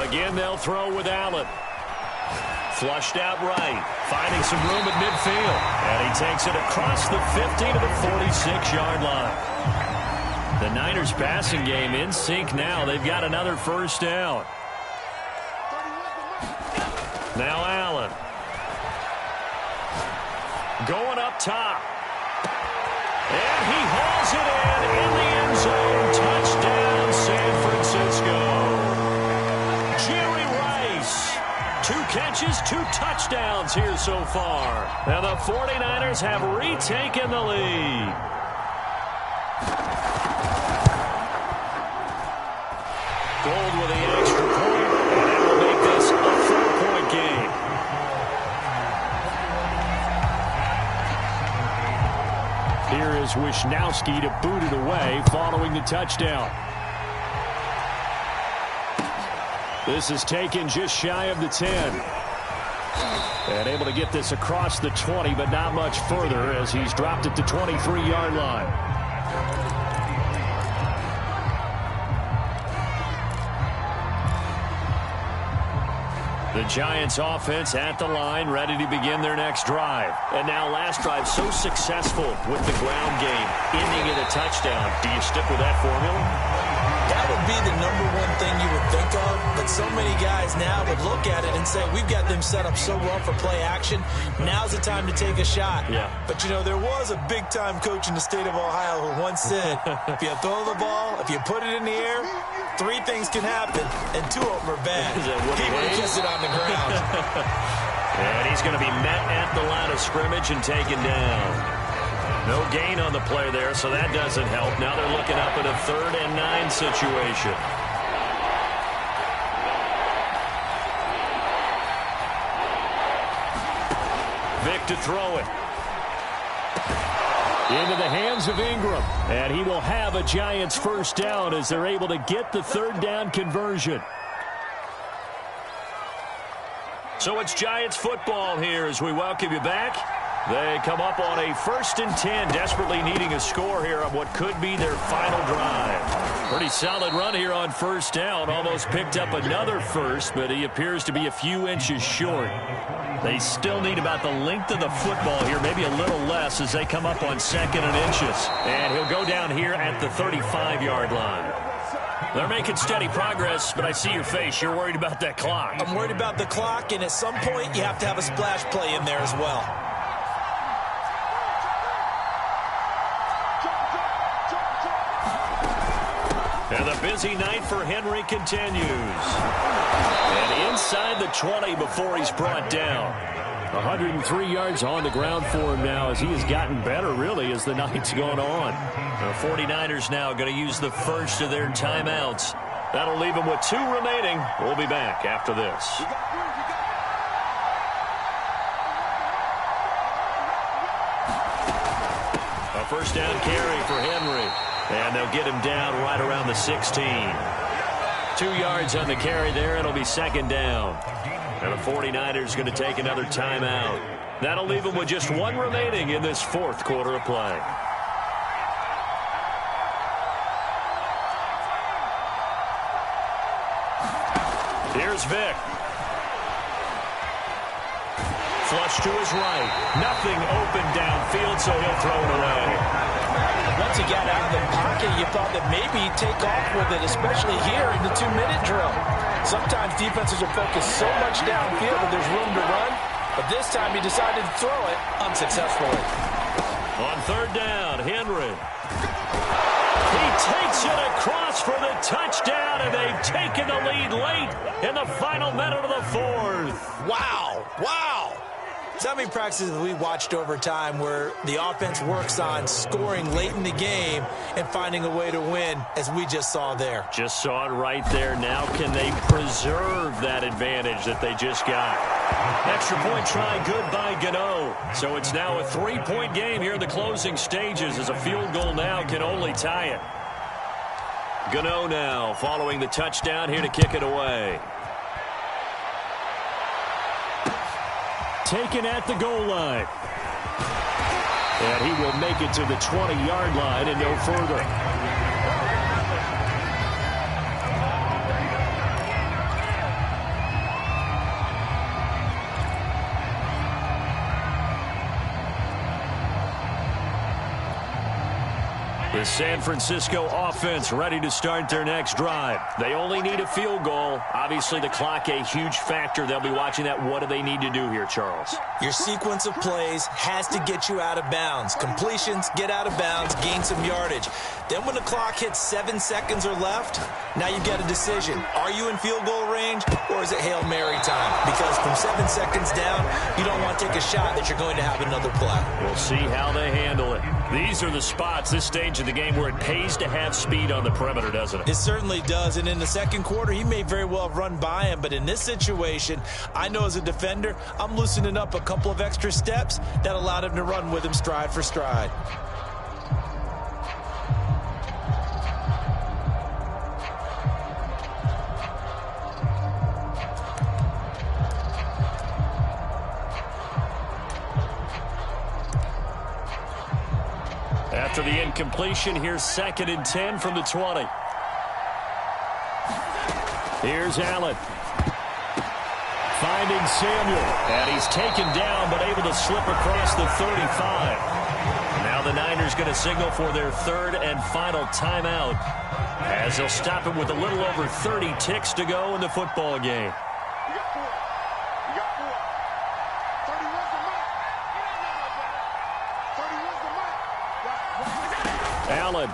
Again, they'll throw with Allen. Flushed out right. Finding some room at midfield. And he takes it across the 50 to the 46-yard line. The Niners passing game in sync now. They've got another first down. Now Allen. Going up top. And he hauls it in the end zone. Touchdown, San Francisco. 2 catches, 2 touchdowns here so far. And the 49ers have retaken the lead. Gold with the extra point, and it will make this a 4-point game. Here is Wisnowski to boot it away following the touchdown. This is taken just shy of the 10. And able to get this across the 20, but not much further as he's dropped it to 23-yard line. The Giants offense at the line, ready to begin their next drive. And now last drive so successful with the ground game, ending in a touchdown. Do you stick with that formula? That would be the #1 thing you would think of, but so many guys now would look at it and say, we've got them set up so well for play action. Now's the time to take a shot. Yeah. But, you know, there was a big-time coach in the state of Ohio who once said, if you throw the ball, if you put it in the air, 3 things can happen, and 2 of them are bad. He would have kissed it on the ground. And he's going to be met at the line of scrimmage and taken down. No gain on the play there, so that doesn't help. Now they're looking up at a 3rd and 9 situation. Vic to throw it. Into the hands of Ingram. And he will have a Giants first down as they're able to get the 3rd down conversion. So it's Giants football here as we welcome you back. They come up on a 1st and 10, desperately needing a score here on what could be their final drive. Pretty solid run here on 1st down. Almost picked up another first, but he appears to be a few inches short. They still need about the length of the football here, maybe a little less as they come up on 2nd and inches. And he'll go down here at the 35-yard line. They're making steady progress, but I see your face. You're worried about that clock. I'm worried about the clock, and at some point you have to have a splash play in there as well. And the busy night for Henry continues. And inside the 20 before he's brought down. 103 yards on the ground for him now as he has gotten better, really, as the night's gone on. The 49ers now going to use the first of their timeouts. That'll leave them with 2 remaining. We'll be back after this. A first down carry for Henry. And they'll get him down right around the 16. 2 yards on the carry there. It'll be 2nd down. And the 49ers going to take another timeout. That'll leave them with just 1 remaining in this 4th quarter of play. Here's Vic. Flush to his right. Nothing open downfield, so he'll throw it away. Once he got out of the pocket, you thought that maybe he'd take off with it, especially here in the 2-minute drill. Sometimes defenses are focused so much downfield that there's room to run, but this time he decided to throw it unsuccessfully. On 3rd down, Henry. He takes it across for the touchdown, and they've taken the lead late in the final minute of the 4th. Wow, wow. So many practices we watched over time where the offense works on scoring late in the game and finding a way to win, as we just saw there. Just saw it right there. Now can they preserve that advantage that they just got? Extra point try good by Gano. So it's now a 3-point game here in the closing stages as a field goal now can only tie it. Gano now following the touchdown here to kick it away. Taken at the goal line. And he will make it to the 20-yard line and no further. The San Francisco offense ready to start their next drive. They only need a field goal. Obviously, the clock a huge factor. They'll be watching that. What do they need to do here, Charles? Your sequence of plays has to get you out of bounds. Completions, get out of bounds, gain some yardage. Then when the clock hits 7 seconds or left, now you've got a decision. Are you in field goal range, or is it Hail Mary time? Because from 7 seconds down, you don't want to take a shot that you're going to have another play. We'll see how they handle it. These are the spots, this stage of the game, where it pays to have speed on the perimeter, doesn't it? It certainly does. And in the 2nd quarter, he may very well have run by him. But in this situation, I know as a defender, I'm loosening up a couple of extra steps that allowed him to run with him stride for stride. After the incompletion, here's 2nd and 10 from the 20. Here's Allen. Finding Samuel. And he's taken down, but able to slip across the 35. Now the Niners going to signal for their third and final timeout as they'll stop it with a little over 30 ticks to go in the football game. You got 4. You got 4. 31's the mark. 31's the mark. Allen.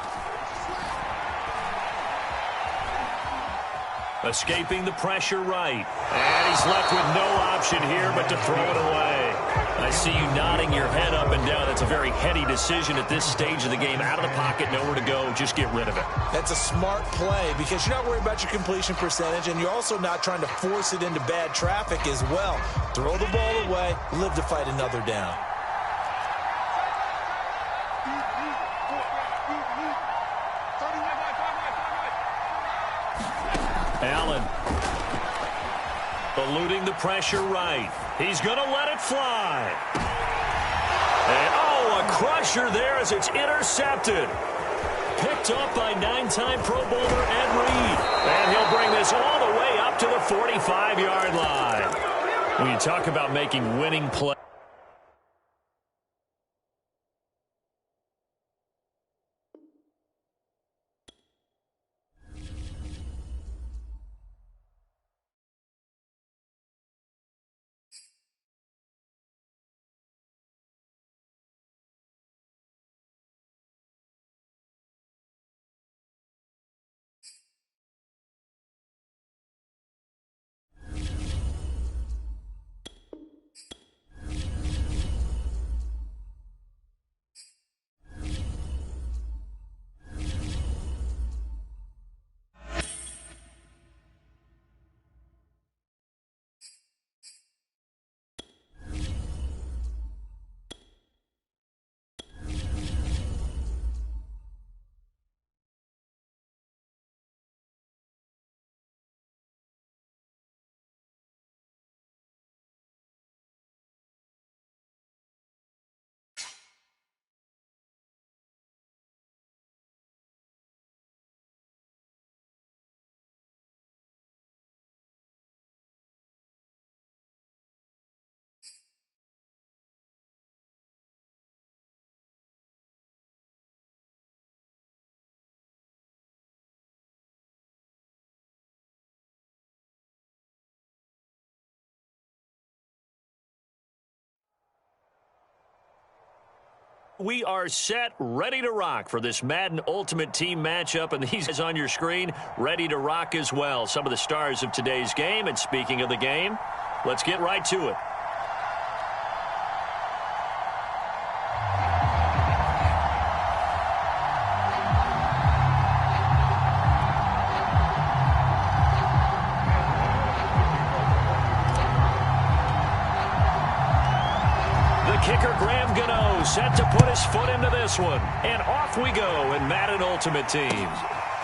Escaping the pressure right. And he's left with no option here but to throw it away. I see you nodding your head up and down. It's a very heady decision at this stage of the game. Out of the pocket, nowhere to go. Just get rid of it. That's a smart play because you're not worried about your completion percentage, and you're also not trying to force it into bad traffic as well. Throw the ball away, live to fight another down. Allen. Eluding the pressure right. He's going to let it fly. And, a crusher there as it's intercepted. Picked up by 9-time Pro Bowler Ed Reed. And he'll bring this all the way up to the 45-yard line. When you talk about making winning plays. We are set, ready to rock for this Madden Ultimate Team matchup, and these guys on your screen ready to rock as well. Some of the stars of today's game, and speaking of the game, let's get right to it. Set to put his foot into this one. And off we go in Madden Ultimate Team.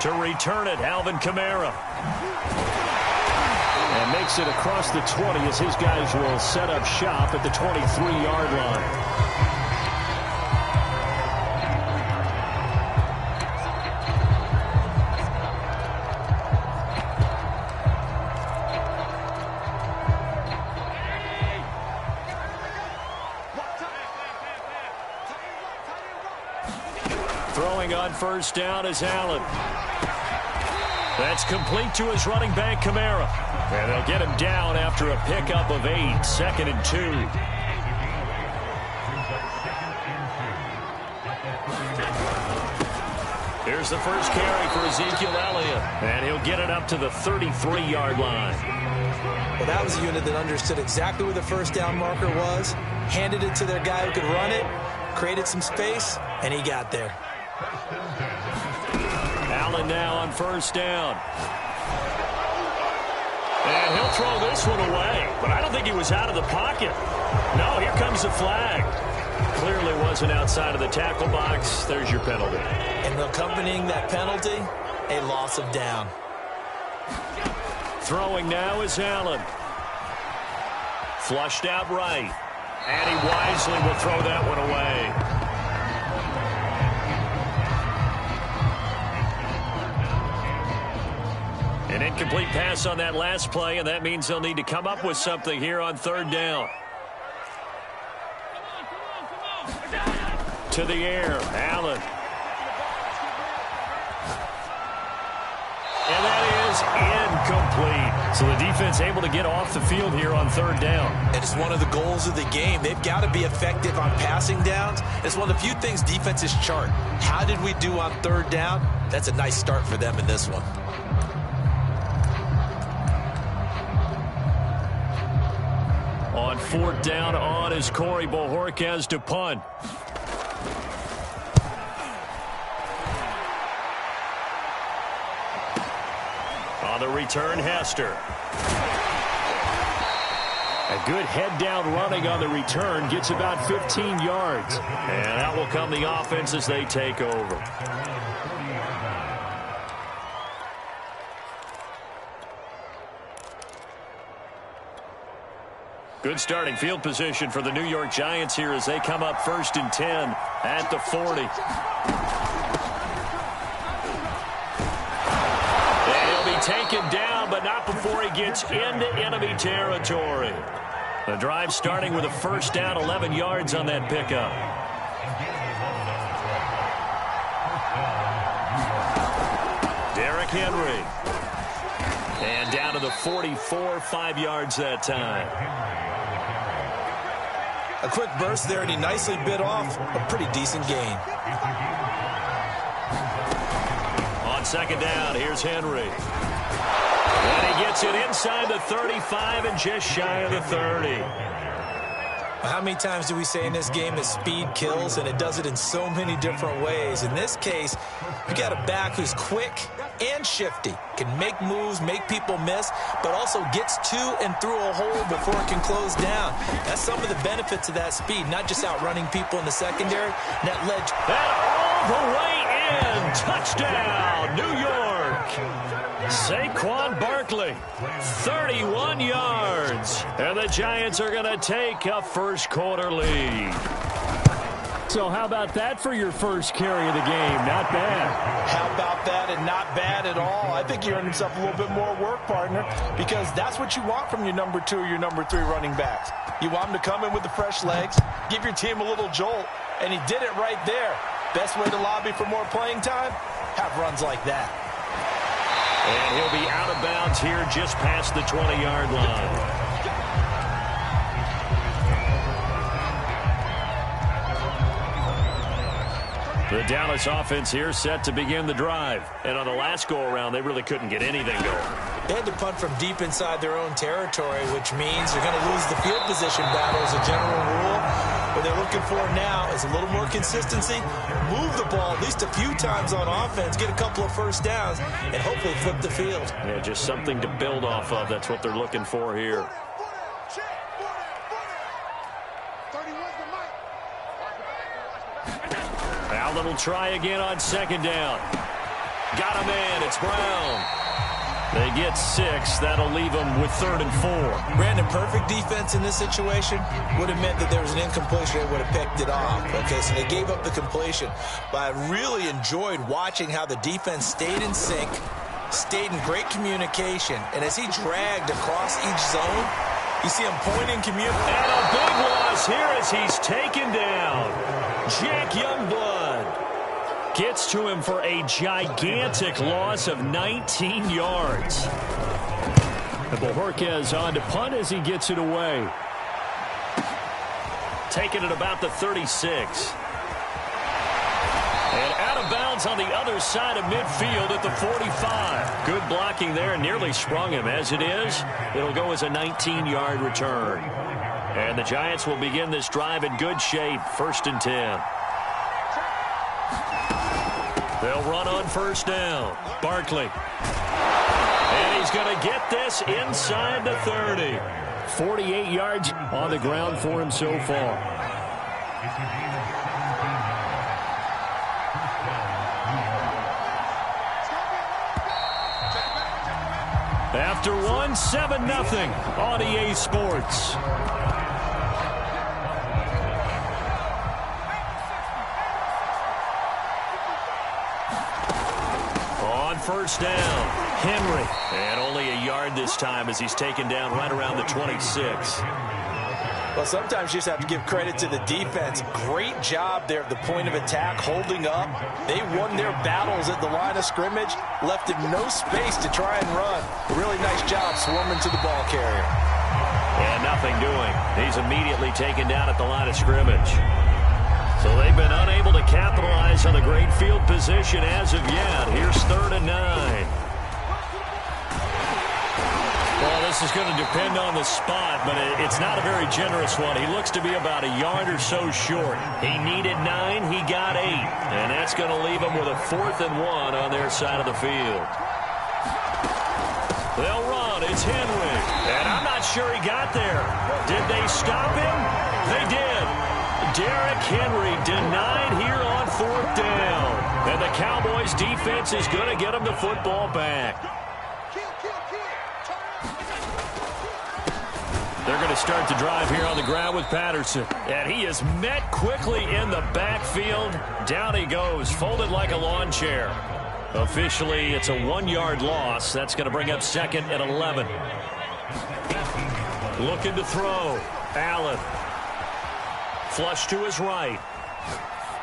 To return it, Alvin Kamara. And makes it across the 20 as his guys will set up shop at the 23-yard line. On first down is Allen. That's complete to his running back, Kamara. And they'll get him down after a pickup of 8, 2nd and 2. Here's the first carry for Ezekiel Elliott. And he'll get it up to the 33-yard line. Well, that was a unit that understood exactly where the first down marker was, handed it to their guy who could run it, created some space, and he got there. Allen now on first down. And he'll throw this one away, but I don't think he was out of the pocket. No, here comes the flag. Clearly wasn't outside of the tackle box. There's your penalty. And accompanying that penalty, a loss of down. Throwing now is Allen. Flushed out right. And he wisely will throw that one away. An incomplete pass on that last play, and that means they'll need to come up with something here on third down. to the air. Allen. And that is incomplete. So the defense able to get off the field here on third down. And it's one of the goals of the game. They've got to be effective on passing downs. It's one of the few things defenses chart. How did we do on third down? That's a nice start for them in this one. On fourth down on is Corey Bojorquez to punt. On the return, Hester. A good head-down running on the return. Gets about 15 yards. And out will come the offense as they take over. Good starting field position for the New York Giants here as they come up first and 10 at the 40. And he'll be taken down, but not before he gets into enemy territory. The drive starting with a first down, 11 yards on that pickup. Derrick Henry. And down to the 44, 5 yards that time. A quick burst there, and he nicely bit off a pretty decent gain. On second down, here's Henry. And he gets it inside the 35 and just shy of the 30. How many times do we say in this game that speed kills, and it does it in so many different ways? In this case, you got a back who's quick and shifty, can make moves, make people miss, but also gets to and through a hole before it can close down. That's some of the benefits of that speed, not just outrunning people in the secondary. That led all the way in. Touchdown, New York. Saquon Barkley, 31 yards. And the Giants are going to take a first quarter lead. So how about that for your first carry of the game? Not bad. How about that, and not bad at all? I think you earned himself a little bit more work, partner, because that's what you want from your number 2 or your number 3 running backs. You want them to come in with the fresh legs, give your team a little jolt, and he did it right there. Best way to lobby for more playing time? Have runs like that. And he'll be out of bounds here just past the 20-yard line. The Dallas offense here set to begin the drive. And on the last go-around, they really couldn't get anything going. They had to punt from deep inside their own territory, which means they're going to lose the field position battle as a general rule. What they're looking for now is a little more consistency, move the ball at least a few times on offense, get a couple of first downs, and hopefully flip the field. Yeah, just something to build off of. That's what they're looking for here. Allen will try again on second down. Got a man. It's Brown. They get 6. That'll leave them with 3rd and 4. Brandon, perfect defense in this situation would have meant that there was an incompletion. They would have picked it off. Okay, so they gave up the completion. But I really enjoyed watching how the defense stayed in sync, stayed in great communication. And as he dragged across each zone, you see him pointing, communicating. And a big loss here as he's taken down. Jack Youngblood gets to him for a gigantic loss of 19 yards. And Bojorquez on to punt as he gets it away. Taking it about the 36. And out of bounds on the other side of midfield at the 45. Good blocking there, nearly sprung him. As it is, it'll go as a 19-yard return. And the Giants will begin this drive in good shape, 1st and 10. They'll run on first down. Barkley. And he's going to get this inside the 30. 48 yards on the ground for him so far. After one, 7-0 on EA Sports. First down, Henry. And only a yard this time as he's taken down right around the 26. Well, sometimes you just have to give credit to the defense. Great job there at the point of attack, holding up. They won their battles at the line of scrimmage, left him no space to try and run. A really nice job swarming to the ball carrier. And nothing doing. He's immediately taken down at the line of scrimmage. So they've been unable to capitalize on the great field position as of yet. Here's 3rd and 9. Well, this is going to depend on the spot, but it's not a very generous one. He looks to be about a yard or so short. He needed 9, he got 8. And that's going to leave him with a 4th and 1 on their side of the field. They'll run. It's Henry. And I'm not sure he got there. Did they stop him? They did. Derrick Henry denied here on 4th down. And the Cowboys defense is going to get him the football back. They're going to start the drive here on the ground with Patterson. And he is met quickly in the backfield. Down he goes, folded like a lawn chair. Officially, it's a 1-yard loss. That's going to bring up 2nd and 11. Looking to throw. Allen. Flush to his right.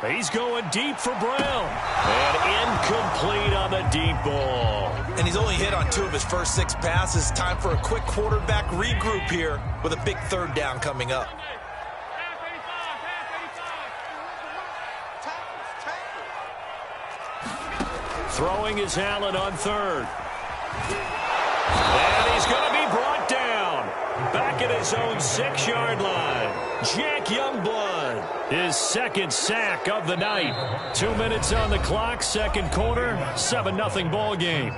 He's going deep for Brown. And incomplete on the deep ball. And he's only hit on 2 of his first 6 passes. Time for a quick quarterback regroup here with a big 3rd down coming up. Throwing is Allen on 3rd. And he's going to be brought down. Back at his own 6-yard line. Jack Youngblood, his 2nd sack of the night. 2 minutes on the clock, 2nd quarter, 7-0 ball game.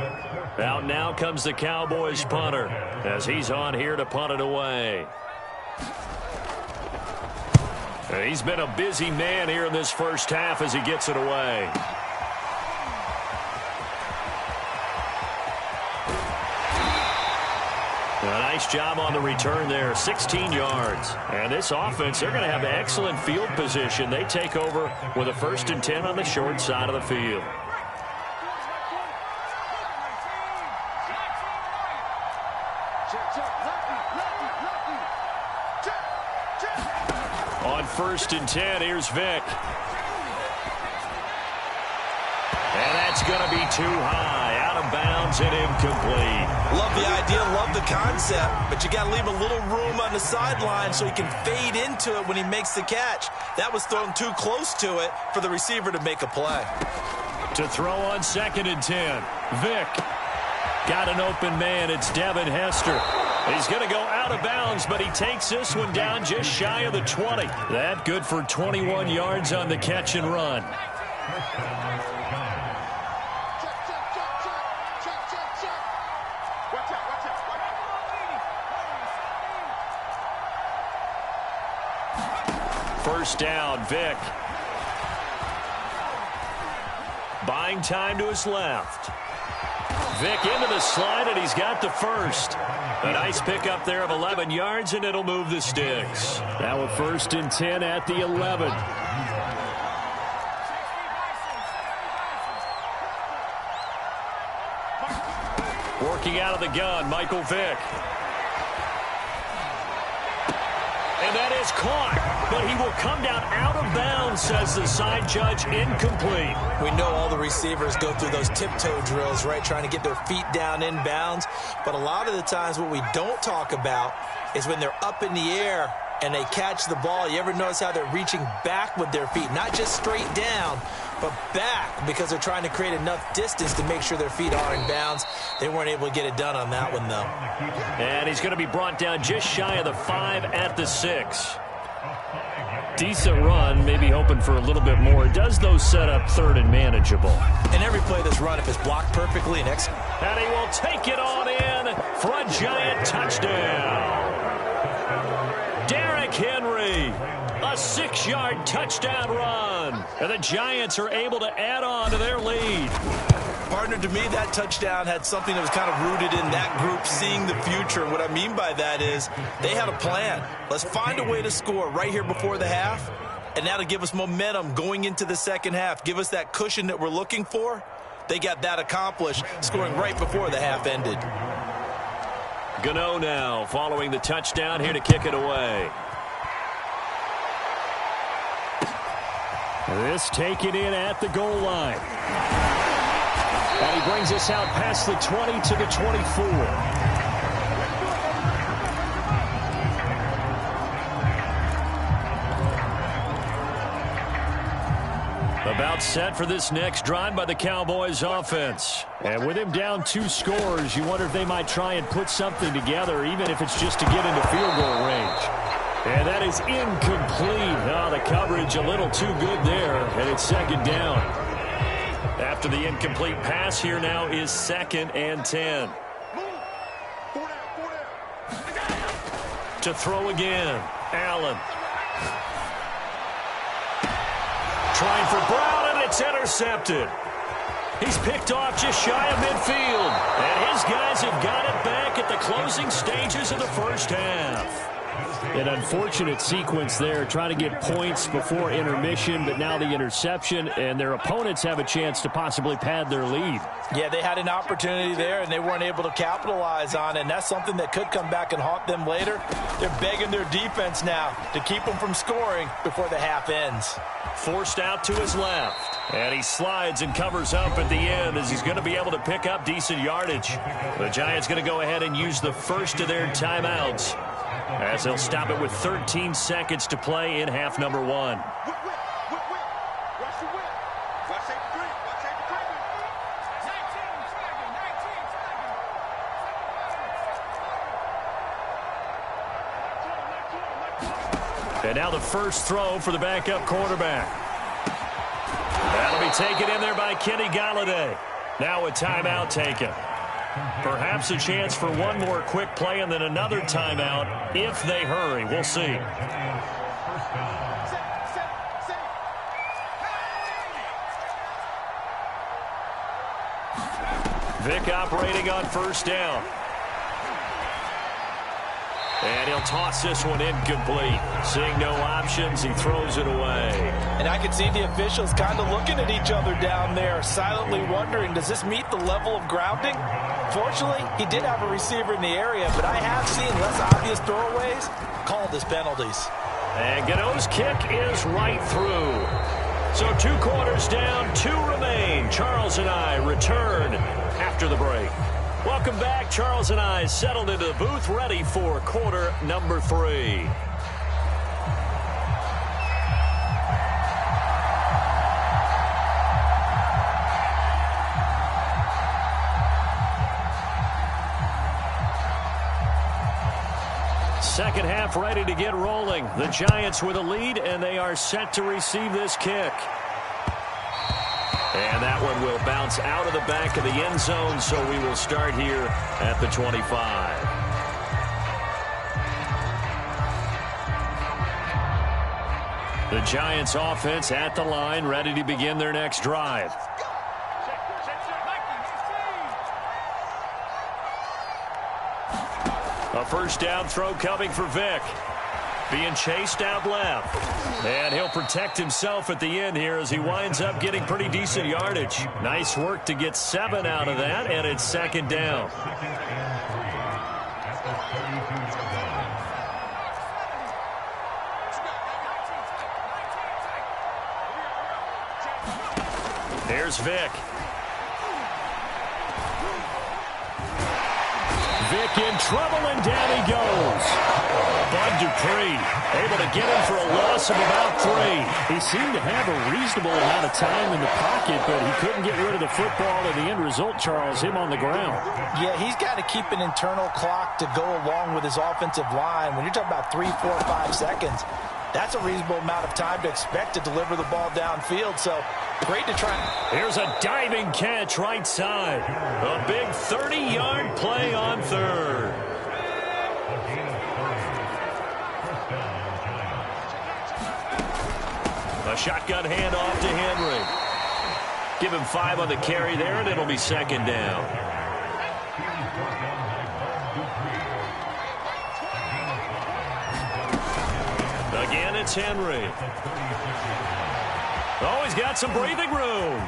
Out now comes the Cowboys punter as he's on here to punt it away. And he's been a busy man here in this first half as he gets it away. A nice job on the return there, 16 yards. And this offense, they're going to have excellent field position. They take over with a 1st and 10 on the short side of the field. On 1st and 10, here's Vick. And that's going to be too high, out of bounds and incomplete. Love the idea, love the concept, but you got to leave a little room on the sideline so he can fade into it when he makes the catch. That was thrown too close to it for the receiver to make a play. To throw on 2nd and 10, Vick. Got an open man, it's Devin Hester. He's going to go out of bounds, but he takes this one down just shy of the 20. That good for 21 yards on the catch and run. First down, Vick. Buying time to his left. Vick into the slide, and he's got the first. A nice pickup there of 11 yards, and it'll move the sticks. Now a 1st and 10 at the 11. Working out of the gun, Michael Vick. And that is caught, but he will come down out of bounds, says the side judge, incomplete. We know all the receivers go through those tiptoe drills, right, trying to get their feet down in bounds. But a lot of the times what we don't talk about is when they're up in the air and they catch the ball. You ever notice how they're reaching back with their feet, not just straight down, but back, because they're trying to create enough distance to make sure their feet are in bounds. They weren't able to get it done on that one, though. And he's going to be brought down just shy of the 5 at the 6. Decent run, maybe hoping for a little bit more. Does those set up 3rd and manageable? And every play that's run, if it's blocked perfectly and executed. And he will take it on in for a giant touchdown. Derrick Henry, a 6-yard touchdown run. And the Giants are able to add on to their lead. Partner, to me, that touchdown had something that was kind of rooted in that group seeing the future. And what I mean by that is they had a plan. Let's find a way to score right here before the half. And that'll give us momentum going into the second half. Give us that cushion that we're looking for. They got that accomplished, scoring right before the half ended. Gano now following the touchdown here to kick it away. This taken in at the goal line. And he brings us out past the 20 to the 24. About set for this next drive by the Cowboys offense. And with him down 2 scores, you wonder if they might try and put something together, even if it's just to get into field goal range. And that is incomplete. Oh, the coverage a little too good there, and it's second down. After the incomplete pass, here now is 2nd and 10. To throw again, Allen. Trying for Brown, and it's intercepted. He's picked off just shy of midfield. And his guys have got it back at the closing stages of the first half. An unfortunate sequence there, trying to get points before intermission, but now the interception, and their opponents have a chance to possibly pad their lead. Yeah, they had an opportunity there, and they weren't able to capitalize on it, and that's something that could come back and haunt them later. They're begging their defense now to keep them from scoring before the half ends. Forced out to his left, and he slides and covers up at the end as he's going to be able to pick up decent yardage. The Giants going to go ahead and use the first of their timeouts, as they'll stop it with 13 seconds to play in half number 1. And now the first throw for the backup quarterback. That'll be taken in there by Kenny Golladay. Now a timeout taken. Perhaps a chance for one more quick play and then another timeout if they hurry. We'll see. Vic operating on first down. And he'll toss this one incomplete. Seeing no options, he throws it away. And I can see the officials kind of looking at each other down there, silently wondering, does this meet the level of grounding? Fortunately, he did have a receiver in the area, but I have seen less obvious throwaways called as penalties. And Gano's kick is right through. So 2 quarters down, 2 remain. Charles and I return after the break. Welcome back. Charles and I settled into the booth, ready for quarter number 3. Second half ready to get rolling. The Giants with a lead, and they are set to receive this kick. And that one will bounce out of the back of the end zone, so we will start here at the 25. The Giants offense at the line, ready to begin their next drive. A first down throw coming for Vic. Being chased out left. And he'll protect himself at the end here as he winds up getting pretty decent yardage. Nice work to get 7 out of that, and it's second down. Here's Vic. Vic in trouble, and down he goes. Bud Dupree able to get him for a loss of about 3. He seemed to have a reasonable amount of time in the pocket, but he couldn't get rid of the football, and the end result, Charles, him on the ground. Yeah, he's got to keep an internal clock to go along with his offensive line. When you're talking about 3, 4, 5 seconds, that's a reasonable amount of time to expect to deliver the ball downfield, so great to try. Here's a diving catch right side. A big 30-yard play on third. A shotgun handoff to Henry. Give him 5 on the carry there, and it'll be second down. Again, it's Henry. Oh, he's got some breathing room.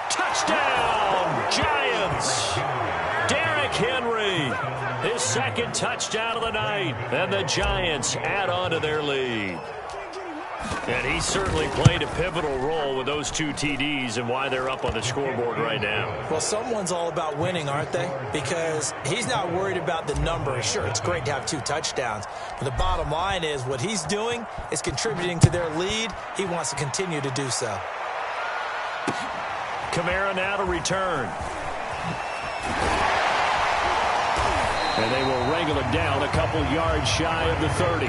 Touchdown, Giants. Derrick Henry, his second touchdown of the night. And the Giants add on to their lead. And he certainly played a pivotal role with those 2 TDs and why they're up on the scoreboard right now. Well, someone's all about winning, aren't they? Because he's not worried about the number. Sure, it's great to have 2 touchdowns. But the bottom line is what he's doing is contributing to their lead. He wants to continue to do so. Kamara now to return. And they will wrangle it down a couple yards shy of the 30.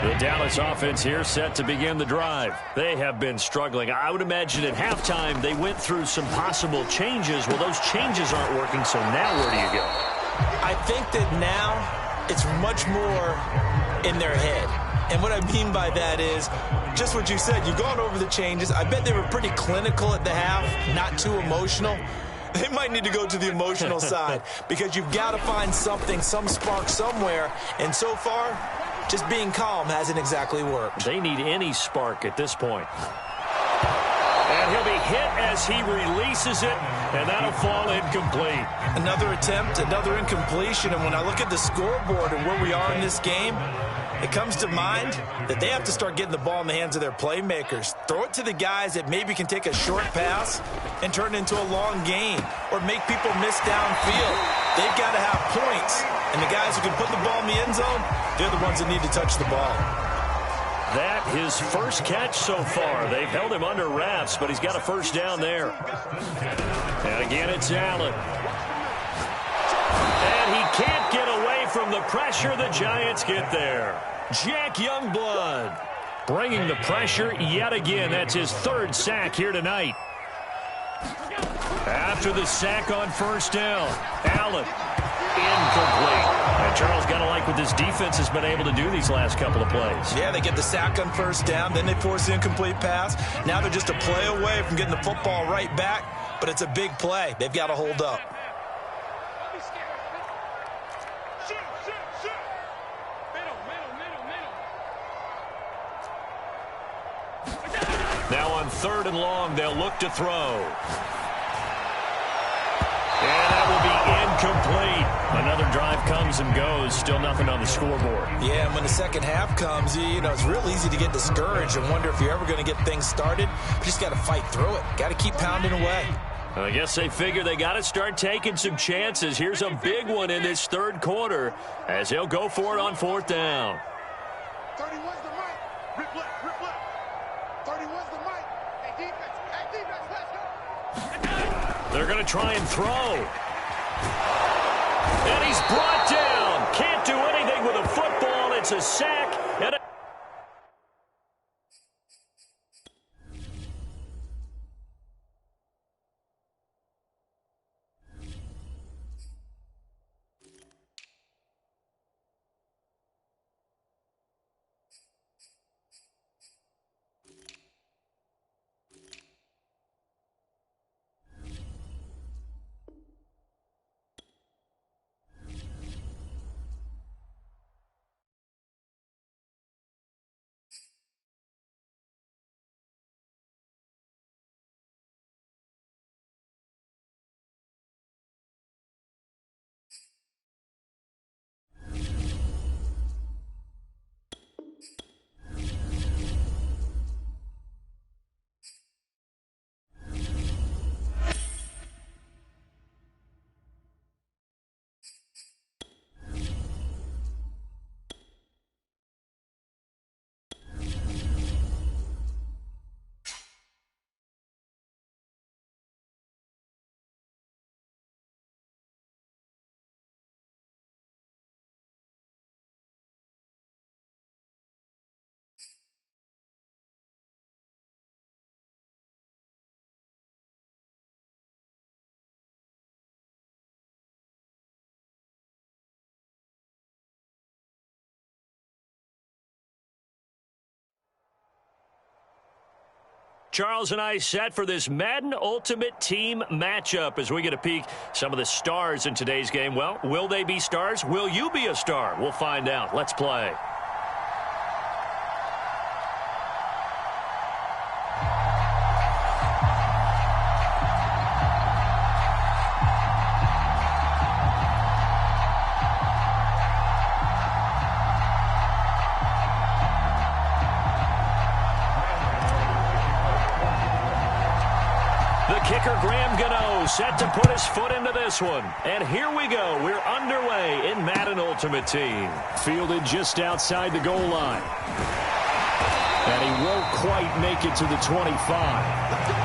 The Dallas offense here set to begin the drive. They have been struggling. I would imagine at halftime they went through some possible changes. Well, those changes aren't working, so now where do you go? I think that now it's much more in their head. And what I mean by that is just what you said. You've gone over the changes. I bet they were pretty clinical at the half, not too emotional. They might need to go to the emotional side because you've got to find something, some spark somewhere. And so far, just being calm hasn't exactly worked. They need any spark at this point. And he'll be hit as he releases it, and that'll fall incomplete. Another attempt, another incompletion. And when I look at the scoreboard and where we are in this game, it comes to mind that they have to start getting the ball in the hands of their playmakers. Throw it to the guys that maybe can take a short pass and turn it into a long gain or make people miss downfield. They've got to have points. And the guys who can put the ball in the end zone, they're the ones that need to touch the ball. That his first catch so far. They've held him under wraps, but he's got a first down there. And again, it's Allen. And he can't get away from the pressure. The Giants get there. Jack Youngblood bringing the pressure yet again. That's his 3rd sack here tonight. After the sack on first down, Allen, incomplete. And Charles got to like what this defense has been able to do these last couple of plays. Yeah, they get the sack on first down, then they force the incomplete pass. Now they're just a play away from getting the football right back, but it's a big play. They've got to hold up. Now on 3rd and long, they'll look to throw. And that will be incomplete. Another drive comes and goes. Still nothing on the scoreboard. Yeah, and when the second half comes, you know, it's real easy to get discouraged and wonder if you're ever going to get things started. You just got to fight through it. Got to keep pounding away. I guess they figure they got to start taking some chances. Here's a big one in this 3rd quarter as they'll go for it on 4th down. 31's the mic. Rip left, rip left. 31's the mic. Hey, defense, let's go. They're going to try and throw. And he's brought down. Can't do anything with a football. It's a sack. And Charles and I set for this Madden Ultimate Team matchup as we get a peek some of the stars in today's game. Well, will they be stars? Will you be a star? We'll find out. Let's play. Kicker Graham Gano set to put his foot into this one. And here we go. We're underway in Madden Ultimate Team. Fielded just outside the goal line. And he won't quite make it to the 25.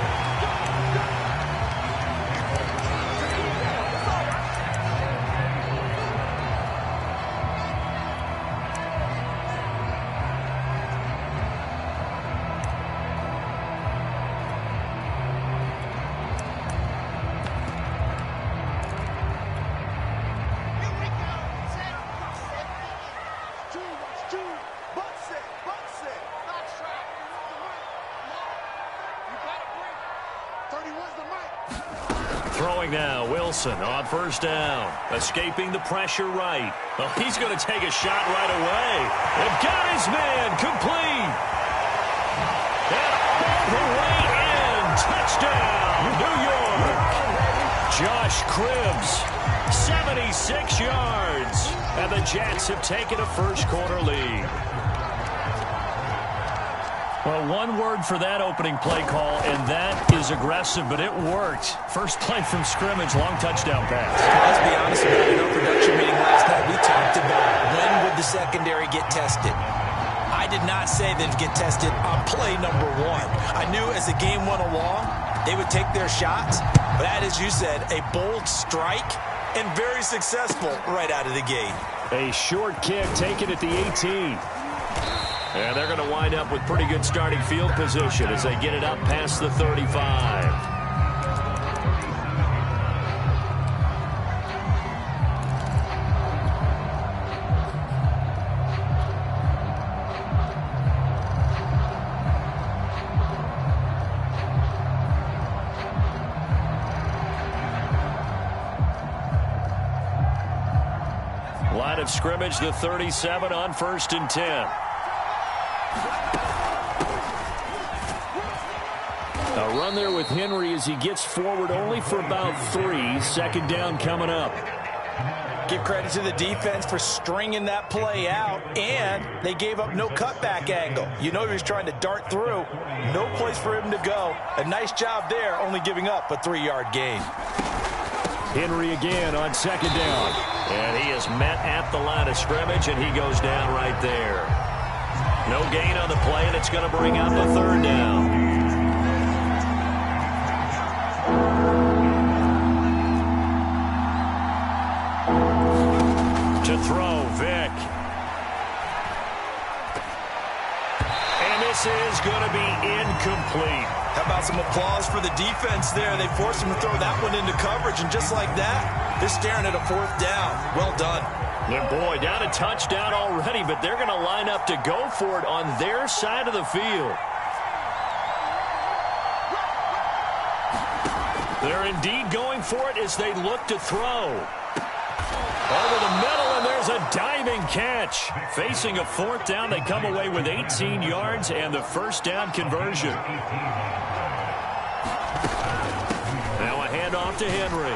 Throwing now, Wilson on first down. Escaping the pressure right. Well, he's going to take a shot right away. And got his man complete. And all the way in. Touchdown, New York. Josh Cribbs, 76 yards. And the Jets have taken a first-quarter lead. Well, one word for that opening play call, and that is aggressive, but it worked. First play from scrimmage, long touchdown pass. Let's be honest about it. In our production meeting last night, we talked about when would the secondary get tested. I did not say they'd get tested on play number one. I knew as the game went along, they would take their shots. But that, as you said, a bold strike and very successful right out of the gate. A short kick taken at the 18. And they're going to wind up with pretty good starting field position as they get it up past the 35. Line of scrimmage, the 37 on 1st and 10. A run there with Henry as he gets forward only for about 3. 2nd down coming up. Give credit to the defense for stringing that play out, and they gave up no cutback angle. You know he was trying to dart through. No place for him to go. A nice job there, only giving up a 3-yard gain. Henry again on 2nd down. And he is met at the line of scrimmage, and he goes down right there. No gain on the play, and it's going to bring out the 3rd down. To throw, Vic. And this is going to be incomplete. How about some applause for the defense there? They forced him to throw that one into coverage, and just like that, they're staring at a 4th down. Well done. And boy, down a touchdown already, but they're going to line up to go for it on their side of the field. They're indeed going for it as they look to throw. Over the middle, and there's a diving catch. Facing a 4th down, they come away with 18 yards and the 1st down conversion. Now a handoff to Henry.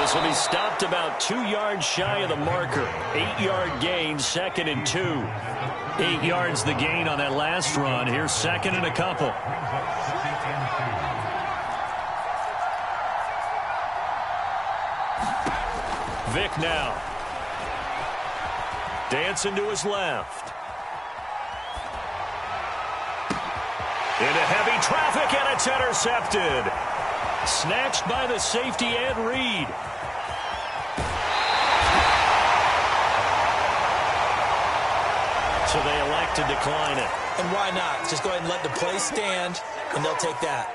This will be stopped about 2 yards shy of the marker. 8-yard gain, 2nd and 2. 8 yards the gain on that last run. Here's 2nd and a couple. Vic now. Dancing to his left. Into heavy traffic, and it's intercepted. Snatched by the safety, Ed Reed. So they elect to decline it. And why not? Just go ahead and let the play stand, and they'll take that.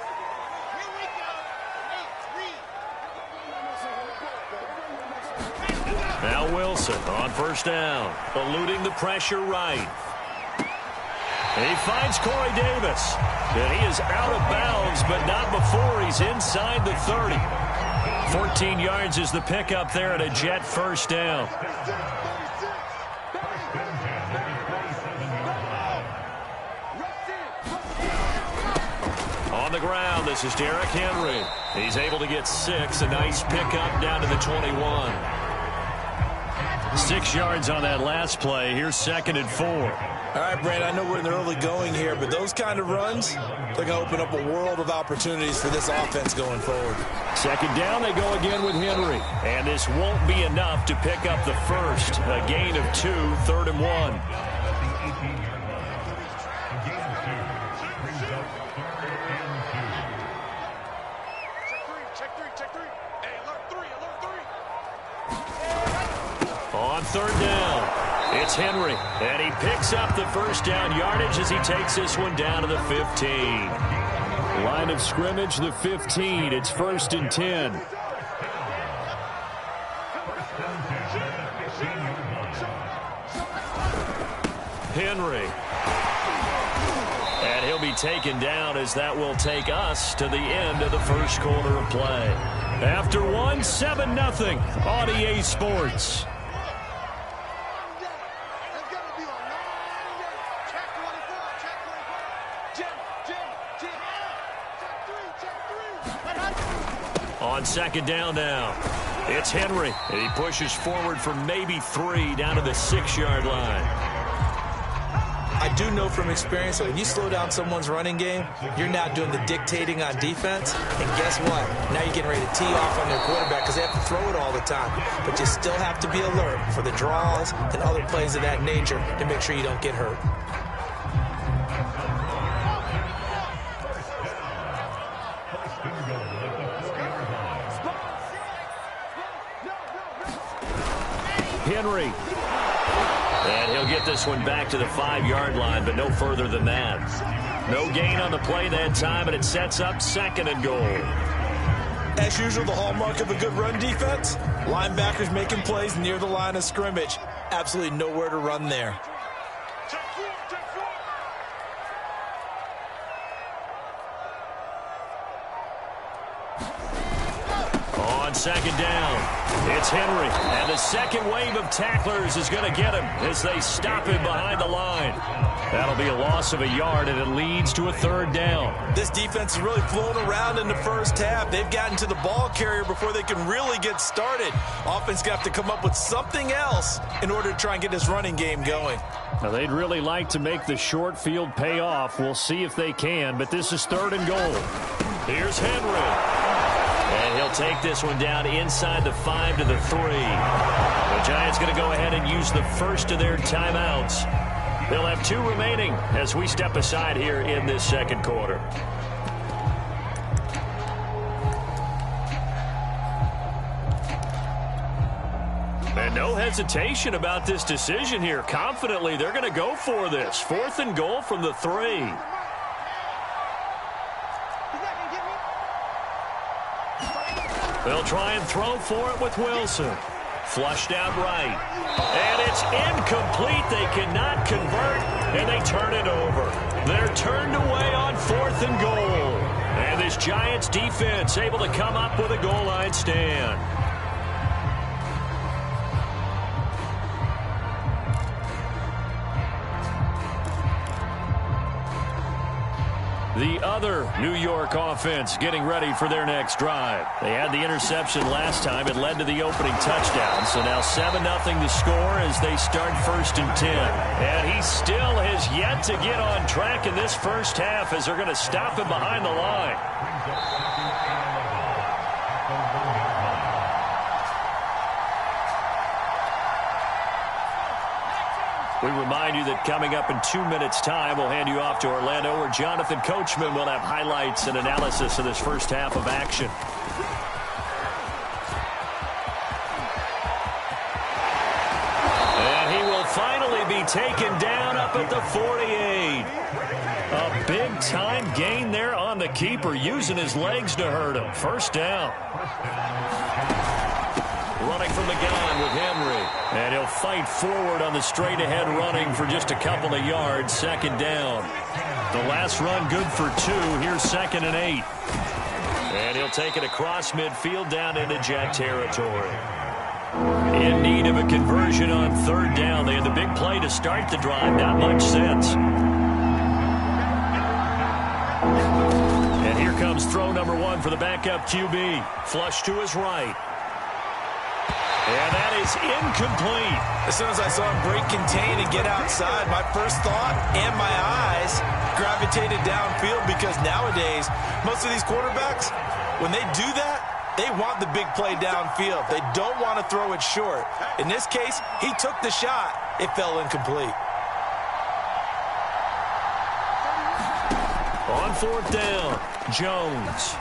Now Wilson on 1st down, eluding the pressure right. And he finds Corey Davis. And he is out of bounds, but not before he's inside the 30. 14 yards is the pickup there at a Jet 1st down. On the ground, this is Derrick Henry. He's able to get 6. A nice pickup down to the 21. 6 yards on that last play. Here's 2nd and 4. All right, Brand, I know we're in the early going here, but those kind of runs, they're going to open up a world of opportunities for this offense going forward. 2nd down, they go again with Henry. And this won't be enough to pick up the first. A gain of 2, 3rd and 1. On 3rd down, it's Henry, and he picks up the first down yardage as he takes this one down to the 15. Line of scrimmage, the 15. It's 1st and 10. Henry. And he'll be taken down as that will take us to the end of the first quarter of play. After one, 7-0 on EA Sports. On 2nd down now, it's Henry, and he pushes forward for maybe 3 down to the 6-yard line. I do know from experience that when you slow down someone's running game, you're now doing the dictating on defense. And guess what? Now you're getting ready to tee off on their quarterback because they have to throw it all the time. But you still have to be alert for the draws and other plays of that nature to make sure you don't get hurt. Henry. And he'll get this one back to the 5-yard line, but no further than that. No gain on the play that time, and it sets up 2nd and goal. As usual, the hallmark of a good run defense, linebackers making plays near the line of scrimmage. Absolutely nowhere to run there. On 2nd down, it's Henry, and the second wave of tacklers is going to get him as they stop him behind the line. That'll be a loss of a yard, and it leads to a 3rd down. This defense is really flown around in the first half. They've gotten to the ball carrier before they can really get started. Offense got to come up with something else in order to try and get this running game going. Now, they'd really like to make the short field pay off. We'll see if they can, but this is 3rd and goal. Here's Henry. And he'll take this one down inside the 5 to the 3. The Giants going to go ahead and use the first of their timeouts. They'll have 2 remaining as we step aside here in this 2nd quarter. And no hesitation about this decision here. Confidently, they're going to go for this. 4th and goal from the 3. They'll try and throw for it with Wilson. Flushed out right. And it's incomplete. They cannot convert, and they turn it over. They're turned away on 4th and goal. And this Giants defense able to come up with a goal line stand. The other New York offense getting ready for their next drive. They had the interception last time. It led to the opening touchdown. So now 7-0 the score as they start 1st and 10. And he still has yet to get on track in this first half as they're going to stop him behind the line. We remind you that coming up in 2 minutes' time, we'll hand you off to Orlando, where Jonathan Coachman will have highlights and analysis of this first half of action. And he will finally be taken down up at the 48. A big-time gain there on the keeper, using his legs to hurt him. 1st down. Running from the gun with Henry. And he'll fight forward on the straight-ahead running for just a couple of yards. 2nd down. The last run good for 2. Here's 2nd and 8. And he'll take it across midfield down into Jet territory. In need of a conversion on 3rd down. They had the big play to start the drive. Not much sense. And here comes throw number 1 for the backup QB. Flush to his right. And that is incomplete. As soon as I saw him break, contain, and get outside, my first thought and my eyes gravitated downfield, because nowadays, most of these quarterbacks, when they do that, they want the big play downfield. They don't want to throw it short. In this case, he took the shot. It fell incomplete. On fourth down, Jones.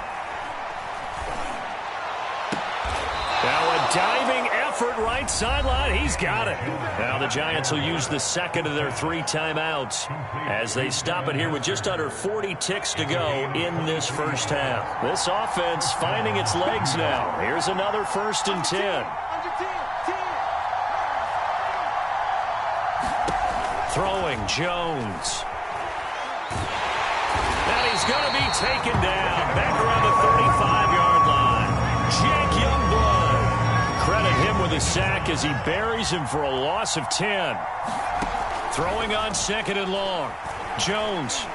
Now a diving effort right sideline. He's got it. Now the Giants will use the second of their 3 timeouts as they stop it here with just under 40 ticks to go in this first half. This offense finding its legs now. Here's another 1st and 10. Throwing Jones. And he's going to be taken down back around the 35-yard line. Jack Youngblood. Credit him with a sack as he buries him for a loss of 10. Throwing on 2nd and long. Jones.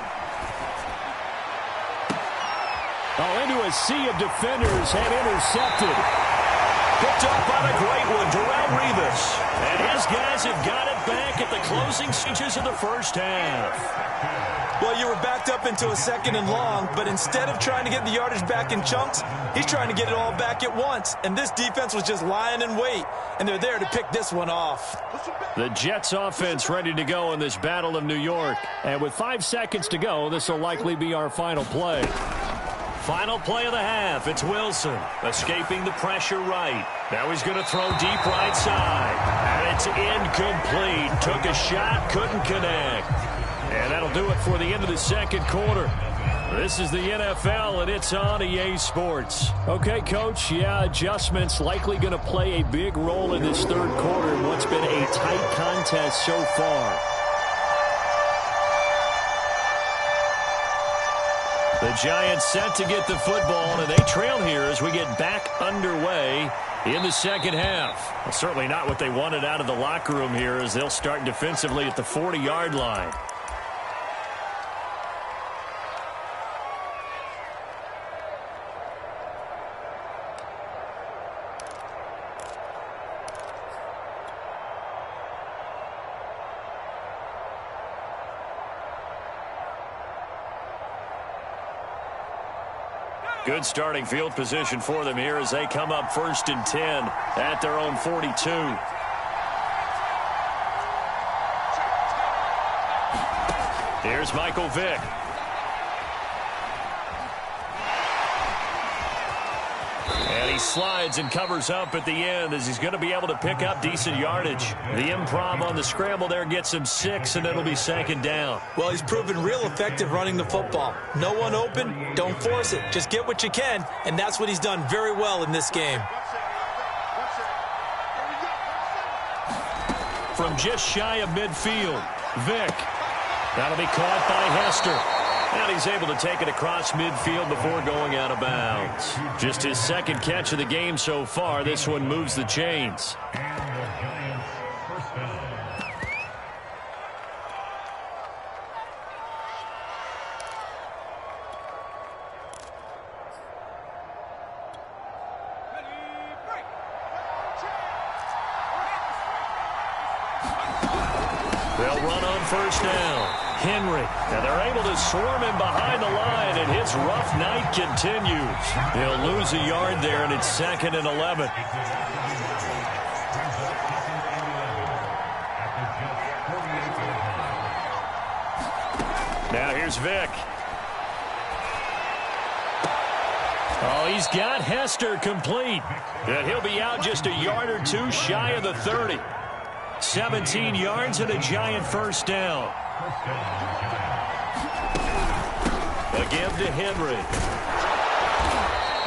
Into a sea of defenders and intercepted. Picked up on a great one, Darrelle Revis. And his guys have got it back at the closing stages of the first half. Well, you were backed up into a 2nd and long, but instead of trying to get the yardage back in chunks, he's trying to get it all back at once. And this defense was just lying in wait, and they're there to pick this one off. The Jets offense ready to go in this Battle of New York. And with 5 seconds to go, this will likely be our final play. Final play of the half. It's Wilson escaping the pressure right. Now he's going to throw deep right side. And it's incomplete. Took a shot, couldn't connect. And that'll do it for the end of the second quarter. This is the NFL, and it's on EA Sports. Okay, Coach, yeah, adjustments likely going to play a big role in this third quarter in what's been a tight contest so far. The Giants set to get the football, and they trail here as we get back underway in the second half. Well, certainly not what they wanted out of the locker room here as they'll start defensively at the 40-yard line. Good starting field position for them here as they come up 1st and 10 at their own 42. Here's Michael Vick. And he slides and covers up at the end as he's going to be able to pick up decent yardage. The improv on the scramble there gets him 6, and it'll be 2nd down. Well, he's proven real effective running the football. No one open, don't force it. Just get what you can, and that's what he's done very well in this game. From just shy of midfield, Vick. That'll be caught by Hester. And he's able to take it across midfield before going out of bounds. Just his 2nd catch of the game so far. This one moves the chains. They'll run on 1st down. Henry. And they're able to swarm him behind the line, and his rough night continues. They'll lose a yard there, and it's 2nd and 11. Now here's Vick. Oh, he's got Hester complete. And he'll be out just a yard or 2 shy of the 30. 17 yards and a Giant 1st down. A give to Henry.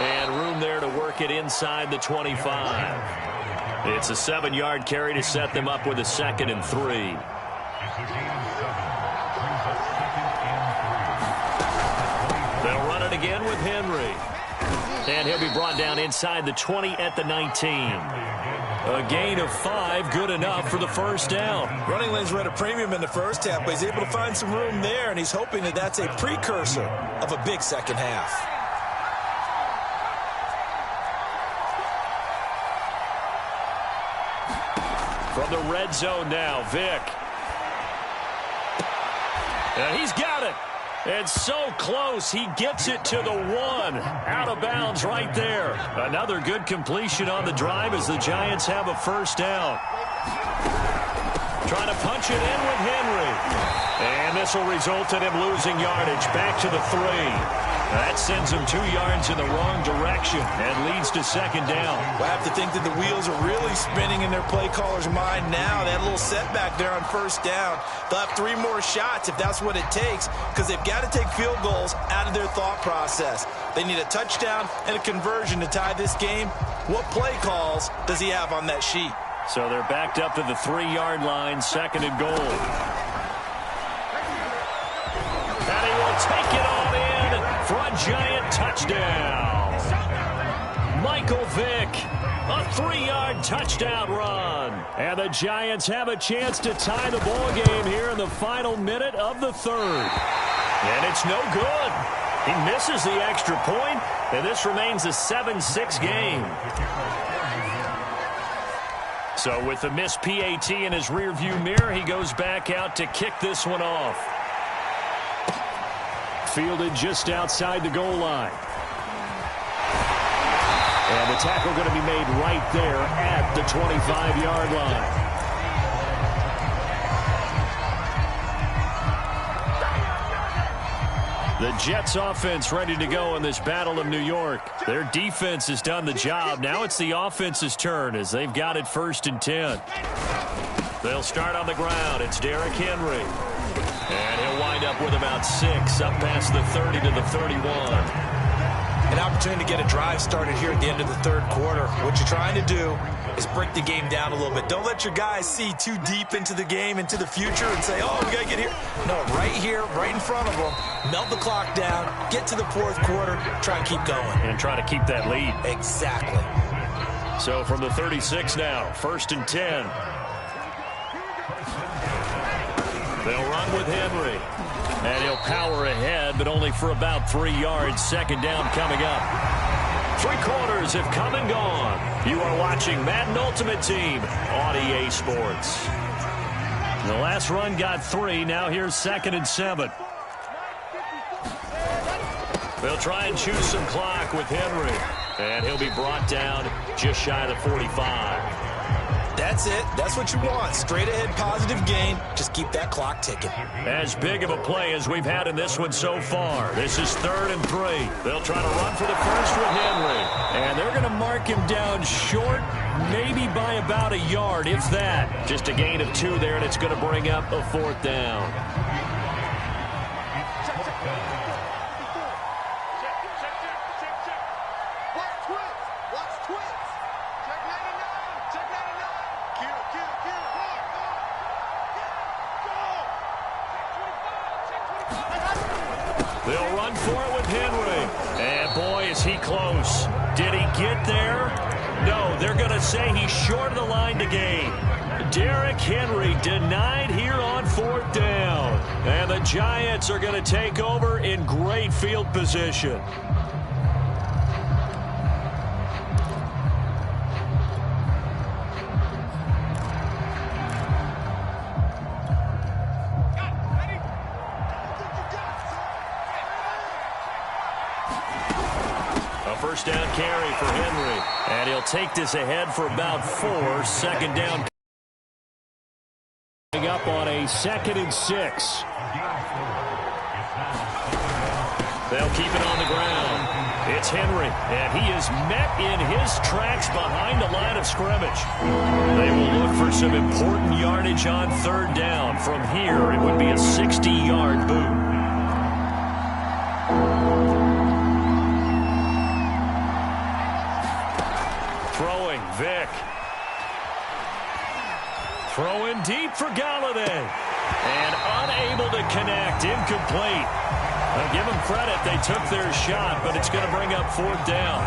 And room there to work it inside the 25. It's a 7-yard carry to set them up with a 2nd and 3. They'll run it again with Henry. And he'll be brought down inside the 20 at the 19. A gain of 5, good enough for the 1st down. Running lanes were at a premium in the first half, but he's able to find some room there, and he's hoping that that's a precursor of a big second half. From the red zone now, Vick. And he's got it. It's so close. He gets it to the 1. Out of bounds right there. Another good completion on the drive as the Giants have a first down. Trying to punch it in with Henry. And this will result in him losing yardage back to the 3. That sends him 2 yards in the wrong direction and leads to second down. Well, I have to think that the wheels are really spinning in their play caller's mind now. That little setback there on first down. They'll have 3 more shots if that's what it takes, because they've got to take field goals out of their thought process. They need a touchdown and a conversion to tie this game. What play calls does he have on that sheet? So they're backed up to the 3-yard line, second and goal. And he will take it on in for a Giant touchdown. Michael Vick, a 3-yard touchdown run. And the Giants have a chance to tie the ball game here in the final minute of the 3rd. And it's no good. He misses the extra point, and this remains a 7-6 game. So with the missed PAT in his rearview mirror, he goes back out to kick this one off. Fielded just outside the goal line. And the tackle going to be made right there at the 25-yard line. The Jets offense ready to go in this Battle of New York. Their defense has done the job. Now it's the offense's turn as they've got it 1st and 10. They'll start on the ground. It's Derrick Henry. And he'll wind up with about 6 up past the 30 to the 31. An opportunity to get a drive started here at the end of the 3rd quarter. What you're trying to do is break the game down a little bit. Don't let your guys see too deep into the game, into the future, and say, oh, we got to get here. No, right here, right in front of them. Melt the clock down, get to the 4th quarter, try and keep going. And try to keep that lead. Exactly. So from the 36 now, 1st and 10. They'll run with Henry. And he'll power ahead, but only for about 3 yards. Second down coming up. 3 quarters have come and gone. You are watching Madden Ultimate Team on EA Sports. The last run got 3. Now here's 2nd and 7. They'll try and choose some clock with Henry. And he'll be brought down just shy of the 45. That's it. That's what you want. Straight ahead, positive gain. Just keep that clock ticking. As big of a play as we've had in this one so far. This is 3rd and 3. They'll try to run for the first with Henry. And they're going to mark him down short, maybe by about a yard, if that. Just a gain of 2 there, and it's going to bring up a 4th down. They'll run for it with Henry. And, boy, is he close. Did he get there? No, they're going to say he's short of the line to gain. Derrick Henry denied here on 4th down. And the Giants are going to take over in great field position. First down carry for Henry. And he'll take this ahead for about 4. Second down. Coming up on a 2nd and 6. They'll keep it on the ground. It's Henry. And he is met in his tracks behind the line of scrimmage. They will look for some important yardage on 3rd down. From here, it would be a 60-yard boot. Throwing, Vick. Throwing deep for Galladay. And unable to connect. Incomplete. Now give them credit. They took their shot, but it's going to bring up 4th down.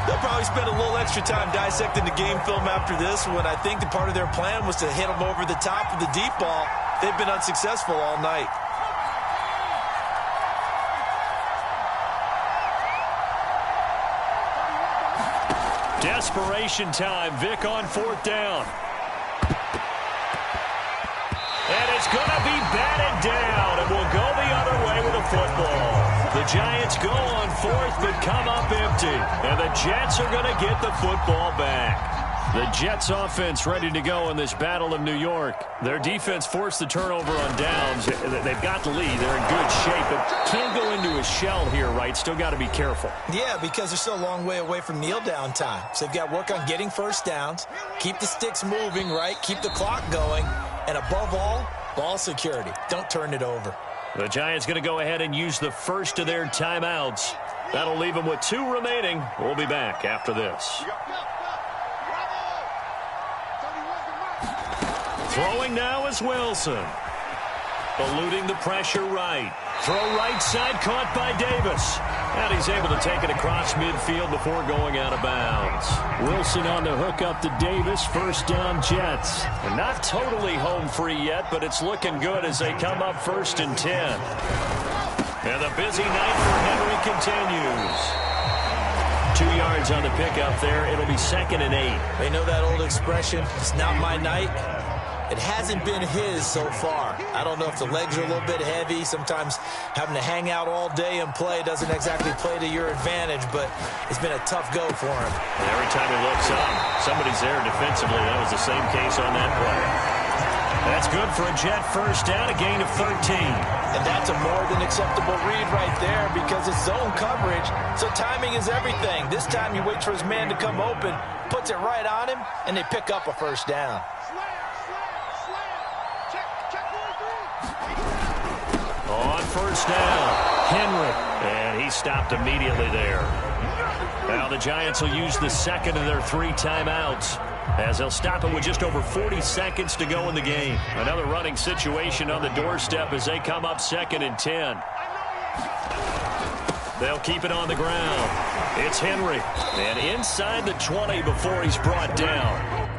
They'll probably spend a little extra time dissecting the game film after this one. I think the part of their plan was to hit them over the top of the deep ball. They've been unsuccessful all night. Desperation time. Vick on 4th down. The Giants go on fourth, but come up empty. And the Jets are going to get the football back. The Jets offense ready to go in this battle of New York. Their defense forced the turnover on downs. They've got the lead. They're in good shape, but can't go into a shell here, right? Still got to be careful. Yeah, because they're still a long way away from kneel down time. So they've got to work on getting first downs, keep the sticks moving, right? Keep the clock going, and above all, ball security. Don't turn it over. The Giants going to go ahead and use the first of their timeouts. That'll leave them with 2 remaining. We'll be back after this. Throwing now is Wilson. Eluding the pressure right. Throw right side caught by Davis. And he's able to take it across midfield before going out of bounds. Wilson on the hook up to Davis. First down Jets. And not totally home free yet, but it's looking good as they come up 1st and 10. And the busy night for Henry continues. 2 yards on the pickup there. It'll be 2nd and 8. They know that old expression, it's not my night. It hasn't been his so far. I don't know if the legs are a little bit heavy. Sometimes having to hang out all day and play doesn't exactly play to your advantage, but it's been a tough go for him. And every time he looks up, somebody's there defensively. That was the same case on that play. That's good for a Jet first down, a gain of 13. And that's a more than acceptable read right there because it's zone coverage, so timing is everything. This time he waits for his man to come open, puts it right on him, and they pick up a first down. On first down, Henry. And he stopped immediately there. Now the Giants will use the 2nd of their 3 timeouts, as they'll stop it with just over 40 seconds to go in the game. Another running situation on the doorstep as they come up 2nd and 10. They'll keep it on the ground. It's Henry. And inside the 20 before he's brought down.